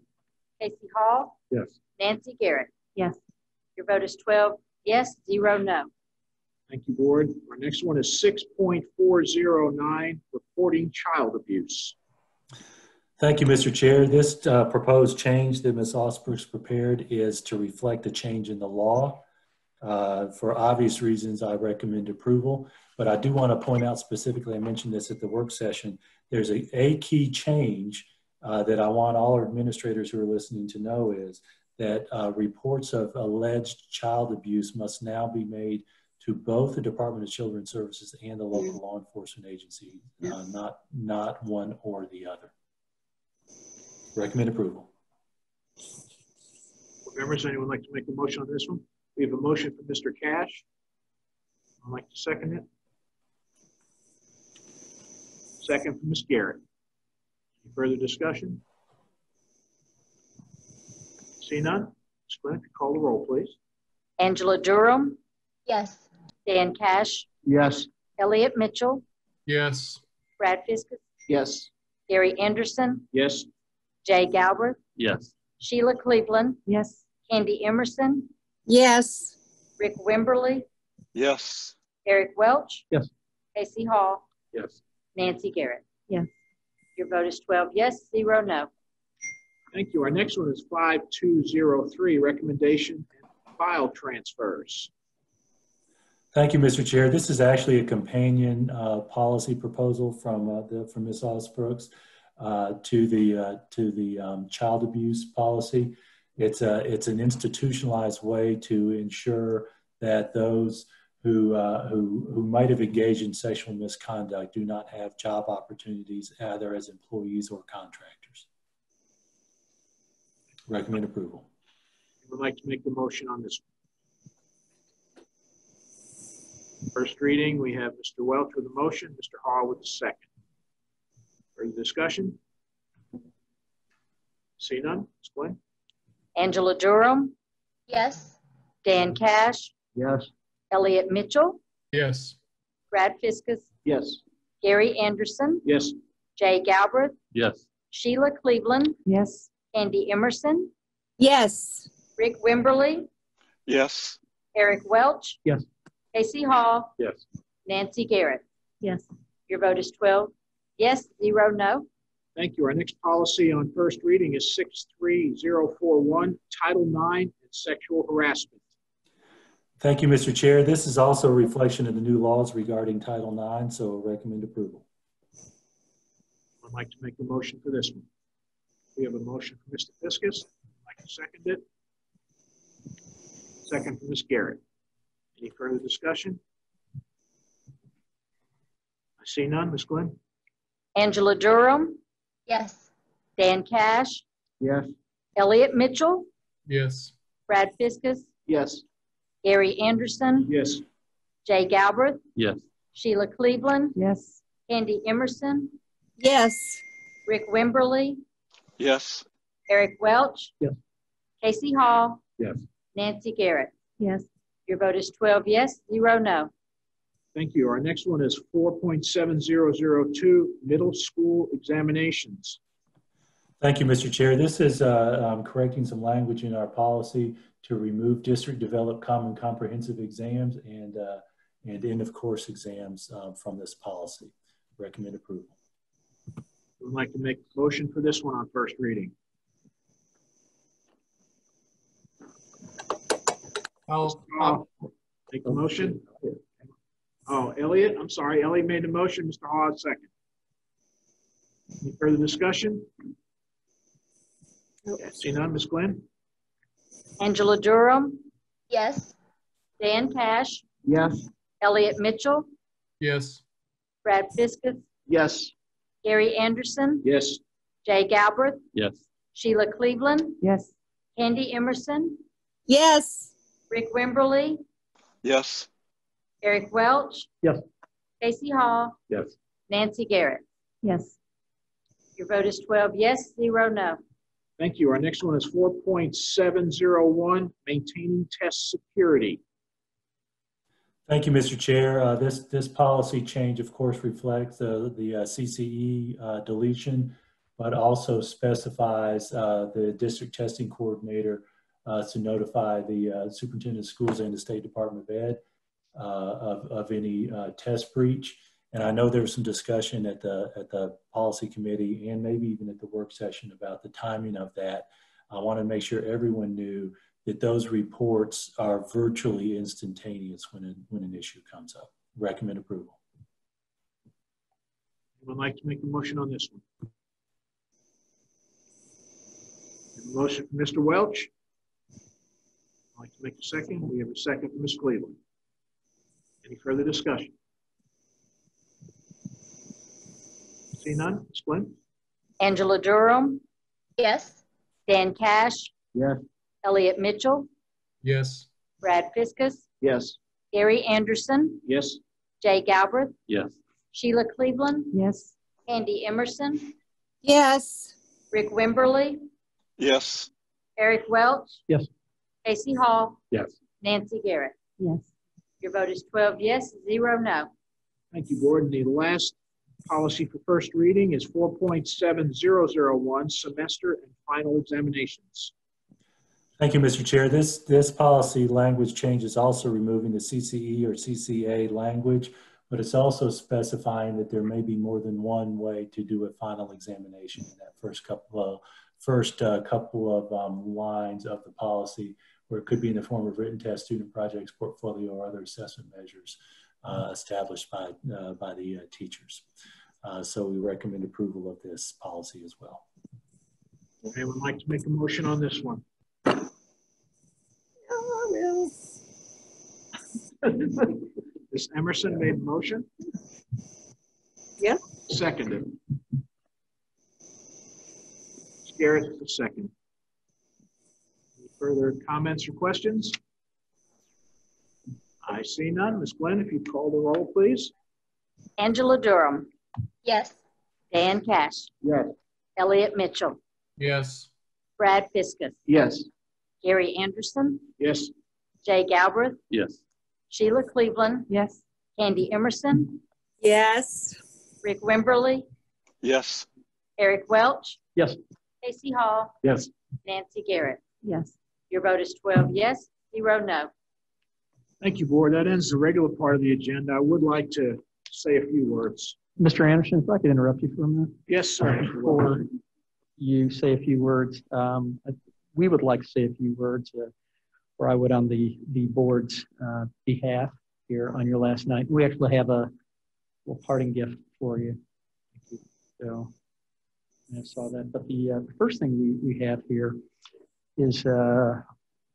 Casey Hall, Yes. Nancy Garrett. Yes. Your vote is 12 yes, 0 no. Thank you, Board. Our next one is 6.409, Reporting Child Abuse. Thank you, Mr. Chair. This proposed change that Ms. Osberg's prepared is to reflect a change in the law. For obvious reasons, I recommend approval, but I do want to point out specifically, I mentioned this at the work session, there's a key change that I want all our administrators who are listening to know is that reports of alleged child abuse must now be made to both the Department of Children's Services and the local law enforcement agency, not one or the other. Recommend approval. Members, anyone like to make a motion on this one? We have a motion from Mr. Cash. I'd like to second it. Second from Ms. Garrett. Any further discussion? See none? Ms. Glenn, call the roll, please. Angela Durham, Yes. Dan Cash, Yes. Elliot Mitchell, Yes. Brad Fiskus, Yes. Gary Anderson, Yes. Jay Galbraith, Yes. Sheila Cleveland, Yes. Candy Emerson, Yes. Rick Wimberly, Yes. Eric Welch, Yes. Casey Hall, Yes. Nancy Garrett. Yes. Your vote is 12 yes, 0 no. Thank you. Our next one is 5203, recommendation and file transfers. Thank you, Mr. Chair. This is actually a companion policy proposal from Ms. Osbrooks to the child abuse policy. It's an institutionalized way to ensure that those who might have engaged in sexual misconduct do not have job opportunities either as employees or contractors. Recommend approval. I would like to make the motion on this one. First reading, we have Mr. Welch with the motion, Mr. Hall with the second. Further discussion? See none? Ms. Glenn? Angela Durham, Yes. Dan Cash, Yes. Elliot Mitchell, Yes. Brad Fiskus, Yes. Gary Anderson, Yes. Jay Galbraith, Yes. Sheila Cleveland, Yes. Candy Emerson, Yes. Rick Wimberly, Yes. Eric Welch, Yes. Casey Hall, Yes. Nancy Garrett. Yes. Your vote is 12 yes, 0 no. Thank you. Our next policy on first reading is 63041, Title IX and sexual harassment. Thank you, Mr. Chair. This is also a reflection of the new laws regarding Title IX, so recommend approval. I'd like to make a motion for this one. We have a motion from Mr. Fiskus. I'd like to second it. Second from Ms. Garrett. Any further discussion? I see none. Ms. Glenn? Angela Durham, Yes. Dan Cash, Yes. Elliot Mitchell, Yes. Brad Fiskus, Yes. Gary Anderson, Yes. Jay Galbraith, Yes. Sheila Cleveland, Yes. Candy Emerson, Yes. Rick Wimberly, Yes. Eric Welch, Yes. Casey Hall, Yes. Nancy Garrett. Yes. Your vote is 12 yes, 0 no. Thank you. Our next one is 4.7002, middle school examinations. Thank you, Mr. Chair. This is correcting some language in our policy to remove district-developed common comprehensive exams and end-of-course exams from this policy. Recommend approval. Would like to make a motion for this one on first reading. I'll Take the motion. Oh, Elliot, I'm sorry. Elliot made the motion. Mr. Hawes, second. Any further discussion? Yeah, see none. Ms. Glenn? Angela Durham, Yes. Dan Cash, Yes. Elliot Mitchell, Yes. Brad Fiskus, Yes. Gary Anderson, Yes. Jay Galbraith, Yes. Sheila Cleveland, Yes. Candy Emerson, Yes. Rick Wimberly, Yes. Eric Welch, Yes. Casey Hall, Yes. Nancy Garrett. Yes. Your vote is 12 yes, 0 no. Thank you. Our next one is 4.701, maintaining test security. Thank you, Mr. Chair. This policy change, of course, reflects the CCE deletion, but also specifies the district testing coordinator to notify the superintendent of schools and the State Department of Ed of any test breach. And I know there was some discussion at the policy committee and maybe even at the work session about the timing of that. I want to make sure everyone knew that those reports are virtually instantaneous when an issue comes up. Recommend approval. Anyone like to make a motion on this one? A motion from Mr. Welch. I'd like to make a second. We have a second from Ms. Cleveland. Any further discussion? See none? Ms. Glenn? Angela Durham, Yes. Dan Cash, Yes. Elliot Mitchell, Yes. Brad Fiskus, Yes. Gary Anderson, Yes. Jay Galbraith, Yes. Sheila Cleveland, Yes. Candy Emerson, Yes. Rick Wimberly, Yes. Eric Welch, Yes. Casey Hall, Yes. Nancy Garrett. Yes. Your vote is 12 yes, 0 no. Thank you, Board. The last policy for first reading is 4.7001, semester and final examinations. Thank you, Mr. Chair. This policy language change is also removing the CCE or CCA language, but it's also specifying that there may be more than one way to do a final examination in that first couple of lines of the policy, where it could be in the form of written test, student projects, portfolio, or other assessment measures established by the teachers. So we recommend approval of this policy as well. Anyone like to make a motion on this one? Oh, I will. Ms. Emerson made a motion. Yeah. Seconded. Ms. Garrett is the second. Any further comments or questions? I see none. Ms. Glenn, if you call the roll, please. Angela Durham, Yes. Dan Cash, Yes. Elliot Mitchell, Yes. Brad Fiskus, Yes. Gary Anderson, Yes. Jay Galbraith, Yes. Sheila Cleveland, Yes. Candy Emerson, Yes. Rick Wimberly, Yes. Eric Welch, Yes. Casey Hall, Yes. Nancy Garrett. Yes. Your vote is 12 yes, 0 no. Thank you, Board. That ends the regular part of the agenda. I would like to say a few words. Mr. Anderson, if I could interrupt you for a minute. Yes, sir. Before you say a few words, we would like to say a few words, or I would on the board's behalf here on your last night. We actually have a little parting gift for you. Thank you. So I saw that. But the first thing we have here is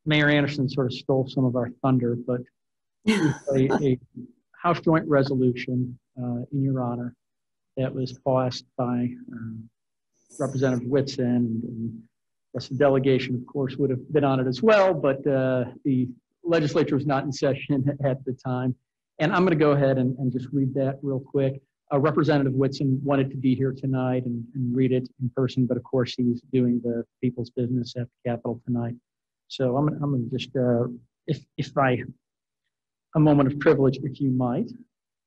Mayor Anderson sort of stole some of our thunder, but a House Joint Resolution in your honor that was passed by Representative Whitson, and the rest of the delegation, of course, would have been on it as well, but the legislature was not in session at the time. And I'm going to go ahead and just read that real quick. Representative Whitson wanted to be here tonight and read it in person, but of course he's doing the people's business at the Capitol tonight. So I'm going to just, a moment of privilege, if you might,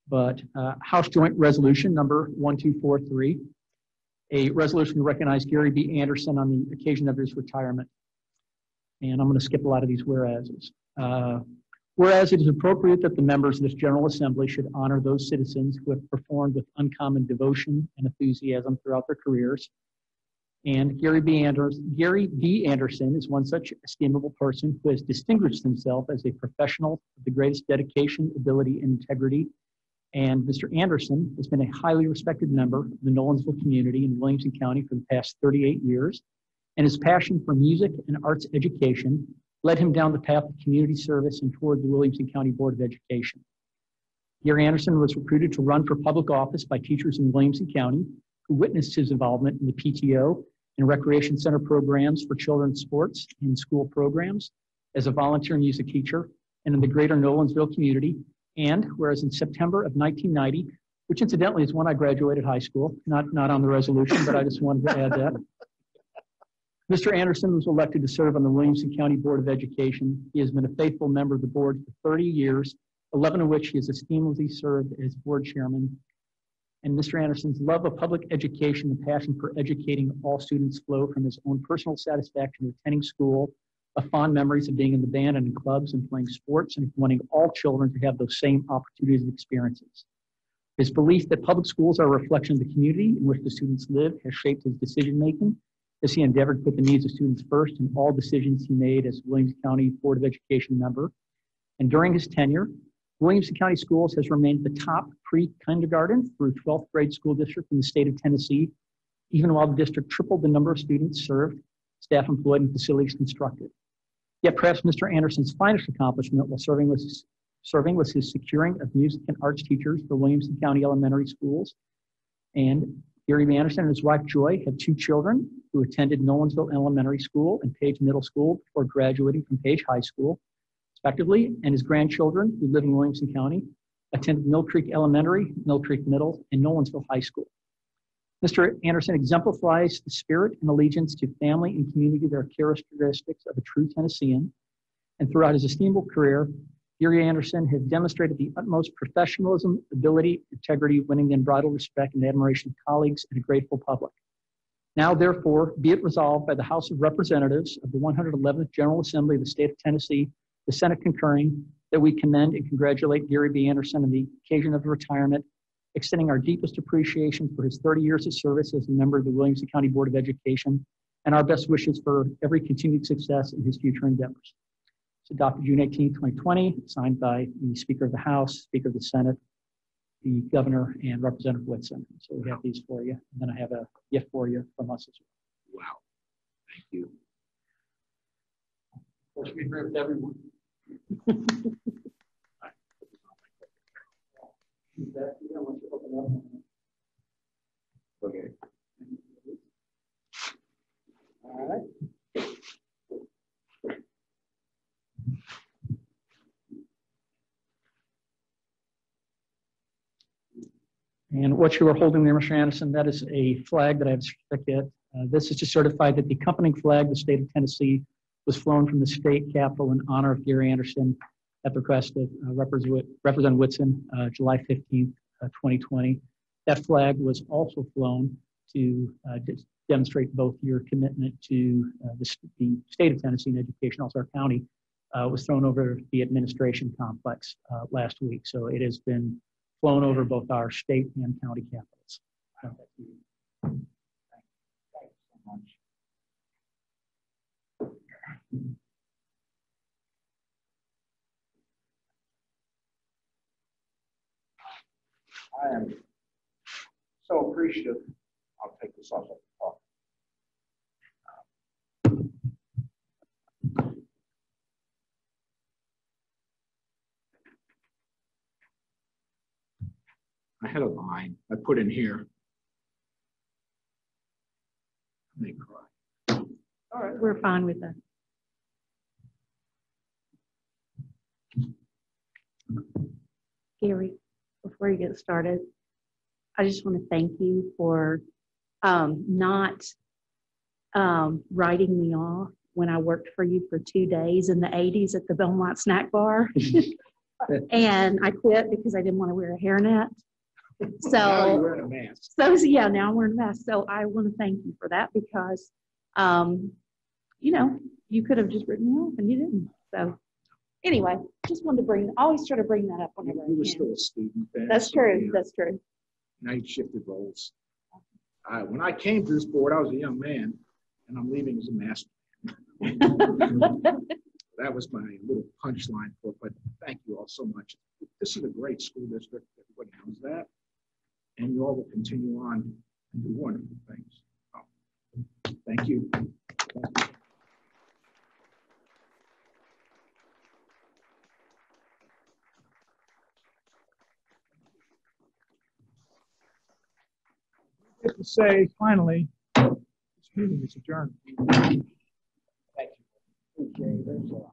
but House Joint Resolution number 1243, a resolution to recognize Gary B. Anderson on the occasion of his retirement. And I'm going to skip a lot of these whereases. Whereas it is appropriate that the members of this General Assembly should honor those citizens who have performed with uncommon devotion and enthusiasm throughout their careers. And Gary B. Anderson is one such estimable person who has distinguished himself as a professional of the greatest dedication, ability, and integrity. And Mr. Anderson has been a highly respected member of the Nolensville community in Williamson County for the past 38 years. And his passion for music and arts education led him down the path of community service and toward the Williamson County Board of Education. Gary Anderson was recruited to run for public office by teachers in Williamson County who witnessed his involvement in the PTO and recreation center programs for children's sports and school programs, as a volunteer music teacher, and in the greater Nolensville community. And whereas in September of 1990, which incidentally is when I graduated high school, not on the resolution, but I just wanted to add that. Mr. Anderson was elected to serve on the Williamson County Board of Education. He has been a faithful member of the board for 30 years, 11 of which he has esteemadly served as board chairman. And Mr. Anderson's love of public education and passion for educating all students flow from his own personal satisfaction of attending school, of fond memories of being in the band and in clubs and playing sports, and wanting all children to have those same opportunities and experiences. His belief that public schools are a reflection of the community in which the students live has shaped his decision-making as he endeavored to put the needs of students first in all decisions he made as Williamson County Board of Education member. And during his tenure, Williamson County Schools has remained the top pre-kindergarten through 12th grade school district in the state of Tennessee, even while the district tripled the number of students served, staff employed, and facilities constructed. Yet perhaps Mr. Anderson's finest accomplishment while serving was his securing of music and arts teachers for Williamson County Elementary Schools. And Gary B. Anderson and his wife Joy have 2 children who attended Nolensville Elementary School and Page Middle School before graduating from Page High School, respectively, and his grandchildren who live in Williamson County attended Mill Creek Elementary, Mill Creek Middle, and Nolensville High School. Mr. Anderson exemplifies the spirit and allegiance to family and community that are characteristics of a true Tennessean. And throughout his estimable career, Gary Anderson has demonstrated the utmost professionalism, ability, integrity, winning the unbridled respect and admiration of colleagues and a grateful public. Now, therefore, be it resolved by the House of Representatives of the 111th General Assembly of the State of Tennessee, the Senate concurring, that we commend and congratulate Gary B. Anderson on the occasion of retirement, extending our deepest appreciation for his 30 years of service as a member of the Williamson County Board of Education, and our best wishes for every continued success in his future endeavors. It's adopted June 18, 2020, signed by the Speaker of the House, Speaker of the Senate, the Governor, and Representative Whitson. So we have these for you. And then I have a gift for you from us as well. Wow. Thank you. Of course, we agree with everyone. Okay. All right. And what you are holding there, Mr. Anderson, that is a flag that I have a certificate. This is to certify that the accompanying flag of the state of Tennessee was flown from the state capitol in honor of Gary Anderson at the request of Representative Whitson, July 15th, 2020. That flag was also flown to demonstrate both your commitment to the state of Tennessee and education, also our county, was thrown over the administration complex last week. So it has been flown over both our state and county capitals. Thank you so much. I am so appreciative. I'll take this off. I had a line I put in here. I may cry. All right, we're fine with that. Gary, before you get started, I just want to thank you for not writing me off when I worked for you for 2 days in the 80s at the Belmont Snack Bar. And I quit because I didn't want to wear a hairnet. So now you're wearing a mask. So yeah, now I'm wearing a mask. So I want to thank you for that because, you know, you could have just written me off and you didn't. So anyway, just wanted to always try to bring that up whenever I can. You were still a student then. That's true. That's true. Now you shifted roles. When I came to this board, I was a young man, and I'm leaving as a master. That was my little punchline for it, but thank you all so much. This is a great school district. Everybody knows that. And you all will continue on and do wonderful things. Oh, thank you. Thank you. To say, finally, this meeting is adjourned. Thank you. Okay, there's a